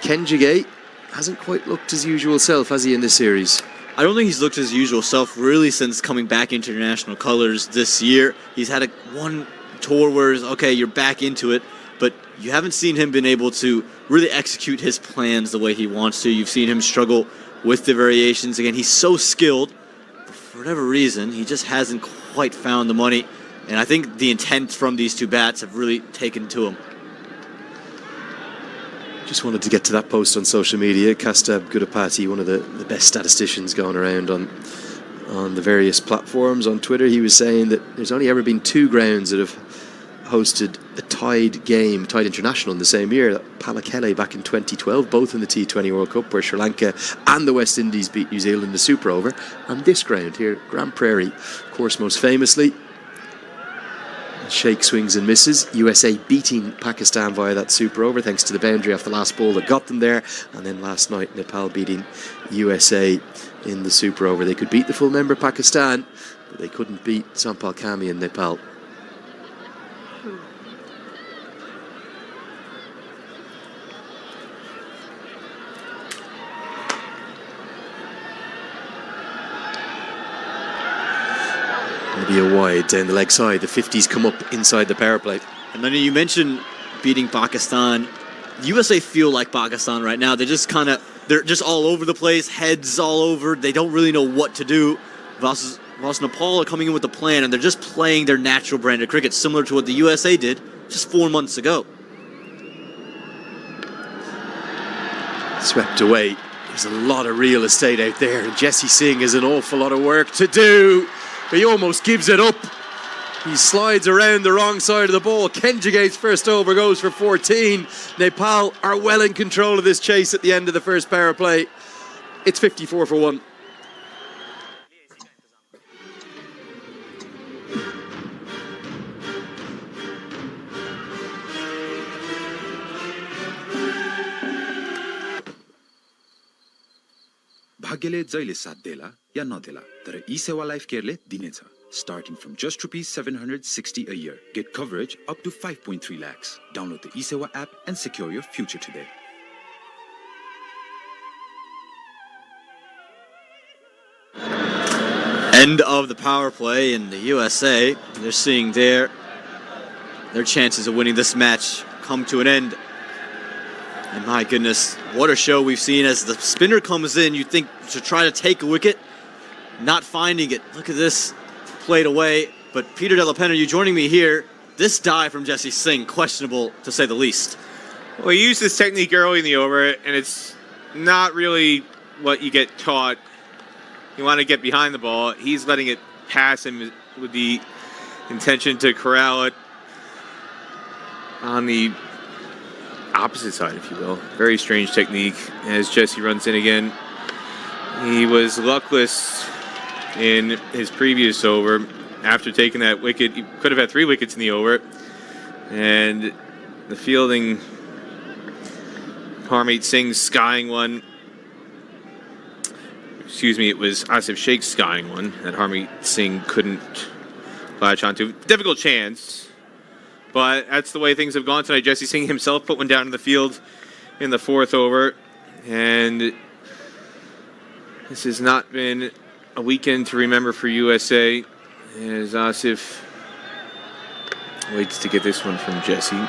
Kenjigay hasn't quite looked his usual self, has he, in this series? I don't think he's looked his usual self really since coming back into international colours this year. He's had one tour where, okay, you're back into it, but you haven't seen him been able to really execute his plans the way he wants to. You've seen him struggle with the variations. Again, he's so skilled, but for whatever reason, he just hasn't quite found the money. And I think the intent from these two bats have really taken to him. Just wanted to get to that post on social media. Kastab Gudapati, one of the best statisticians going around on the various platforms on Twitter, he was saying that there's only ever been 2 grounds that have hosted a tied game, tied international in the same year. Pallekele back in 2012, both in the T20 World Cup, where Sri Lanka and the West Indies beat New Zealand in the Super Over. And this ground here, Grand Prairie, of course, most famously. Sheikh swings and misses. USA beating Pakistan via that Super Over thanks to the boundary off the last ball that got them there. And then last night, Nepal beating USA in the Super Over. They could beat the full member Pakistan, but they couldn't beat Sampal Kami in Nepal. Be a wide down the leg side. The 50s come up inside the power play. And then you mentioned beating Pakistan. USA feel like Pakistan right now. They're just all over the place, heads all over. They don't really know what to do. Versus Nepal are coming in with a plan, and they're just playing their natural brand of cricket, similar to what the USA did just 4 months ago. Swept away. There's a lot of real estate out there, and Jesse Singh has an awful lot of work to do. He almost gives it up. He slides around the wrong side of the ball. Kenjigay's first over goes for 14. Nepal are well in control of this chase at the end of the first power play. It's 54 for 1. भाग्यले जहिले साथ देला या नदेला तर e-Sewa life केयरले दिनेछ starting from just ₹760 a year. Get coverage up to 5.3 lakhs. Download the e-Sewa app and secure your future today. End of the power play in the USA. They're seeing their chances of winning this match come to an end. And my goodness, what a show we've seen as the spinner comes in. You think to try to take a wicket, not finding it. Look at this, played away. But Peter De La Pena, you joining me here. This dive from Jesse Singh, questionable to say the least. Well, he used this technique early in the over, and it's not really what you get taught. You want to get behind the ball. He's letting it pass him with the intention to corral it on the opposite side, if you will. Very strange technique. As Jesse runs in again, he was luckless in his previous over. After taking that wicket, he could have had 3 wickets in the over. And the fielding, Harmeet Singh skying one. Excuse me, it was Asif Sheikh skying one that Harmeet Singh couldn't latch onto. Difficult chance, but that's the way things have gone tonight. Jesse Singh himself put one down in the field in the 4th over, and this has not been a weekend to remember for USA, as Asif waits to get this one from Jesse.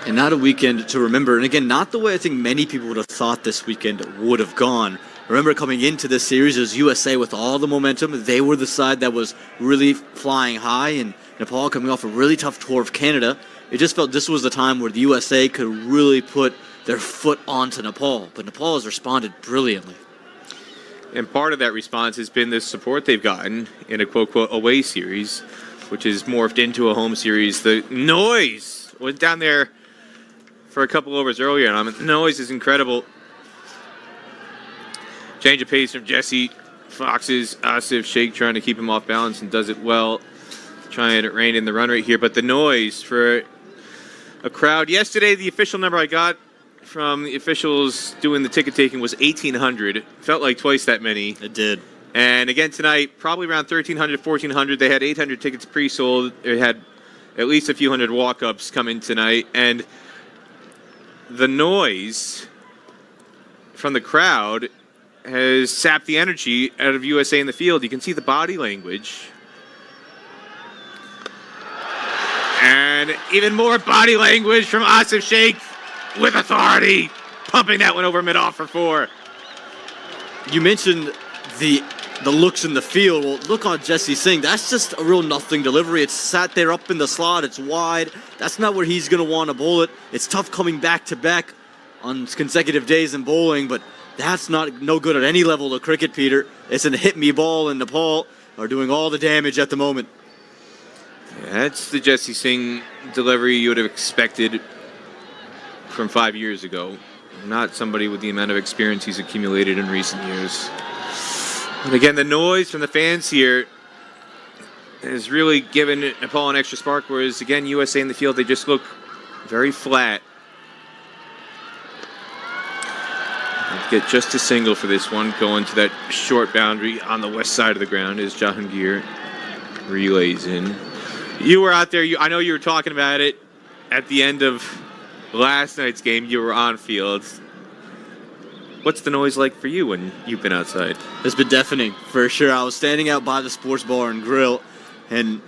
And not a weekend to remember. And again, not the way I think many people would have thought this weekend would have gone. Remember, coming into this series, it was USA with all the momentum. They were the side that was really flying high, and Nepal coming off a really tough tour of Canada. It just felt this was the time where the USA could really put their foot onto Nepal. But Nepal has responded brilliantly. And part of that response has been the support they've gotten in a quote-quote away series, which has morphed into a home series. The noise was down there for a couple overs earlier, and the noise is incredible. Change of pace from Jesse Fox's Asif Sheikh trying to keep him off balance and does it well. Trying to rein in the run rate here, but the noise for a crowd. Yesterday, the official number I got from the officials doing the ticket taking was 1,800. Felt like twice that many. It did. And again tonight, probably around 1,300, 1,400. They had 800 tickets pre-sold. They had at least a few hundred walk-ups come in tonight. And the noise from the crowd has sapped the energy out of USA in the field. You can see the body language. And even more body language from Asif Sheikh with authority, pumping that one over mid-off for 4. You mentioned the looks in the field. Well, look on Jesse Singh. That's just a real nothing delivery. It's sat there up in the slot. It's wide. That's not where he's going to want to bowl it. It's tough coming back-to-back on consecutive days in bowling, but that's no good at any level of cricket, Peter. It's a hit-me ball, and Nepal are doing all the damage at the moment. Yeah, that's the Jesse Singh delivery you would have expected from 5 years ago. Not somebody with the amount of experience he's accumulated in recent years. And again, the noise from the fans here has really given Nepal an extra spark, whereas, again, USA in the field, they just look very flat. Let's get just a single for this one, going to that short boundary on the west side of the ground as Jahangir relays in. You were out there. I know you were talking about it at the end of last night's game. You were on field. What's the noise like for you when you've been outside? It's been deafening, for sure. I was standing out by the sports bar and grill, and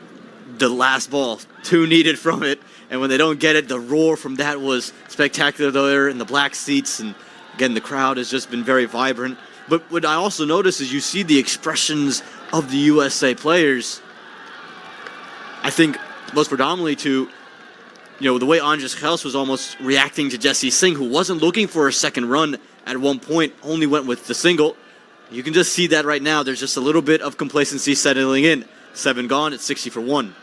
the last ball, 2 needed from it. And when they don't get it, the roar from that was spectacular there in the black seats. And again, the crowd has just been very vibrant. But what I also notice is you see the expressions of the USA players. I think most predominantly to, the way Andres Gels was almost reacting to Jesse Singh, who wasn't looking for a second run at one point, only went with the single. You can just see that right now. There's just a little bit of complacency settling in. 7 gone, it's 60 for 1.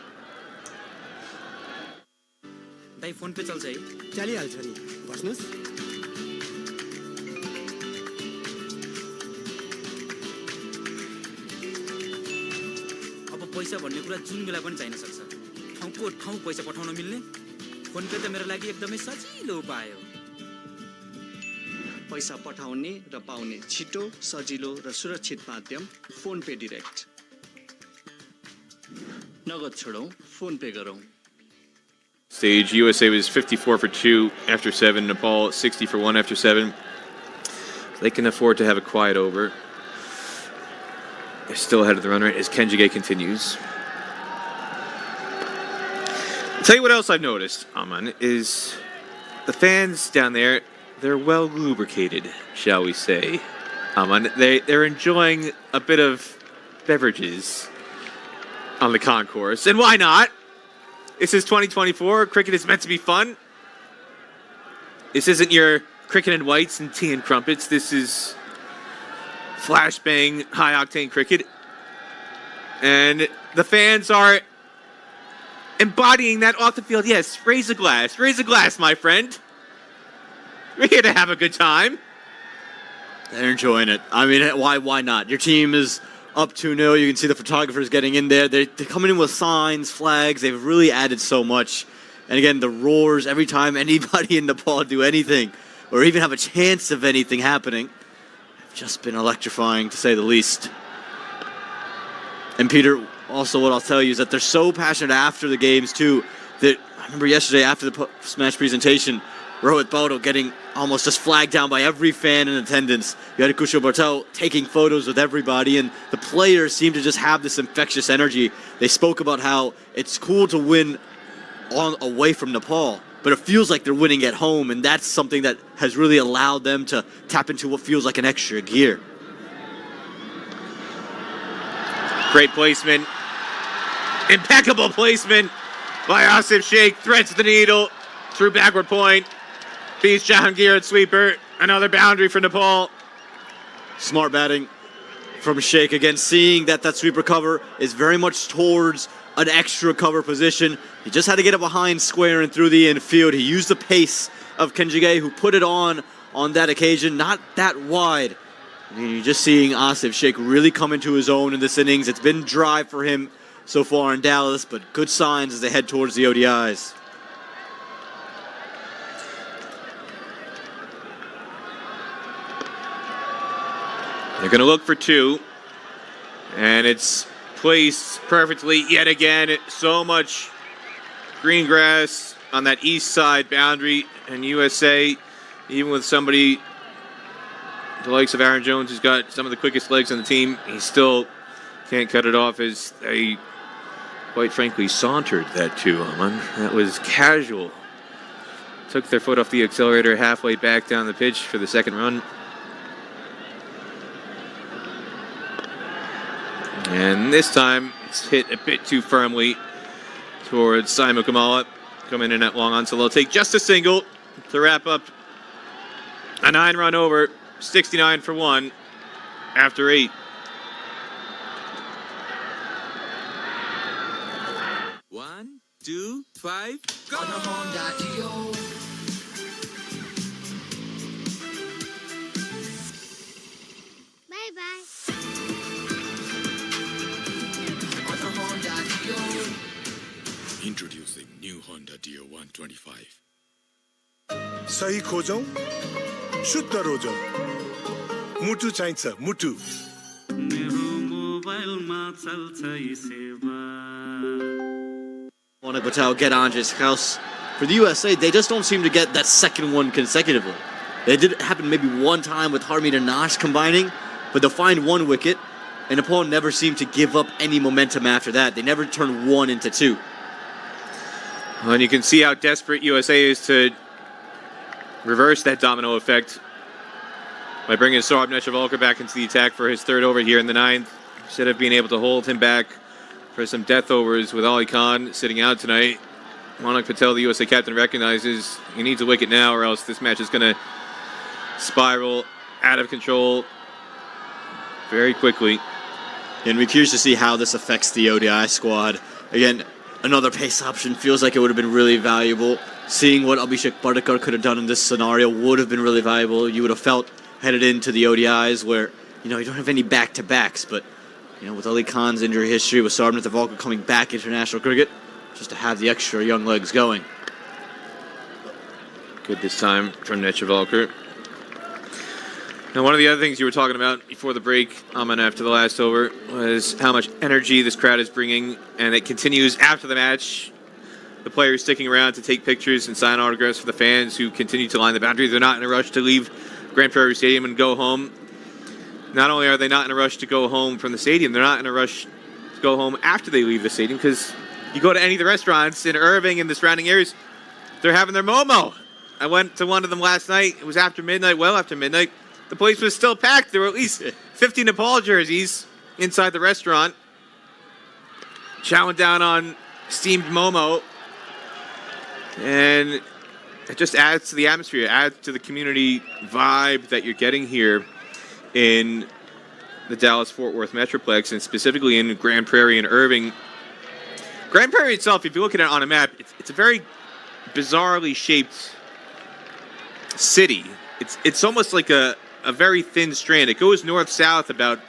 Dai phone पे चल्छ है चलिहाल्छ नि बस्नुस् अब पैसा भन्ने कुरा जुन बेला पनि चाहिन सक्छ ठाउँको ठाउँ पैसा पठाउन मिल्ने फोन पे त मेरो लागि एकदमै सजिलो उपाय हो पैसा पठाउने र पाउने छिटो सजिलो र सुरक्षित माध्यम फोन पे डाइरेक्ट नगद छोडौं फोन पे गरौं Stage, USA was 54 for 2 after 7. Nepal 60 for 1 after 7. They can afford to have a quiet over. They're still ahead of the run rate as Kenjige continues. I'll tell you what else I've noticed, Aman, is the fans down there, they're well lubricated, shall we say. Aman, they're enjoying a bit of beverages on the concourse. And why not? This is 2024. Cricket is meant to be fun. This isn't your cricket and whites and tea and crumpets. This is flashbang, high-octane cricket. And the fans are embodying that off the field. Yes, raise a glass. Raise a glass, my friend. We're here to have a good time. They're enjoying it. I mean, why not? Your team is up 2-0. You can see the photographers getting in there. They're coming in with signs, flags. They've really added so much. And again, the roars every time anybody in Nepal do anything or even have a chance of anything happening have just been electrifying, to say the least. And Peter, also what I'll tell you is that they're so passionate after the games too, that I remember yesterday after the post-match presentation, Rohit Baudo getting almost just flagged down by every fan in attendance. You had Kusho Bartel taking photos with everybody, and the players seem to just have this infectious energy. They spoke about how it's cool to win away from Nepal. but it feels like they're winning at home, and that's something that has really allowed them to tap into what feels like an extra gear. Great placement. Impeccable placement by Asif Sheikh. Threads the needle. Through backward point. Beats Jahangir at sweeper. Another boundary for Nepal. Smart batting from Sheikh. Again, seeing that sweeper cover is very much towards an extra cover position. He just had to get it behind square and through the infield. He used the pace of Kenjige, who put it on that occasion. Not that wide. You're just seeing Asif Sheikh really come into his own in this innings. It's been dry for him so far in Dallas, but good signs as they head towards the ODIs. They're going to look for two, and it's placed perfectly yet again. So much green grass on that east side boundary, and USA, even with somebody the likes of Aaron Jones, who's got some of the quickest legs on the team, he still can't cut it off as they, quite frankly, sauntered that too, Aman. That was casual. Took their foot off the accelerator halfway back down the pitch for the second run. And this time, it's hit a bit too firmly towards Simon Kamala. Coming in at long on, so they'll take just a single to wrap up a 9-run over, 69 for 1 after 8. One, two, five, go! Bye-bye. Introducing new Honda Dio 125. सही खोजौं शुद्ध रोजौं मुटु चाहिन्छ मुटु मेरो मोबाइलमा चल्छ यी सेवा Monik Patel get Andres House. For the USA, they just don't seem to get that second one consecutively. It did happen maybe one time with Harmeet and Nash combining, but they'll find one wicket, and Nepal never seemed to give up any momentum after that. They never turned one into two. Well, and you can see how desperate USA is to reverse that domino effect by bringing Saurabh Netravalkar back into the attack for his third over here in the 9th. Instead of being able to hold him back for some death overs with Ali Khan sitting out tonight, Monik Patel, the USA captain, recognizes he needs a wicket now or else this match is going to spiral out of control very quickly. And we're curious to see how this affects the ODI squad. Again, another pace option feels like it would have been really valuable. Seeing what Abhishek Bardakar could have done in this scenario would have been really valuable. You would have felt headed into the ODIs where, you don't have any back-to-backs, but, with Ali Khan's injury history, with Saurabh Netravalkar coming back international cricket, just to have the extra young legs going. Good this time from Netravalkar. Now, one of the other things you were talking about before the break, Aman, after the last over, was how much energy this crowd is bringing, and it continues after the match. The players sticking around to take pictures and sign autographs for the fans who continue to line the boundary. They're not in a rush to leave Grand Prairie Stadium and go home. Not only are they not in a rush to go home from the stadium, they're not in a rush to go home after they leave the stadium, because you go to any of the restaurants in Irving and the surrounding areas, they're having their Momo. I went to one of them last night. It was after midnight, well after midnight. The place was still packed. There were at least 50 Nepal jerseys inside the restaurant, chowing down on steamed Momo. And it just adds to the atmosphere, adds to the community vibe that you're getting here in the Dallas-Fort Worth Metroplex, and specifically in Grand Prairie and Irving. Grand Prairie itself, if you look at it on a map, it's a very bizarrely shaped city. It's almost like a very thin strand. It goes north-south about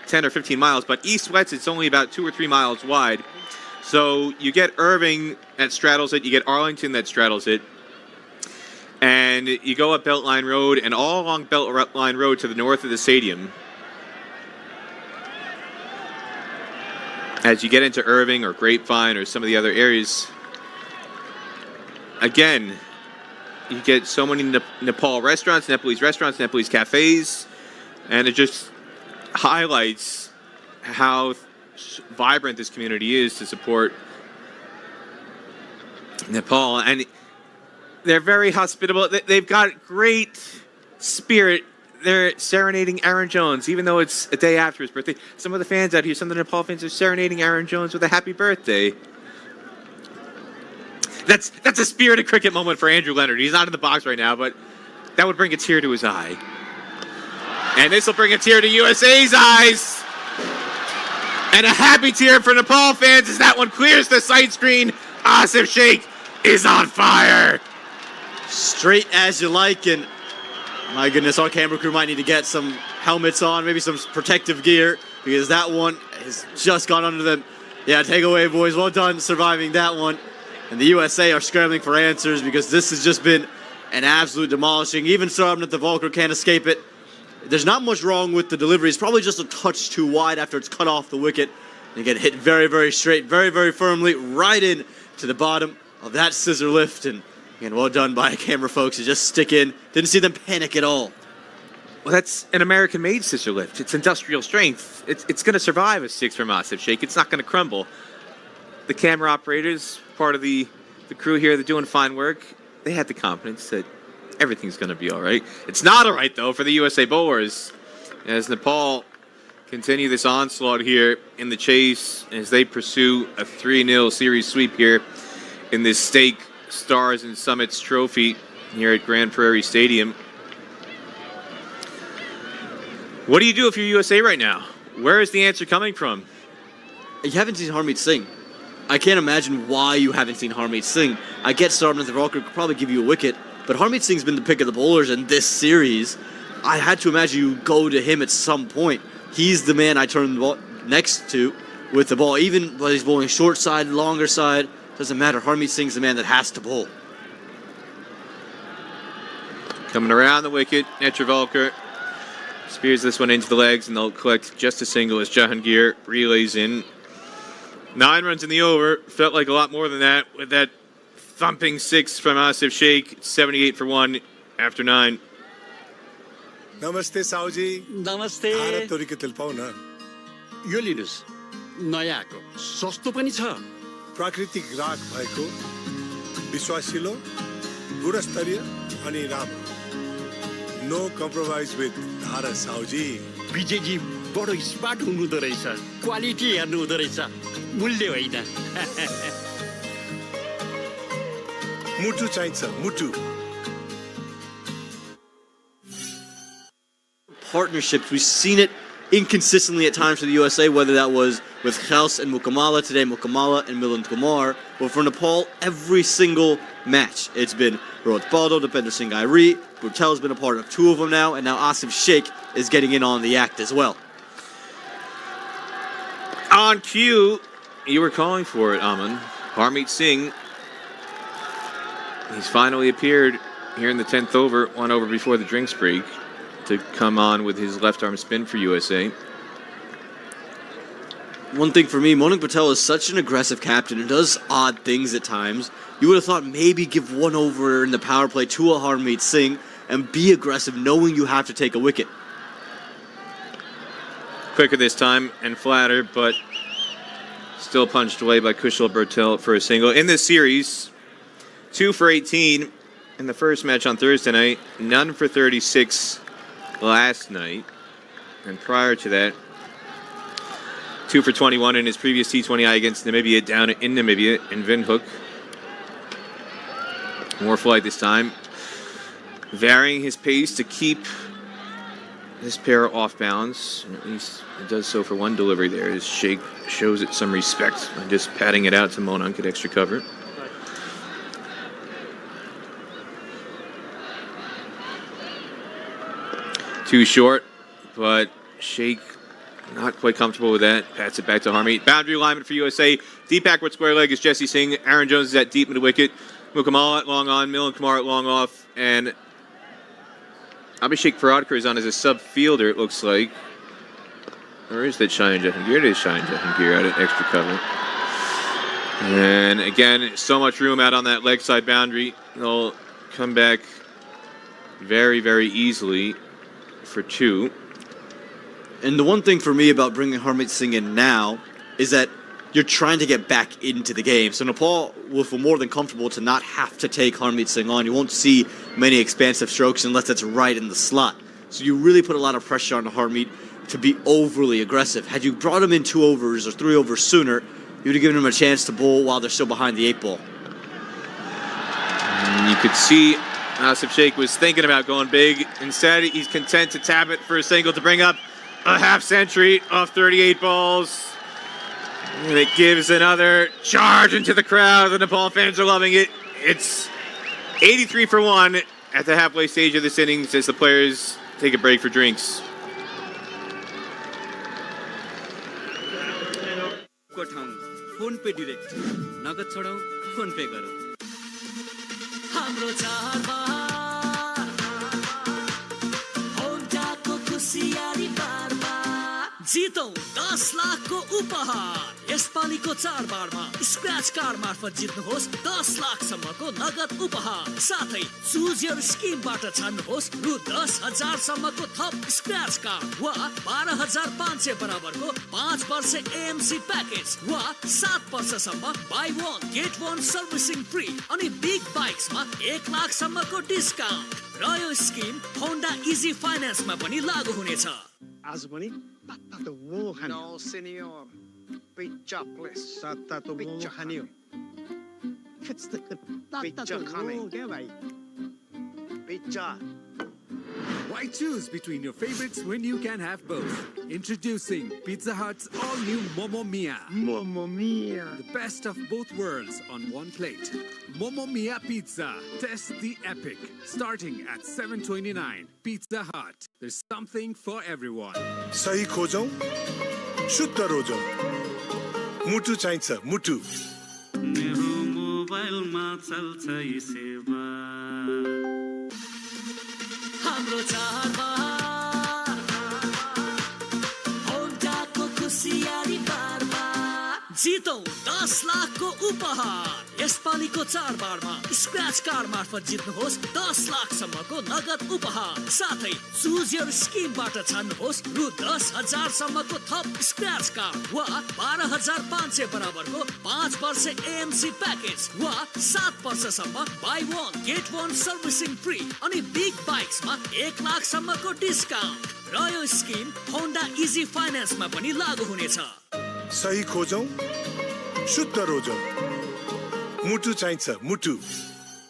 10 or 15 miles, but east-west it's only about 2 or 3 miles wide. So you get Irving that straddles it, you get Arlington that straddles it, and you go up Beltline Road, and all along Beltline Road to the north of the stadium, as you get into Irving or Grapevine or some of the other areas, again, you get so many Nepal restaurants, Nepalese cafes, and it just highlights how vibrant this community is to support Nepal. And They're very hospitable. They've got great spirit. They're serenading Aaron Jones, even though it's a day after his birthday. Some of the fans out here, some of the Nepal fans, are serenading Aaron Jones with a happy birthday. That's a spirit of cricket moment for Andrew Leonard. He's not in the box right now, but that would bring a tear to his eye. And this will bring a tear to USA's eyes. And a happy tear for Nepal fans as that one clears the sight screen. Asif Sheikh is on fire. Straight as you like, and my goodness, our camera crew might need to get some helmets on, maybe some protective gear, because that one has just gone under them. Yeah, take away, boys. Well done surviving that one. And the USA are scrambling for answers because this has just been an absolute demolishing. Even Sarabnath the Volker can't escape it. There's not much wrong with the delivery. It's probably just a touch too wide after it's cut off the wicket. And get hit very, very straight, very, very firmly, right in to the bottom of that scissor lift. And again, well done by camera folks to just stick in. Didn't see them panic at all. Well, that's an American-made scissor lift. It's industrial strength. It's going to survive a six from Asif Sheikh. It's not going to crumble. The camera operators, part of the crew here, they're doing fine work. They had the confidence that everything's going to be all right. It's not all right, though, for the USA bowlers, as Nepal continue this onslaught here in the chase as they pursue a 3-0 series sweep here in this Stake Stars and Summits trophy here at Grand Prairie Stadium. What do you do if you're USA right now? Where is the answer coming from? You haven't seen Harmeet Singh. I can't imagine why you haven't seen Harmeet Singh. I get Sarabnath Thavalkar could probably give you a wicket, but Harmeet Singh's been the pick of the bowlers in this series. I had to imagine you go to him at some point. He's the man I turn the ball next to with the ball, even when he's bowling short side, longer side. Doesn't matter. Harmeet Singh's the man that has to bowl. Coming around the wicket, Netravalkar spears this one into the legs, and they'll collect just a single as Jahangir relays in. 9 runs in the over. Felt like a lot more than that with that thumping 6 from Asif Sheikh. 78 for 1 after 9. नमस्ते साउजी नमस्ते भारत तोरी के तेल पाउ न यो लिनुस् नयाँ आको सस्तो पनि छ प्राकृतिक राग भएको विश्वासिलो गुणस्तरीय अनि राम्रो नो कम्प्रोमाइज विथ धारा साउजी विजयजी बडो स्मार्ट हुनुहुँदो रहेछ क्वालिटी हेर्नु हुँदो रहेछ मूल्य होइन मुटु चाहिन्छ मुटु Partnerships. We've seen it inconsistently at times for the USA, whether that was with Khels and Mukamala, today Mukamala and Milind Kumar. But for Nepal, every single match, it's been Rohit Baldo, Dipender Singh Airi, Brutel's been a part of 2 of them now, and now Asif Sheikh is getting in on the act as well. On cue, you were calling for it, Aman. Harmeet Singh, he's finally appeared here in the 10th over, 1 over before the drinks break, to come on with his left arm spin for USA. One thing for me, Monik Patel is such an aggressive captain and does odd things at times. You would have thought maybe give 1 over in the power play to a Harmeet Singh and be aggressive knowing you have to take a wicket. Quicker this time and flatter, but still punched away by Kushal Bertel for a single. In this series, 2 for 18 in the first match on Thursday night, none for 36 last night, and prior to that, 2 for 21 in his previous T20I against Namibia down in Namibia in Windhoek. More flight this time, varying his pace to keep this pair off balance. At least it does so for one delivery there, as Sheikh shows it some respect by just patting it out to Monank at extra cover. Too short, but Sheikh not quite comfortable with that. Pats it back to Harmeet. Boundary alignment for USA. Deep backward square leg is Jesse Singh. Aaron Jones is at deep mid wicket. Mukamala at long on. Milind Kumar at long off. And Abhishek Paradkar is on as a sub fielder, it looks like. Or is that Shayan Jahangir? It is Shayan Jahangir out at extra cover. And again, so much room out on that leg side boundary. They'll come back very, very easily for 2. And the one thing for me about bringing Harmeet Singh in now is that you're trying to get back into the game. So Nepal will feel more than comfortable to not have to take Harmeet Singh on. You won't see many expansive strokes unless it's right in the slot. So you really put a lot of pressure on Harmeet to be overly aggressive. Had you brought him in 2 overs or 3 overs sooner, you would have given him a chance to bowl while they're still behind the 8 ball. And you could see Asif Sheikh was thinking about going big. Instead, he's content to tap it for a single to bring up a half century off 38 balls. And it gives another charge into the crowd. The Nepal fans are loving it. It's 83 for 1 at the halfway stage of this innings as the players take a break for drinks. को ठाउँ phone पे direct नगद छोडाऊ phone पे गरौ हाम्रो चाडबाड होन्डाको खुसियाली बारमा जितौं 10 लाखको उपहार यसपालिको चाडबाडमा स्क्रैच कार्ड मार्फत जित्नुहोस् 10 लाखसम्मको नगद उपहार साथै चुज योर स्किमबाट छान्नुहोस् रु 10,000 सम्मको थप स्क्रैच कार्ड वा 12,500 बराबरको 5 वर्ष एएमसी प्याकेज वा 7 वर्षसम्म बाई 1 गेट 1 सर्भिसिङ फ्री अनि बिग बाइक्समा 1 लाखसम्मको डिस्काउन्ट र यो स्किम होन्डा इजी फाइनान्समा पनि लागू हुनेछ आज पनि तातो मोमो खाने नो सिनियर पिज्जा प्लेस तातो मोमो खाने हो पिज्जा खाने क्या भाई pizza Why choose between your favorites when you can have both? Introducing Pizza Hut's all-new Momo Mia. Momo Mia. The best of both worlds on one plate. Momo Mia Pizza. Test the epic. Starting at $7.29. Pizza Hut. There's something for everyone. सही खोजौं, शुद्ध रोजौं. मुटु चाहिन्छ, मुटु. मेरो मोबाइलमा चल्छ यी सेवा हाम्रो चाडबाड होन्डाको खुसियाली बारमा जितौं 10 लाखको उपहार यसपालिको चाडबाडमा स्क्रैच कार्ड मार्फत जित्नुहोस् 10 लाखसम्मको नगद उपहार साथै चुज योर स्किमबाट छान्नुहोस् रु 10,000 सम्मको थप स्क्रैच कार्ड वा 12,500 बराबरको 5 वर्ष एएमसी प्याकेज वा 7 वर्षसम्म बाई 1 गेट 1 सर्भिसिङ फ्री अनि बिग बाइक्समा 1 लाखसम्मको डिस्काउन्ट र यो स्किम होन्डा इजी फाइनान्समा पनि लागू हुनेछ सही खोजौं, शुद्ध रोजौं. मुटु चाहिन्छ, मुटु.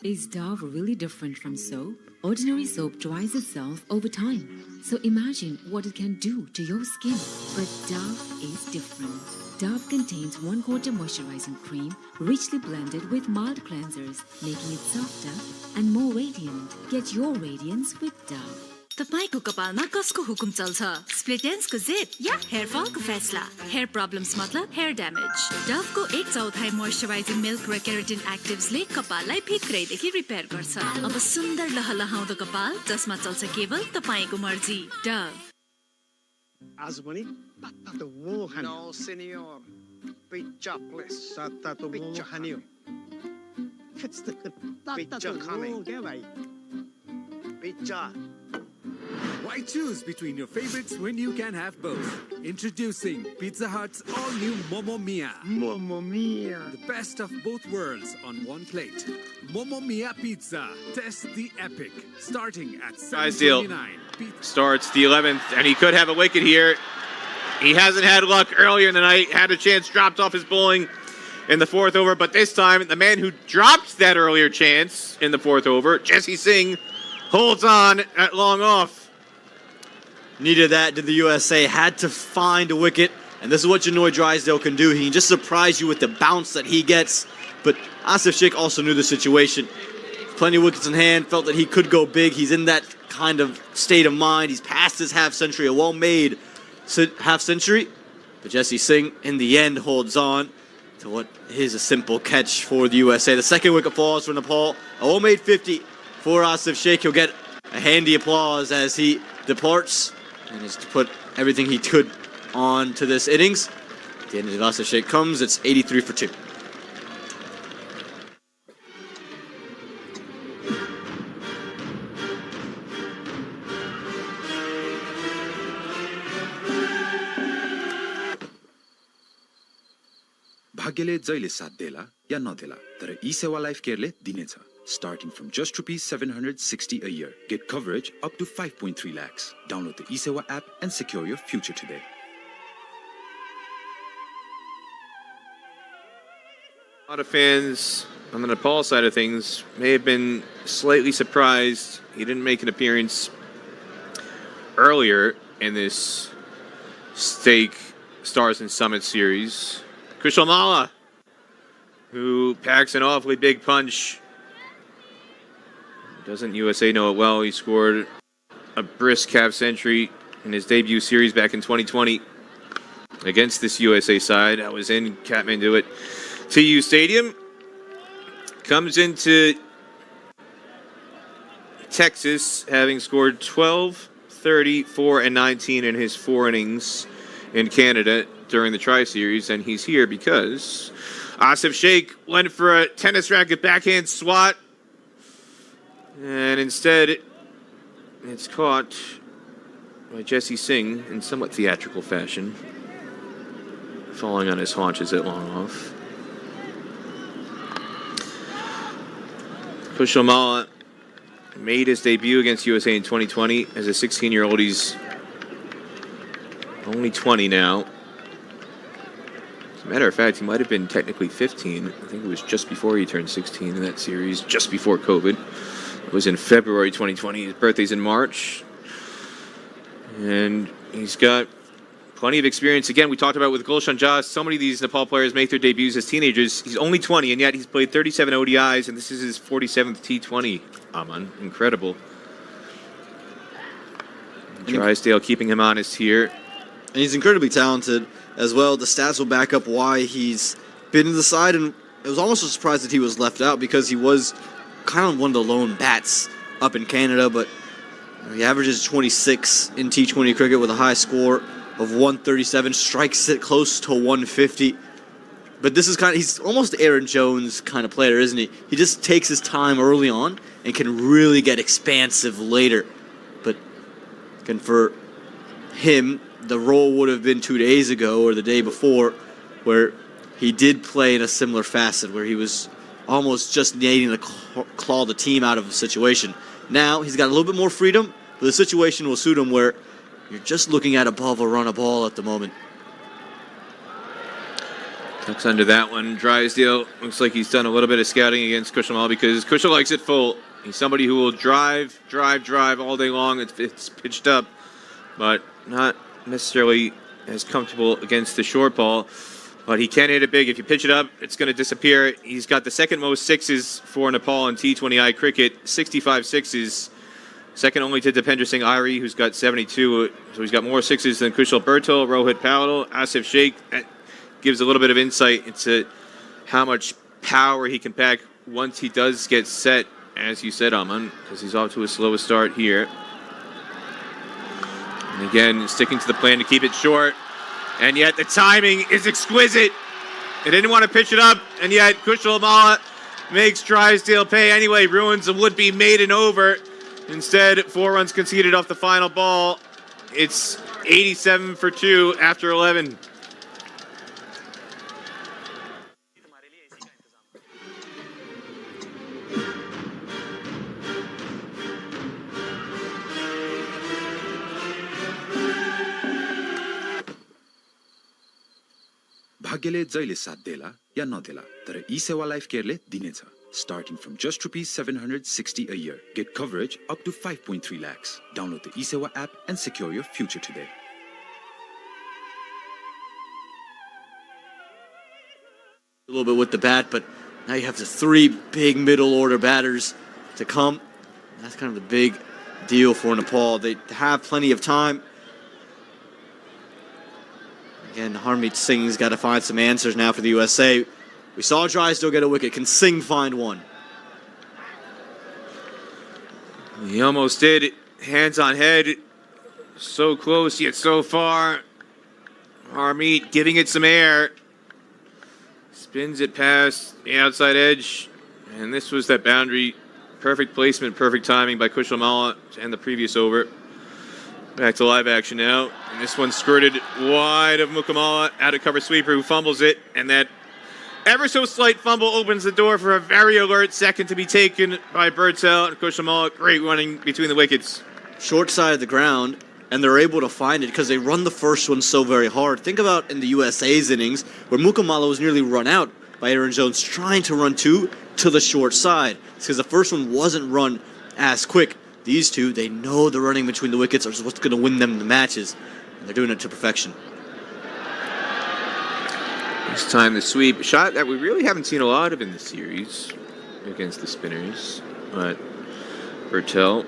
Is Dove really different from soap? Ordinary soap dries itself over time. So imagine what it can do to your skin. But Dove is different. Dove contains 1/4 moisturizing cream, richly blended with mild cleansers, making it softer and more radiant. Get your radiance with Dove. तपाईको कपालमा कसको हुकुम चल्छ split एन्ड्सको जित या hair फलको फैसला hair problems मतलब hair damage डभको 1/4 moisturising milk र keratin एक्टिभ्सले कपाललाई भित्रैदेखि repair गर्छ अब सुन्दर लहलहाउँदो कपाल जसमा चल्छ केवल तपाईको मर्जी डभ आज पनि तातो मोमो खाने नो सिनियर पिज्जा प्लेस तातो मोमो खाने हो पिज्जा खाने क्या भाई pizza Why choose between your favorites when you can have both? Introducing Pizza Hut's all-new Momo Mia. Momo Mia. The best of both worlds on one plate. Momo Mia Pizza. Test the epic. Starting at $7.29. Starts the 11th, and he could have a wicket here. He hasn't had luck earlier in the night. Had a chance, dropped off his bowling in the 4th over, but this time, the man who dropped that earlier chance in the 4th over, Jesse Singh, holds on at long off. Needed that, did the USA, had to find a wicket, and this is what Janoy Drysdale can do. He can just surprise you with the bounce that he gets, but Asif Sheikh also knew the situation. Plenty of wickets in hand, felt that he could go big. He's in that kind of state of mind. He's past his half century, a well-made half century, but Jesse Singh, in the end, holds on to what is a simple catch for the USA. The second wicket falls for Nepal, a well-made 50 for Asif Sheikh. He'll get a handy applause as he departs. And is to put everything he could on to this innings. At the end of Asif Sheikh comes, it's 83 for 2. भाग्यले जहिले साथ देला या नदेला तर ई सेवा life केयरले दिनेछ starting from just rupees 760 a year. Get coverage up to 5.3 lakhs. Download the eSewa app and secure your future today. A lot of fans on the Nepal side of things may have been slightly surprised he didn't make an appearance earlier in this Stake Stars and Summit series. Kushal Malla, who packs an awfully big punch. Doesn't USA know it well? He scored a brisk half century in his debut series back in 2020 against this USA side. I was in Kathmandu at TU Stadium. Comes into Texas having scored 12, 30, 4, and 19 in his 4 innings in Canada during the Tri-Series, and he's here because Asif Sheikh went for a tennis racket backhand swat, and instead it's caught by Jesse Singh in somewhat theatrical fashion, falling on his haunches at long off. Kushal Malla made his debut against USA in 2020 as a 16-year-old. He's only 20 now. As a matter of fact, he might have been technically 15. I think it was just before he turned 16 in that series, just before COVID. It was in February 2020. His birthday's in March. And he's got plenty of experience. Again, we talked about with Gulshan Jas, so many of these Nepal players make their debuts as teenagers. He's only 20, and yet he's played 37 ODIs, and this is his 47th T20. Aman, incredible. Drysdale keeping him honest here. And he's incredibly talented as well. The stats will back up why he's been in the side, and it was almost a surprise that he was left out because he was kind of one of the lone bats up in Canada, but he averages 26 in T20 cricket with a high score of 137, strikes it close to 150. But this is he's almost the Aaron Jones kind of player, isn't he? He just takes his time early on and can really get expansive later. But again, for him, the role would have been 2 days ago or the day before where he did play in a similar facet where he was almost just needing to claw the team out of a situation. Now he's got a little bit more freedom, but the situation will suit him where you're just looking at above a run a ball at the moment. Tucks under that one. Drysdale looks like he's done a little bit of scouting against Kushal Malla because Kushal likes it full. He's somebody who will drive all day long. It's pitched up, but not necessarily as comfortable against the short ball. But he can hit it big. If you pitch it up, it's going to disappear. He's got the second most sixes for Nepal in T20I cricket, 65 sixes. Second only to Dipender Singh Airi, who's got 72. So he's got more sixes than Kushal Bertel, Rohit Pawadal, Asif Sheikh. That gives a little bit of insight into how much power he can pack once he does get set, as you said, Aman, because he's off to a slow start here. And again, sticking to the plan to keep it short. And yet the timing is exquisite. They didn't want to pitch it up, and yet Kushal Malla makes Drysdale pay anyway, ruins a would-be maiden over. Instead, 4 runs conceded off the final ball. It's 87 for 2 after 11. भाग्यले जहिले साथ देला या नदेला तर ई सेवा life केयरले दिनेछ starting from just rupees 760 a year. Get coverage up to 5.3 lakhs. Download the eSewa app and secure your future today. A little bit with the bat, but now you have the 3 big middle order batters to come. That's kind of the big deal for Nepal. They have plenty of time. Again, Harmeet Singh's got to find some answers now for the USA. We saw Drysdale get a wicket. Can Singh find one? He almost did. Hands on head. So close, yet so far. Harmeet giving it some air. Spins it past the outside edge. And this was that boundary. Perfect placement, perfect timing by Kushal Malla to end the previous over. Back to live action now. And this one skirted wide of Mukamala. Out of cover sweeper who fumbles it. And that Ever so slight fumble opens the door for a very alert second to be taken by Bertel and Kushamal. Great running between the wickets. Short side of the ground, and they're able to find it because they run the first one so very hard. Think about in the USA's innings where Mukamala was nearly run out by Aaron Jones trying to run two to the short side. It's because the first one wasn't run as quick. These two, they know the running between the wickets is what's going to win them the matches, and they're doing it to perfection. This time the sweep, a shot that we really haven't seen a lot of in the series against the spinners, but Bertel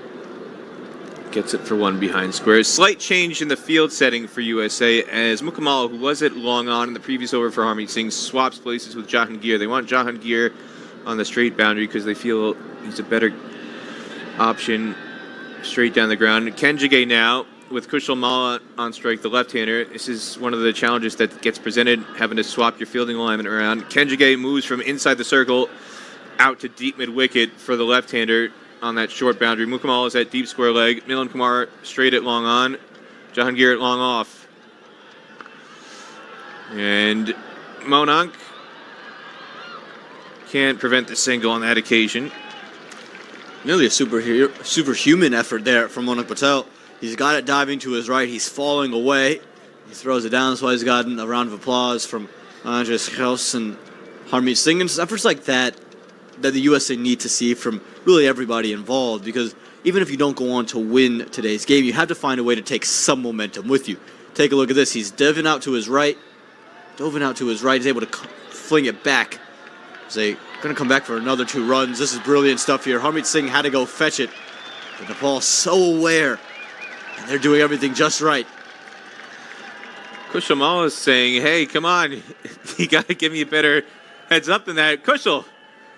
gets it for one behind square. Slight change in the field setting for USA as Mukamala, who was at long on in the previous over for Harmeet Singh, swaps places with Jahangir. They want Jahangir on the straight boundary because they feel he's a better option straight down the ground. Kenjige now with Kushal Malla on strike, the left-hander. This is one of the challenges that gets presented, having to swap your fielding alignment around. Kenjige moves from inside the circle out to deep mid-wicket for the left-hander on that short boundary. Mukamala is at deep square leg. Milan Kumar straight at long on. Jahangir at long off. And Monank can't prevent the single on that occasion. Nearly a superhuman effort there from Monank Patel. He's got it diving to his right. He's falling away. He throws it down. That's why he's gotten a round of applause from Andres Kraus and Harmeet Singh. And efforts like that the USA need to see from really everybody involved, because even if you don't go on to win today's game, you have to find a way to take some momentum with you. Take a look at this. He's dove out to his right. He's able to fling it back. They're going to come back for another 2 runs. This is brilliant stuff here. Harmeet Singh had to go fetch it. But Nepal so aware. And they're doing everything just right. Kushal is saying, hey, come on. You got to give me a better heads up than that. Kushal,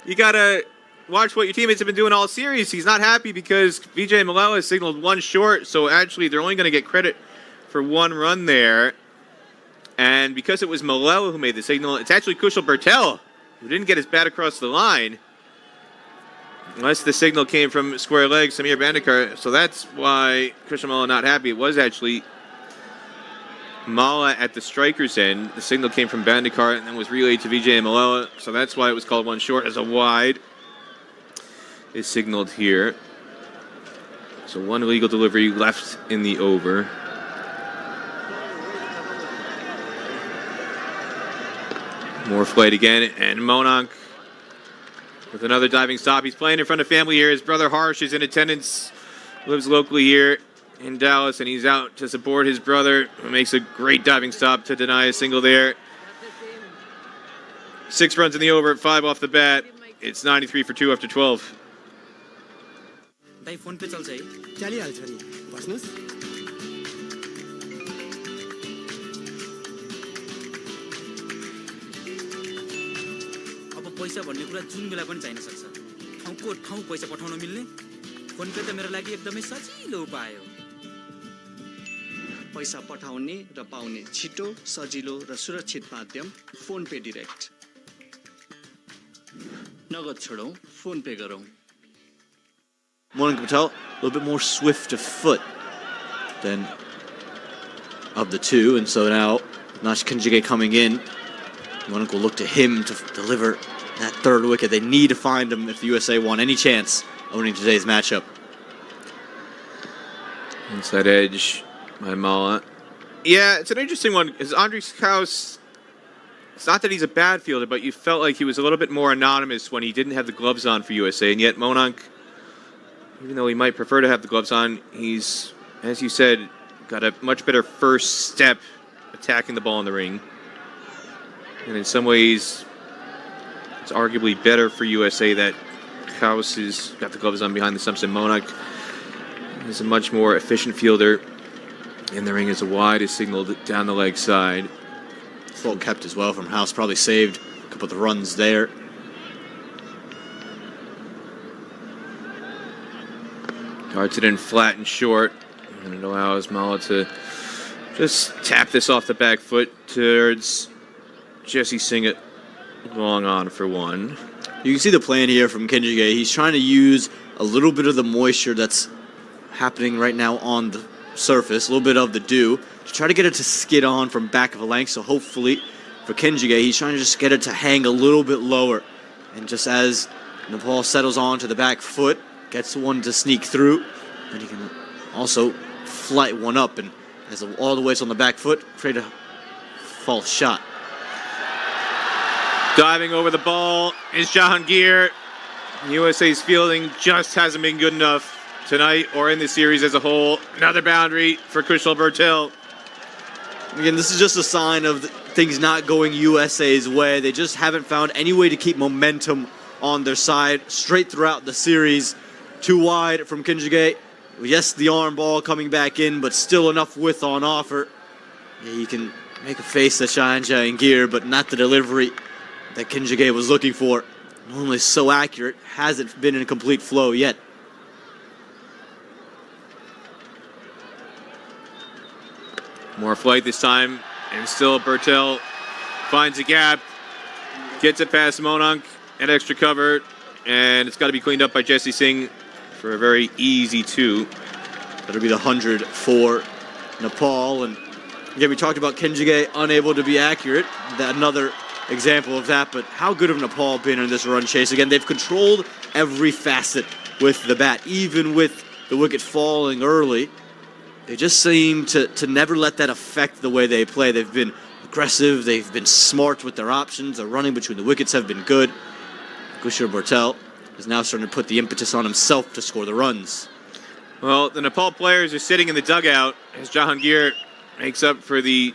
you got to watch what your teammates have been doing all series. He's not happy because Vijay Malala has signaled 1 short. So actually, they're only going to get credit for 1 run there. And because it was Malala who made the signal, it's actually Kushal Bertel who didn't get his bat across the line. Unless the signal came from square leg, Samir Bandekar. So that's why Kushal Malla not happy. It was actually Malla at the striker's end. The signal came from Bandekar and then was relayed to Vijay Malala. So that's why it was called 1 short, as a wide is signaled here. So 1 illegal delivery left in the over. More flight again, and Monank with another diving stop. He's playing in front of family here. His brother Harsh is in attendance, lives locally here in Dallas, and he's out to support his brother, who makes a great diving stop to deny a single there. 6 runs in the over, 5 off the bat. It's 93 for 2 after 12. Dai phone पे चल्छ है चलिहाल्छ नि बस्नुस् अब पैसा भन्ने कुरा जुन बेला पनि चाहिन सक्छ ठाउँको ठाउँ पैसा पठाउन मिल्ने फोन पे त मेरो लागि एकदमै सजिलो उपाय हो पैसा पठाउने र पाउने छिटो सजिलो र सुरक्षित माध्यम फोन पे डाइरेक्ट नगद छोडौं फोन पे गरौं Monank Patel, a little bit more swift of foot than of the two, and so now Nash Kenjige coming in. Monank will look to him to deliver that 3rd wicket. They need to find him if the USA want any chance of winning today's matchup. Inside edge by Malla. Yeah, it's an interesting one, because Andres Kraus, it's not that he's a bad fielder, but you felt like he was a little bit more anonymous when he didn't have the gloves on for USA, and yet Monank, even though he might prefer to have the gloves on, he's, as you said, got a much better first step attacking the ball in the ring. And in some ways, it's arguably better for USA that Kraus has got the gloves on behind the stumps, and Monank is a much more efficient fielder in the ring as a wide is signaled down the leg side. Well kept as well from House, probably saved a couple of the runs there. Darts it in flat and short, and it allows Malla to just tap this off the back foot towards Jesse Singh it long on for 1. You can see the plan here from Kenjige. He's trying to use a little bit of the moisture that's happening right now on the surface, a little bit of the dew, to try to get it to skid on from back of a length. So hopefully, if for Kenjige. He's trying to just get it to hang a little bit lower. And just as Nepal settles onto the back foot, gets one to sneak through, and he can also flight one up, and as all the weights on the back foot, create a false shot. Diving over the ball is Jahangir. USA's fielding just hasn't been good enough tonight or in the series as a whole. Another boundary for Kushal Bertel. Again, this is just a sign of things not going USA's way. They just haven't found any way to keep momentum on their side straight throughout the series. Too wide from Kenjige. Yes, the arm ball coming back in, but still enough width on offer. Yeah, you can make a face at Jahangir, but not the delivery that Kenjige was looking for. Normally so accurate, hasn't been in a complete flow yet. More flight this time, and still Bertel finds a gap, gets it past Monank, and extra cover, and it's got to be cleaned up by Jesse Singh for a very easy 2. That'll be the 100 for Nepal, and again, we talked about Kenjige unable to be accurate. Another example of that, but how good have Nepal been in this run chase? Again, they've controlled every facet with the bat, even with the wicket falling early. They just seem to never let that affect the way they play. They've been aggressive, they've been smart with their options, their running between the wickets have been good. Kushal Bertel is now starting to put the impetus on himself to score the runs. Well, the Nepal players are sitting in the dugout as Jahangir makes up for the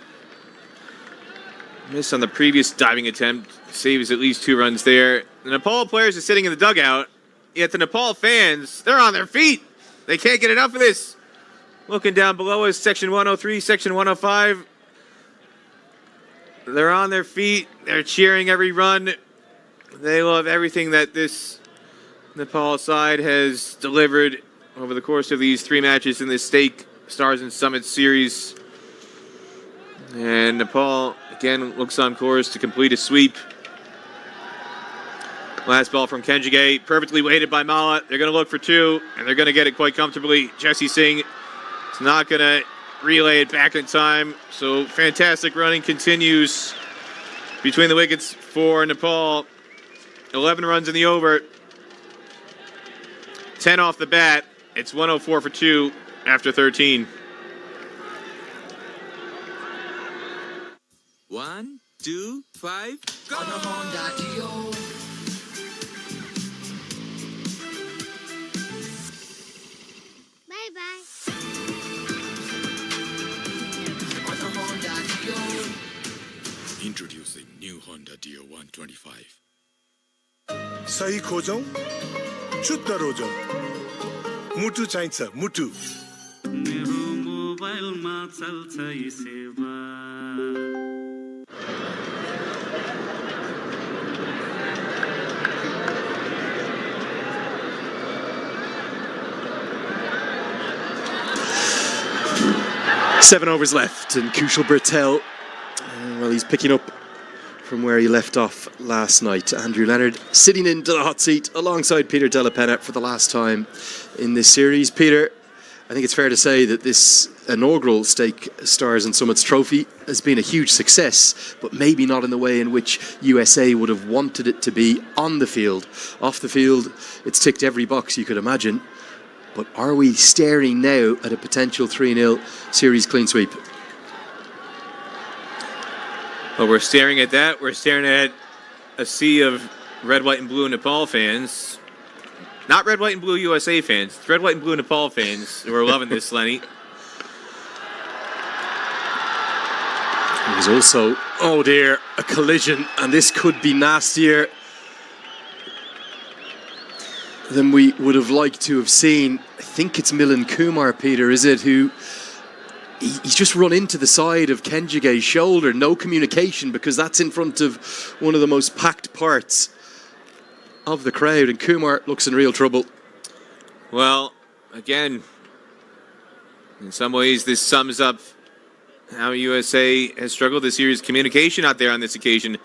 miss on the previous diving attempt, saves at least 2 runs there. The Nepal players are sitting in the dugout, yet the Nepal fans, they're on their feet. They can't get enough of this. Looking down below us, section 103, section 105. They're on their feet. They're cheering every run. They love everything that this Nepal side has delivered over the course of these 3 matches in this Stake Stars and Summits series. And Nepal, again, looks on course to complete a sweep. Last ball from Kenjige, perfectly weighted by Mala. They're going to look for 2, and they're going to get it quite comfortably. Jesse Singh is not going to relay it back in time. So fantastic running continues between the wickets for Nepal. 11 runs in the over. 10 off the bat. It's 104 for 2 after 13. 1, 2, 5, go! Bye-bye. Introducing new Honda Dio 125. सही खोजौं शुद्ध रोजौं मुटु चाहिन्छ मुटु मेरो मोबाइलमा चल्छ यी सेवा Seven overs left, and Kushal Bertel, well, he's picking up from where he left off last night. Andrew Leonard sitting into the hot seat alongside Peter Della Penna for the last time in this series. Peter, I think it's fair to say that this inaugural Stake Stars and Summits trophy has been a huge success, but maybe not in the way in which USA would have wanted it to be on the field. Off the field, it's ticked every box you could imagine. But are we staring now at a potential 3-0 series clean sweep? Well, we're staring at that. We're staring at a sea of red, white, and blue Nepal fans. Not red, white, and blue USA fans. It's red, white, and blue Nepal fans who are loving this, Lenny. There's also, oh dear, a collision, and this could be nastier than we would have liked to have seen. I think it's Milan Kumar, Peter, is it, who he's just run into the side of Kenjige's shoulder. No communication, because that's in front of one of the most packed parts of the crowd, and Kumar looks in real trouble. Well, again, in some ways this sums up how USA has struggled this year's communication out there on this occasion.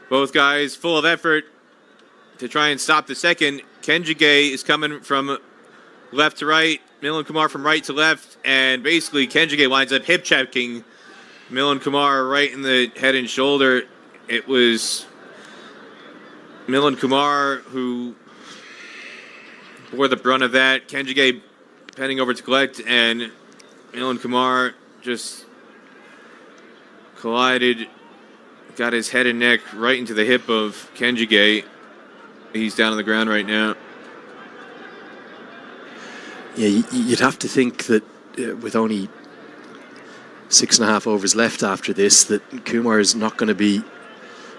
Both guys full of effort to try and stop the second. Kenjige is coming from left to right, Milan Kumar from right to left, and basically Kenjige winds up hip checking Milan Kumar right in the head and shoulder. It was Milan Kumar who bore the brunt of that. Kenjige heading over to collect, and Milan Kumar just collided, got his head and neck right into the hip of Kenjige. He's down on the ground right now. Yeah, you'd have to think that with only 6.5 overs left after this, that Kumar is not going to be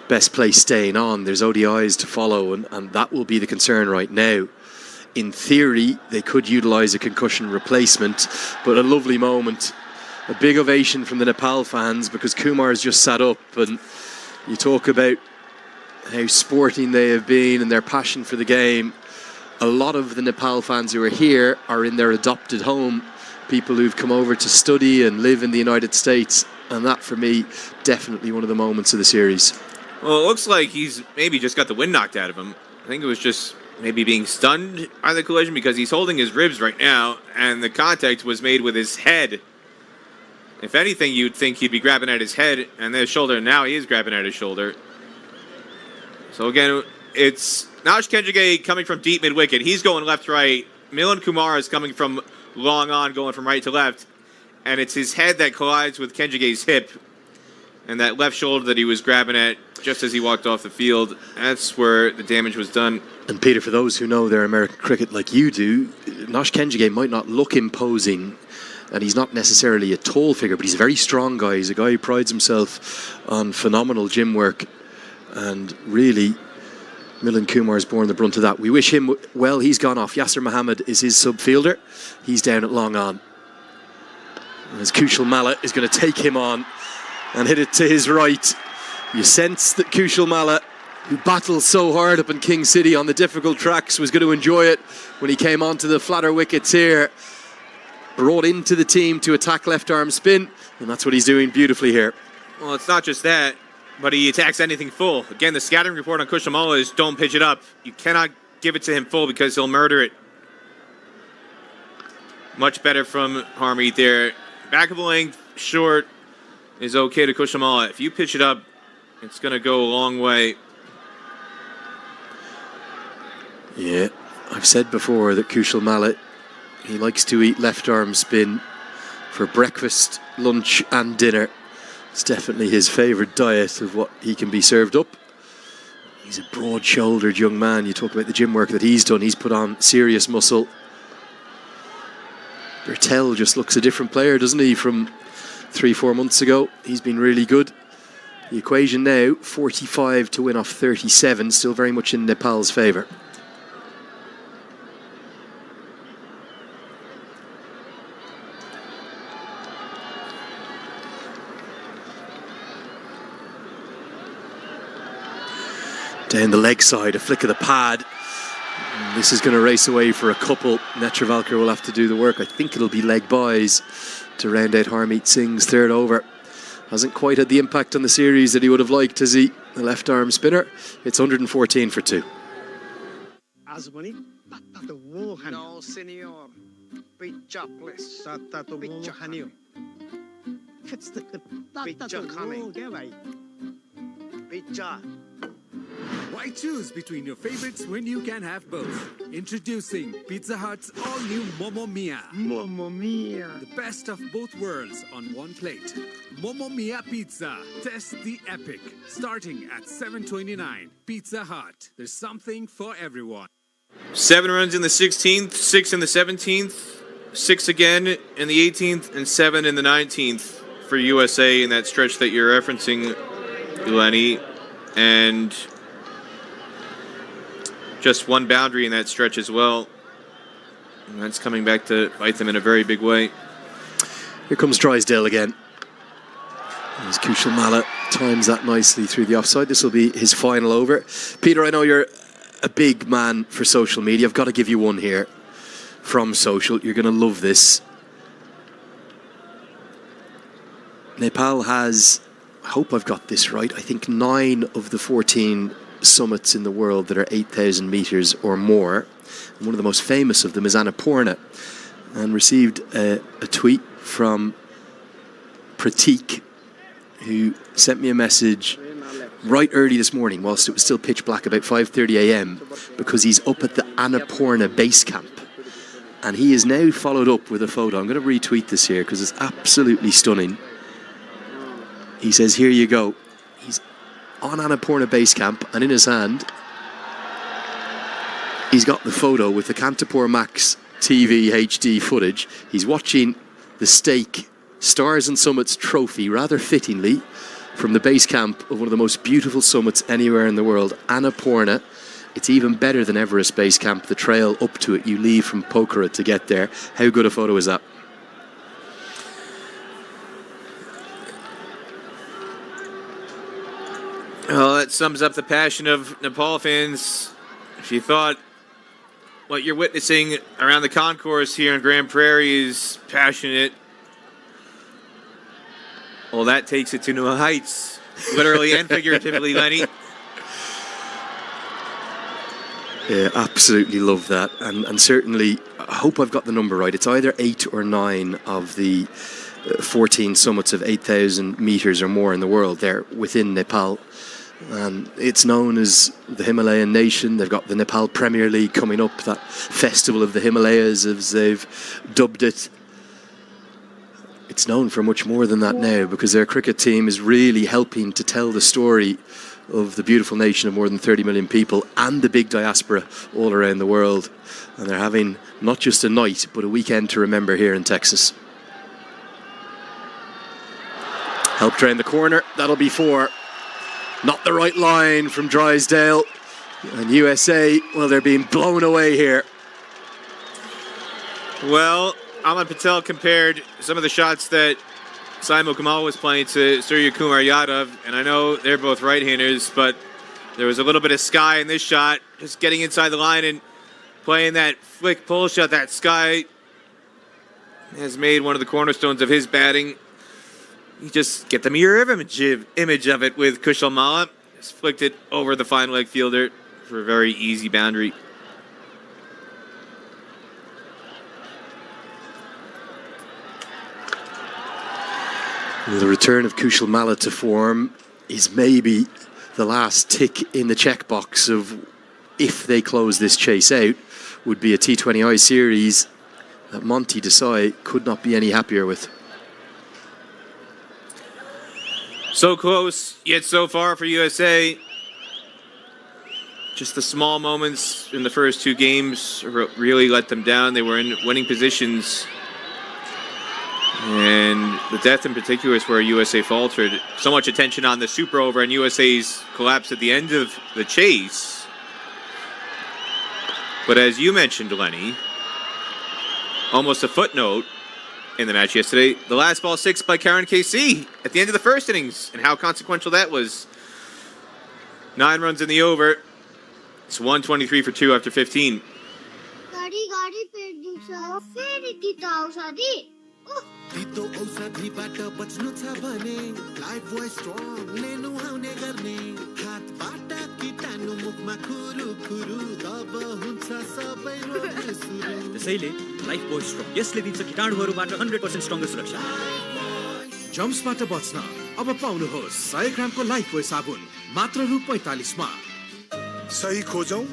best placed staying on. There's ODIs to follow, and that will be the concern right now. In theory, they could utilise a concussion replacement, but a lovely moment. A big ovation from the Nepal fans because Kumar has just sat up, and you talk about how sporting they have been and their passion for the game. A lot of the Nepal fans who are here are in their adopted home, people who've come over to study and live in the United States, and that for me definitely one of the moments of the series. Well, it looks like he's maybe just got the wind knocked out of him. I think it was just maybe being stunned by the collision because he's holding his ribs right now, and the contact was made with his head. If anything, you'd think he'd be grabbing at his head and his shoulder. Now he is grabbing at his shoulder. So again, it's Nash Kenjige coming from deep mid-wicket. He's going left-right. Milan Kumar is coming from long on, going from right to left. And it's his head that collides with Kenjige's hip. And that left shoulder that he was grabbing at just as he walked off the field, that's where the damage was done. And Peter, for those who know their American cricket like you do, Nash Kenjige might not look imposing, and he's not necessarily a tall figure, but he's a very strong guy. He's a guy who prides himself on phenomenal gym work, and really Milan Kumar has borne the brunt of that. We wish him well. He's gone off. Yasser Mohammed is his sub-fielder. He's down at long on. As Kushal Malla is going to take him on and hit it to his right. You sense that Kushal Malla, who battled so hard up in King City on the difficult tracks, was going to enjoy it when he came onto the flatter wickets here. Brought into the team to attack left arm spin, and that's what he's doing beautifully here. Well, it's not just that, but he attacks anything full. Again, the scattering report on Kushal Malla is don't pitch it up. You cannot give it to him full because he'll murder it. Much better from Harmeet there. Back of the length, short is okay to Kushal Malla. If you pitch it up, it's going to go a long way. Yeah, I've said before that Kushal Malla, he likes to eat left arm spin for breakfast, lunch and dinner. It's definitely his favourite diet of what he can be served up. He's a broad-shouldered young man. You talk about the gym work that he's done. He's put on serious muscle. Bertel just looks a different player, doesn't he, from 3-4 months ago. He's been really good. The equation now, 45 to win off 37, still very much in Nepal's favour. Down the leg side, a flick of the pad. And this is going to race away for a couple. Netravalkar will have to do the work. I think it'll be leg buys to round out Harmeet Singh's third over. Hasn't quite had the impact on the series that he would have liked, has he? The left arm spinner. It's 114 for 2. No, senor. Picture, please. Picture, honey. Picture coming. Picture. Why choose between your favorites when you can have both? Introducing Pizza Hut's all-new Momo Mia. Momo Mia. The best of both worlds on one plate. Momo Mia Pizza. Test the epic. Starting at $7.29. Pizza Hut. There's something for everyone. 7 runs in the 16th, 6 in the 17th, 6 again in the 18th, and 7 in the 19th for USA in that stretch that you're referencing, Lenny. And just 1 boundary in that stretch as well. And that's coming back to bite them in a very big way. Here comes Drysdale again. As Kushal Malla times that nicely through the offside. This will be his final over. Peter, I know you're a big man for social media. I've got to give you one here from social. You're going to love this. Nepal has, I hope I've got this right, I think 9 of the 14 summits in the world that are 8,000 meters or more. And one of the most famous of them is Annapurna, and received a tweet from Pratik who sent me a message right early this morning, whilst it was still pitch black, about 5:30 a.m, because he's up at the Annapurna base camp. And he is now followed up with a photo. I'm going to retweet this here because it's absolutely stunning. He says, here you go. He's on Annapurna base camp, and in his hand, he's got the photo with the Kantapur Max TV HD footage. He's watching the Stake Stars and Summits trophy, rather fittingly, from the base camp of one of the most beautiful summits anywhere in the world, Annapurna. It's even better than Everest base camp. The trail up to it, you leave from Pokhara to get there. How good a photo is that? Well, that sums up the passion of Nepal fans. If you thought what you're witnessing around the concourse here in Grand Prairie is passionate, well, that takes it to new heights, literally and figuratively, Lenny. Yeah, absolutely love that. And certainly, I hope I've got the number right. It's either 8 or 9 of the 14 summits of 8,000 metres or more in the world. They're within Nepal. And it's known as the Himalayan nation. They've got the Nepal Premier League coming up, that festival of the Himalayas, as they've dubbed it. It's known for much more than that now, because their cricket team is really helping to tell the story of the beautiful nation of more than 30 million people and the big diaspora all around the world. And they're having not just a night, but a weekend to remember here in Texas. Helped round the corner. That'll be 4. Not the right line from Drysdale. And USA, well, they're being blown away here. Well, Ahmed Patel compared some of the shots that Saimo Kamal was playing to Surya Kumar Yadav, and I know they're both right-handers, but there was a little bit of Sky in this shot, just getting inside the line and playing that flick pull shot. That Sky has made one of the cornerstones of his batting. You just get the mirror image of it with Kushal Malla. Just flicked it over the fine leg fielder for a very easy boundary. The return of Kushal Malla to form is maybe the last tick in the checkbox of, if they close this chase out, would be a T20I series that Monty Desai could not be any happier with. So close, yet so far for USA. Just the small moments in the first 2 games really let them down. They were in winning positions. And the death in particular is where USA faltered. So much attention on the super over and USA's collapse at the end of the chase. But as you mentioned, Lenny, almost a footnote in the match yesterday, the last ball 6 by Karen KC at the end of the first innings, and how consequential that was. 9 runs in the over. It's 123 for 2 after 15. तितो औषधिबाट बच्नु छ भने life बोय strong लिनु आउने गर्ने हातबाट कीटाणु मुखमा खुरु खुरु तब हुन्छ सबै रोग सुरु त्यसैले लाइफ बोय स्ट्रङ यसले दिन्छ कीटाणुहरुबाट 100% स्ट्रङ सुरक्षा जम्सबाट बच्न अब पाउनुहोस् 100 ग्रामको लाइफ बोय साबुन मात्र रु 45 मा सही खोजौं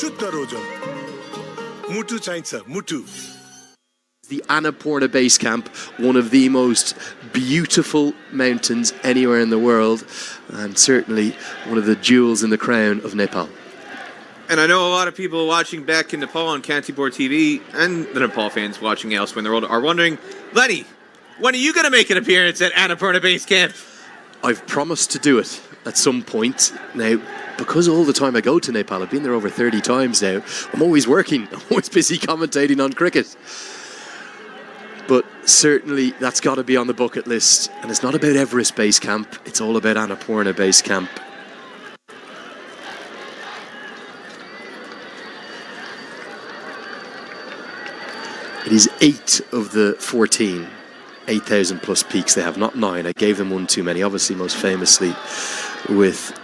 शुद्ध रोजौं मुटु चाहिन्छ मुटु. The Annapurna base camp, one of the most beautiful mountains anywhere in the world, and certainly one of the jewels in the crown of Nepal. And I know a lot of people watching back in Nepal on Kantipur TV, and the Nepal fans watching elsewhere in the world, are wondering, Lenny, when are you going to make an appearance at Annapurna base camp? I've promised to do it at some point. Now, because all the time I go to Nepal, I've been there over 30 times now, I'm always working, I'm always busy commentating on cricket. But certainly that's got to be on the bucket list. And it's not about Everest base camp, it's all about Annapurna base camp. It is 8 of the 14 8,000 plus peaks they have, not 9. I gave them one too many, obviously most famously with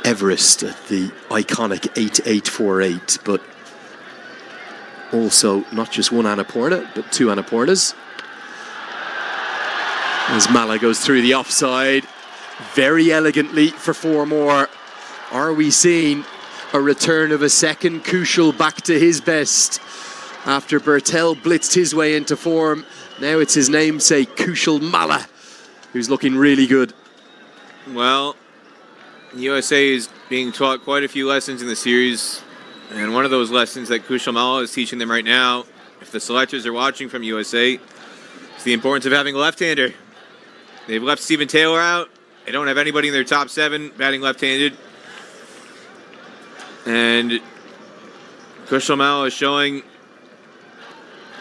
Everest at the iconic 8848, but also not just one Annapurna, but 2 Annapurnas. As Mala goes through the offside very elegantly for 4 more. Are we seeing a return of a second Kushal back to his best? After Bertel blitzed his way into form, now it's his namesake, Kushal Mala, who's looking really good. Well, USA is being taught quite a few lessons in the series, and one of those lessons that Kushal Mala is teaching them right now, if the selectors are watching from USA, is the importance of having a left-hander. They've left Stephen Taylor out. They don't have anybody in their top 7 batting left-handed. And Kushal Mala is showing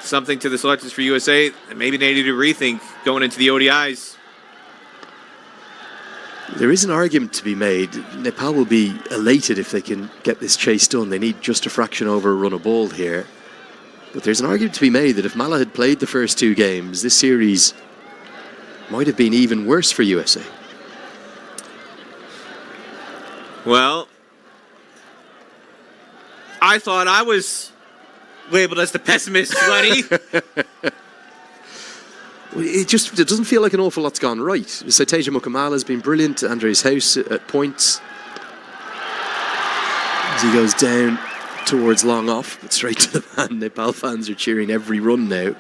something to the selectors for USA that maybe they need to rethink going into the ODIs. There is an argument to be made. Nepal will be elated if they can get this chase done. They need just a fraction over a run of ball here. But there's an argument to be made that if Mala had played the first 2 games, this series might have been even worse for USA. Well, I thought I was labeled as the pessimist, Lenny. It doesn't feel like an awful lot's gone right. Saiteja Mukamala has been brilliant. Andre's House at points. As he goes down towards long off, but straight to the man. Nepal fans are cheering every run now.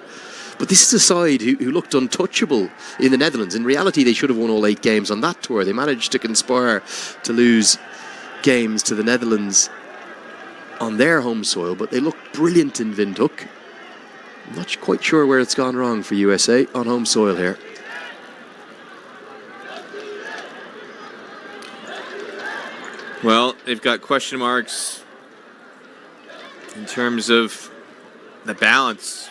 But this is a side who looked untouchable in the Netherlands. In reality, they should have won all 8 games on that tour. They managed to conspire to lose games to the Netherlands on their home soil, but they looked brilliant in Windhoek. I'm not quite sure where it's gone wrong for USA on home soil here. Well, they've got question marks in terms of the balance.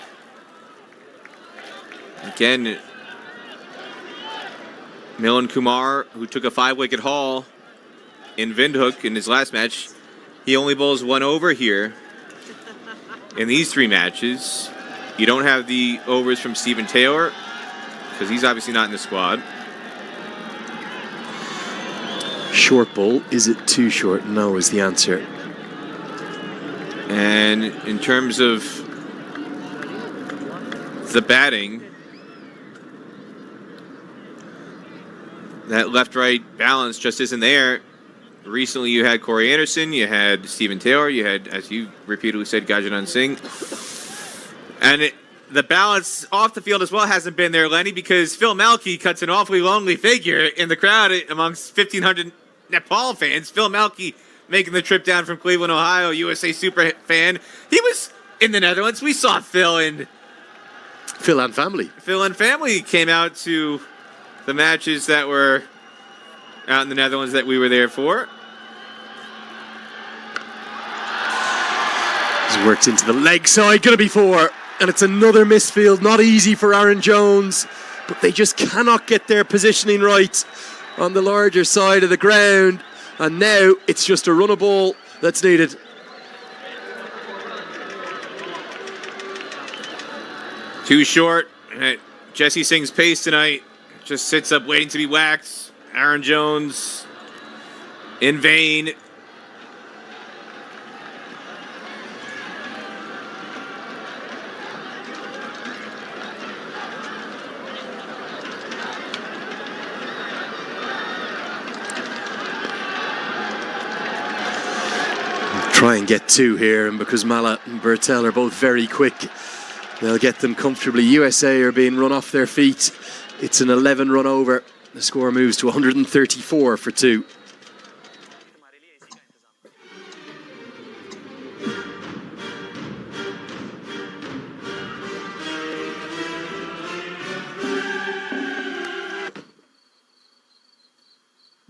Again, Milan Kumar, who took a 5-wicket haul in Windhoek in his last match, he only bowls 1 over here in these 3 matches. You don't have the overs from Stephen Taylor because he's obviously not in the squad. Short ball, is it too short? No is the answer. And in terms of the batting, that left-right balance just isn't there. Recently you had Corey Anderson, you had Stephen Taylor, you had, as you repeatedly said, Gajanan Singh. And the balance off the field as well hasn't been there, Lenny, because Phil Malky cuts an awfully lonely figure in the crowd amongst 1,500 Nepal fans. Phil Malky making the trip down from Cleveland, Ohio, USA super fan. He was in the Netherlands. We saw Phil and family. Phil and family came out to the matches that were out in the Netherlands that we were there for. He's worked into the leg side, gonna be 4. And it's another misfield, not easy for Aaron Jones, but they just cannot get their positioning right on the larger side of the ground. And now it's just a run of ball that's needed. Too short. Jesse Singh's pace tonight just sits up waiting to be whacked. Aaron Jones in vain. Try and get 2 here, and because Mala and Bertel are both very quick, they'll get them comfortably. USA are being run off their feet. It's an 11 run over. The score moves to 134 for 2.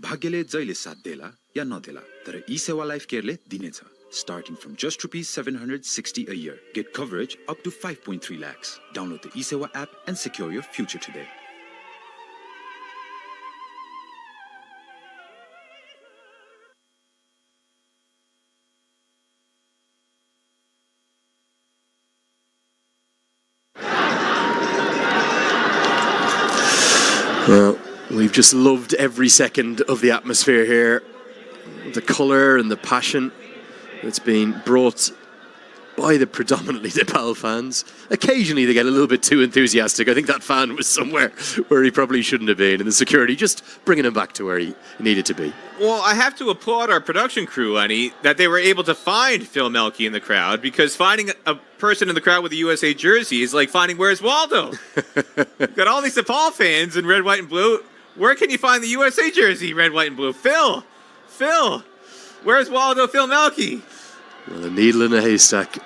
भाग्यले जहिले साथ देला या नदेला तर ई सेवा life केयरले दिनेछ starting from just ₹760 a year. Get coverage up to 5.3 lakhs. Download the eSewa app and secure your future today. Well, we've just loved every second of the atmosphere here. The colour and the passion that's been brought by the predominantly Nepal fans. Occasionally they get a little bit too enthusiastic. I think that fan was somewhere where he probably shouldn't have been, and the security just bringing him back to where he needed to be. Well, I have to applaud our production crew, Lenny, that they were able to find Phil Melke in the crowd, because finding a person in the crowd with a USA jersey is like finding Where's Waldo. You've got all these Nepal fans in red, white, and blue. Where can you find the USA jersey, red, white, and blue? Phil, where's Waldo, Phil Melke? Well, a needle in a haystack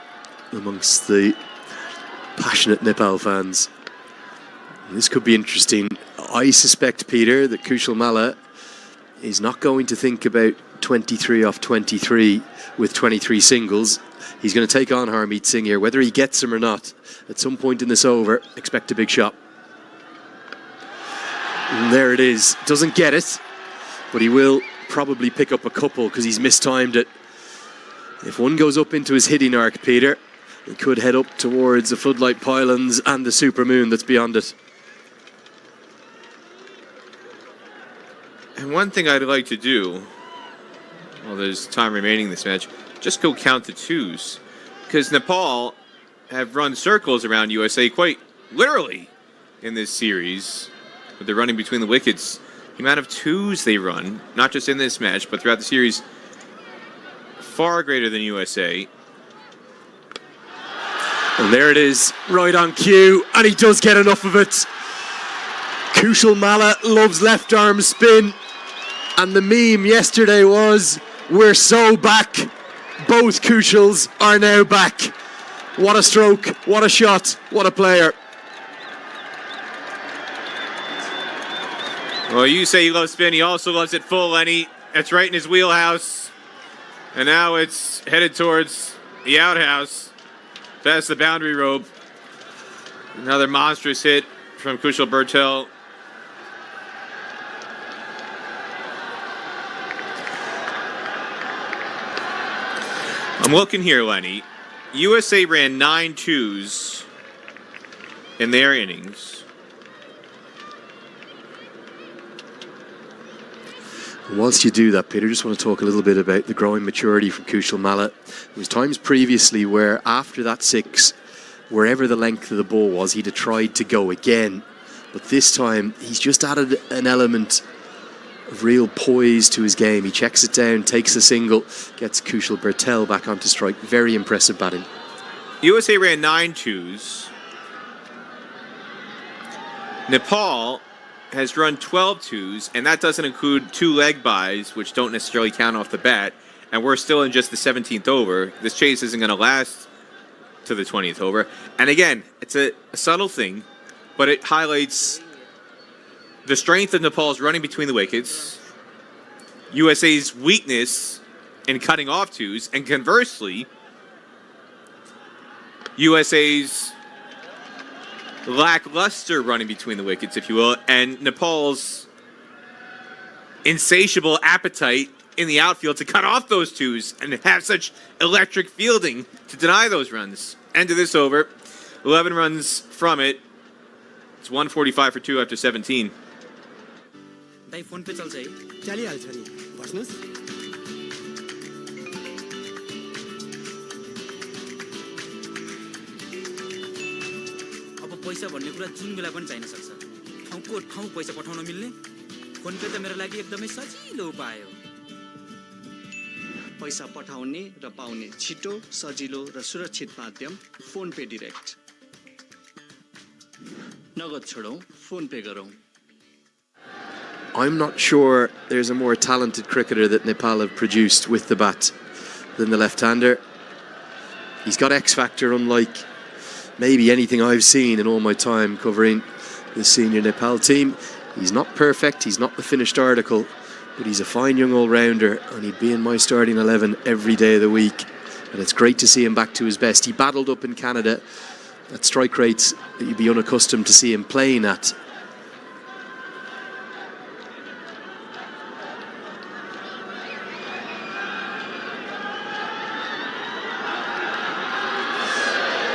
amongst the passionate Nepal fans. This could be interesting. I suspect, Peter, that Kushal Malla is not going to think about 23 off 23 with 23 singles. He's going to take on Harmeet Singh here. Whether he gets him or not, at some point in this over, expect a big shot. And there it is. Doesn't get it, but he will probably pick up a couple because he's mistimed it. If one goes up into his hitting arc, Peter, it could head up towards the floodlight pylons and the supermoon that's beyond it. And one thing I'd like to do, while there's time remaining in this match, just go count the twos. Because Nepal have run circles around USA quite literally in this series. With the running between the wickets, the amount of twos they run, not just in this match, but throughout the series, far greater than USA. And there it is, right on cue, and he does get enough of it. Kushal Malla loves left arm spin, and the meme yesterday was, we're so back. Both Kushals are now back. What a stroke, what a shot, what a player. Well, you say he loves spin, he also loves it full, Lenny. That's right in his wheelhouse. And now it's headed towards the outhouse, past the boundary rope. Another monstrous hit from Kushal Bertel. I'm looking here, Lenny. USA ran 9 twos in their innings. Whilst you do that, Peter, I just want to talk a little bit about the growing maturity from Kushal Malla. There was times previously where after that 6, wherever the length of the ball was, he'd have tried to go again. But this time, he's just added an element of real poise to his game. He checks it down, takes the single, gets Kushal Bertel back onto strike. Very impressive batting. USA ran 9 twos. Nepal has run 12 twos, and that doesn't include 2 leg byes, which don't necessarily count off the bat. And we're still in just the 17th over. This chase isn't going to last to the 20th over. And again, it's a subtle thing, but it highlights the strength of Nepal's running between the wickets, USA's weakness in cutting off twos, and conversely, USA's lackluster running between the wickets, if you will, and Nepal's insatiable appetite in the outfield to cut off those twos and have such electric fielding to deny those runs. End of this over. 11 runs from it. It's 145 for 2 after 17. Dai phone पे चल्छ है चलिहाल्छ नि बस्नुस् अब पैसा भन्ने कुरा जुन बेला पनि चाहिन सक्छ ठाउँको ठाउँ पैसा पठाउन मिल्ने फोन पे त मेरो लागि एकदमै सजिलो उपाय हो पैसा पठाउने र पाउने छिटो सजिलो र सुरक्षित माध्यम फोन पे डाइरेक्ट नगद छोडौं फोन पे गरौं I'm not sure there's a more talented cricketer that Nepal have produced with the bat than the left-hander. He's got X-factor unlike maybe anything I've seen in all my time covering the senior Nepal team. He's not perfect, he's not the finished article, but he's a fine young all-rounder, and he'd be in my starting 11 every day of the week. And it's great to see him back to his best. He battled up in Canada at strike rates that you'd be unaccustomed to see him playing at.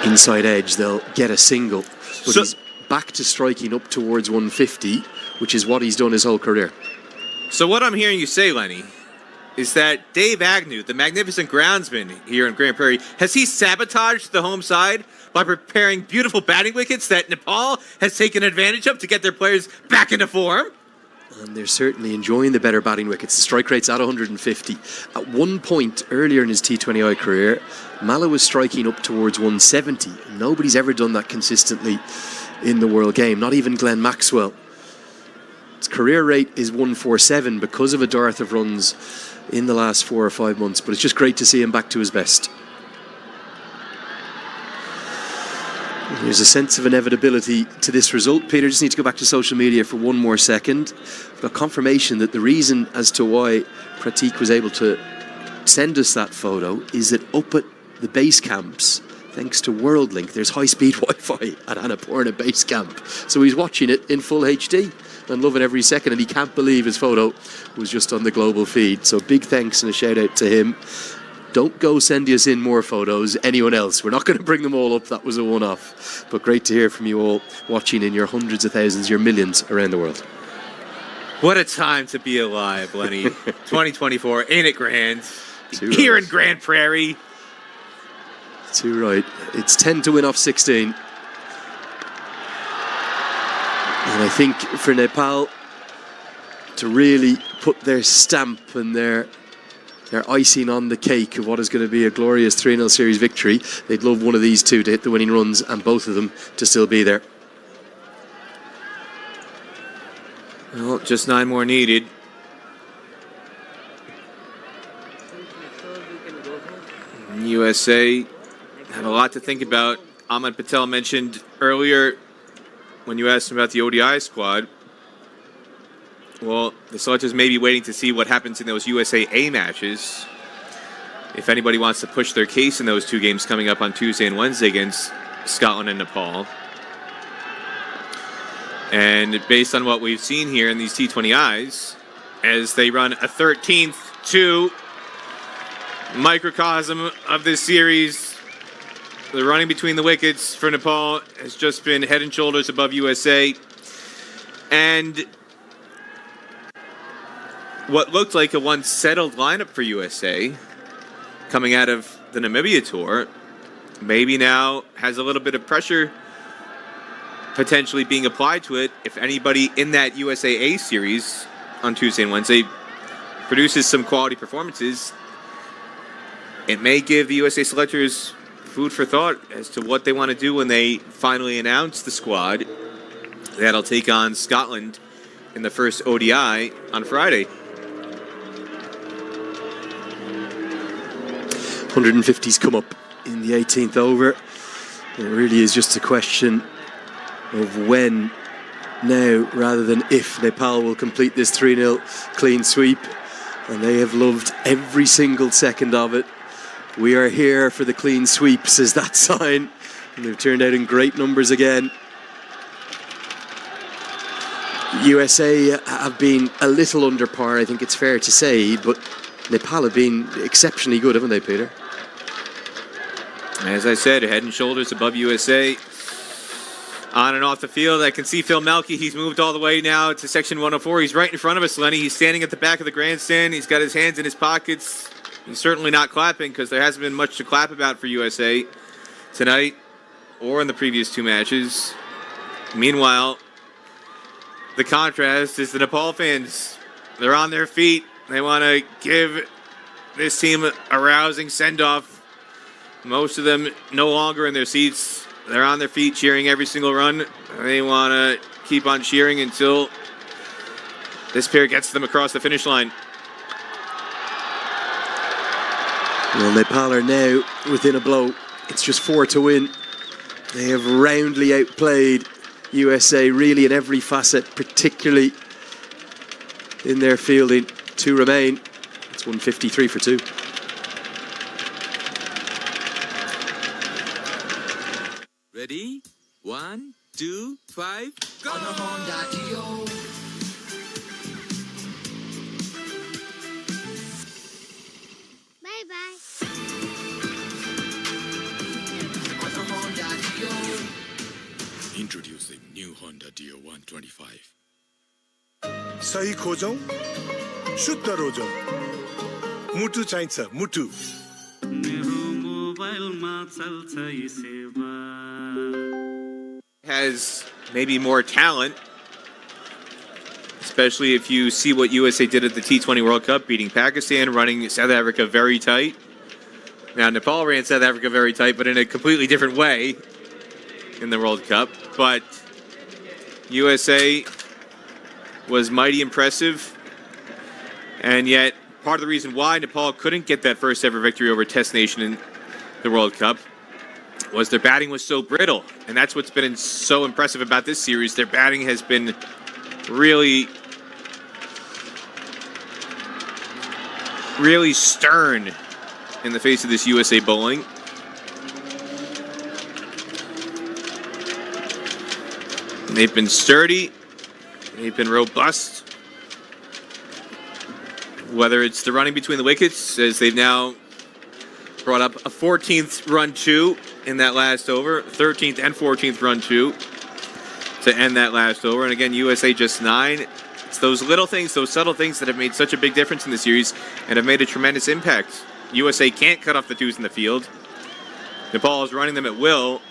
Inside edge, they'll get a single, but he's back to striking up towards 150, which is what he's done his whole career. So what I'm hearing you say, Lenny, is that Dave Agnew, the magnificent groundsman here in Grand Prairie, has he sabotaged the home side by preparing beautiful batting wickets that Nepal has taken advantage of to get their players back into form? And they're certainly enjoying the better batting wickets. The strike rate's at 150. At one point earlier in his T20I career, Mala was striking up towards 170. Nobody's ever done that consistently in the world game, not even Glenn Maxwell. His career rate is 147 because of a dearth of runs in the last 4 or 5 months, but it's just great to see him back to his best. There's a sense of inevitability to this result. Peter, just need to go back to social media for one more second. I've got confirmation that the reason as to why Pratik was able to send us that photo is that up at the base camps, thanks to WorldLink, there's high-speed Wi-Fi at Annapurna base camp. So he's watching it in full HD and loving every second, and he can't believe his photo was just on the global feed. So big thanks and a shout out to him. Don't go send us in more photos, anyone else. We're not going to bring them all up. That was a one-off. But great to hear from you all watching in your hundreds of thousands, your millions around the world. What a time to be alive, Lenny. 2024, ain't it grand? Too Here right. in Grand Prairie. Too right. It's 10 to win off 16. And I think for Nepal to really put their stamp and their icing on the cake of what is going to be a glorious 3-0 series victory, they'd love one of these two to hit the winning runs and both of them to still be there. Well, just 9 more needed. USA have a lot to think about. Ahmed Patel mentioned earlier when you asked him about the ODI squad. Well, the selectors may be waiting to see what happens in those USA A matches. If anybody wants to push their case in those 2 games coming up on Tuesday and Wednesday against Scotland and Nepal. And based on what we've seen here in these T20Is, as they run a 13th to microcosm of this series, the running between the wickets for Nepal has just been head and shoulders above USA. And what looked like a once settled lineup for USA coming out of the Namibia tour maybe now has a little bit of pressure potentially being applied to it if anybody in that USA A series on Tuesday and Wednesday produces some quality performances. It may give the USA selectors food for thought as to what they want to do when they finally announce the squad that'll take on Scotland in the first ODI on Friday. 150s come up in the 18th over. It really is just a question of when now rather than if Nepal will complete this 3-0 clean sweep, and they have loved every single second of it. We are here for the clean sweep, says that sign, and they've turned out in great numbers again. USA have been a little under par, I think it's fair to say, but Nepal have been exceptionally good, haven't they, Peter? As I said, head and shoulders above USA. On and off the field, I can see Phil Melke. He's moved all the way now to section 104. He's right in front of us, Lenny. He's standing at the back of the grandstand. He's got his hands in his pockets. He's certainly not clapping because there hasn't been much to clap about for USA tonight or in the previous 2 matches. Meanwhile, the contrast is the Nepal fans. They're on their feet. They want to give this team a rousing send-off. Most of them no longer in their seats. They're on their feet cheering every single run. They want to keep on cheering until this pair gets them across the finish line. Well, Nepal are now within a blow. It's just 4 to win. They have roundly outplayed USA really in every facet, particularly in their fielding. 2 remain. It's 153 for 2. Ready? 1, 2, 5, go! On a Honda Dio. Bye-bye. Introducing new Honda Dio 125. सही खोजौं शुद्ध रोजौं मुटु चाहिन्छ मुटु मेरो मोबाइलमा चल्छ यी सेवा has maybe more talent, especially if you see what USA did at the T20 World Cup, beating Pakistan, running South Africa very tight. Now, Nepal ran South Africa very tight, but in a completely different way in the World Cup. But USA was mighty impressive, and yet part of the reason why Nepal couldn't get that first ever victory over Test Nation in the World Cup was their batting was so brittle, and that's what's been so impressive about this series. Their batting has been really stern in the face of this USA bowling. And they've been sturdy, they've been robust, whether it's the running between the wickets, as they've now brought up a 14th run two in that last over, 13th and 14th run two to end that last over. And again, USA just 9. It's those little things, those subtle things that have made such a big difference in the series and have made a tremendous impact. USA can't cut off the twos in the field. Nepal is running them at will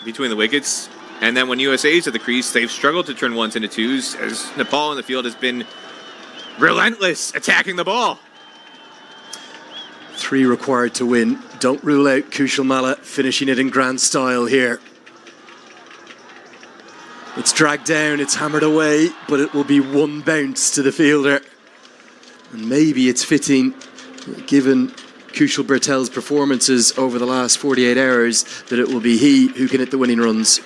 between the wickets. And then when USA's at the crease, they've struggled to turn ones into twos, as Nepal in the field has been relentless attacking the ball. 3 required to win. Don't rule out Kushal Malla finishing it in grand style here. It's dragged down, it's hammered away, but it will be 1 bounce to the fielder. And maybe it's fitting, given Kushal Bertel's performances over the last 48 hours, that it will be he who can hit the winning runs.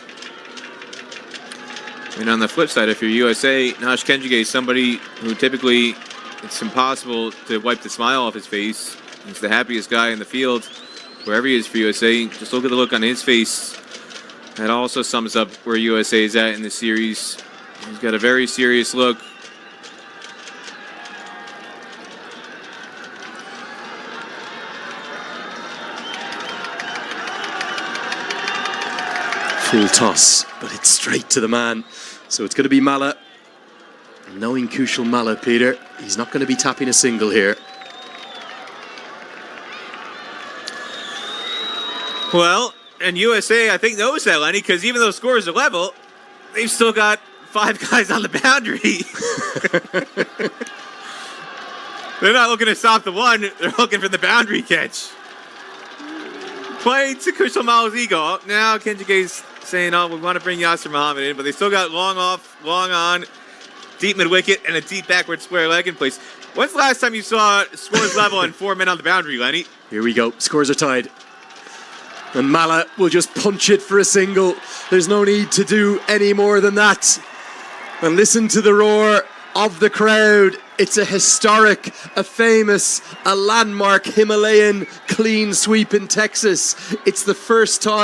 And on the flip side, if you're USA, Nash Kenjige is somebody who typically it's impossible to wipe the smile off his face. He's the happiest guy in the field, wherever he is for USA. Just look at the look on his face. That also sums up where USA is at in the series. He's got a very serious look. Full toss, but it's straight to the man. So it's going to be Malla. Knowing Kushal Malla, Peter, he's not going to be tapping a single here. Well, and USA, I think, knows that, Lenny, because even though scores are level, they've still got 5 guys on the boundary. They're not looking to stop the one, they're looking for the boundary catch. Playing to Kushal Malla's ego. Now Kenjige's saying, oh, we want to bring Yasser Muhammad in, but they still got long off, long on, deep mid-wicket, and a deep backward square leg in place. When's the last time you saw scores level and 4 men on the boundary, Lenny? Here we go, scores are tied. And Malla will just punch it for a single. There's no need to do any more than that. And listen to the roar of the crowd. It's a historic, a famous, a landmark Himalayan clean sweep in Texas. It's the first time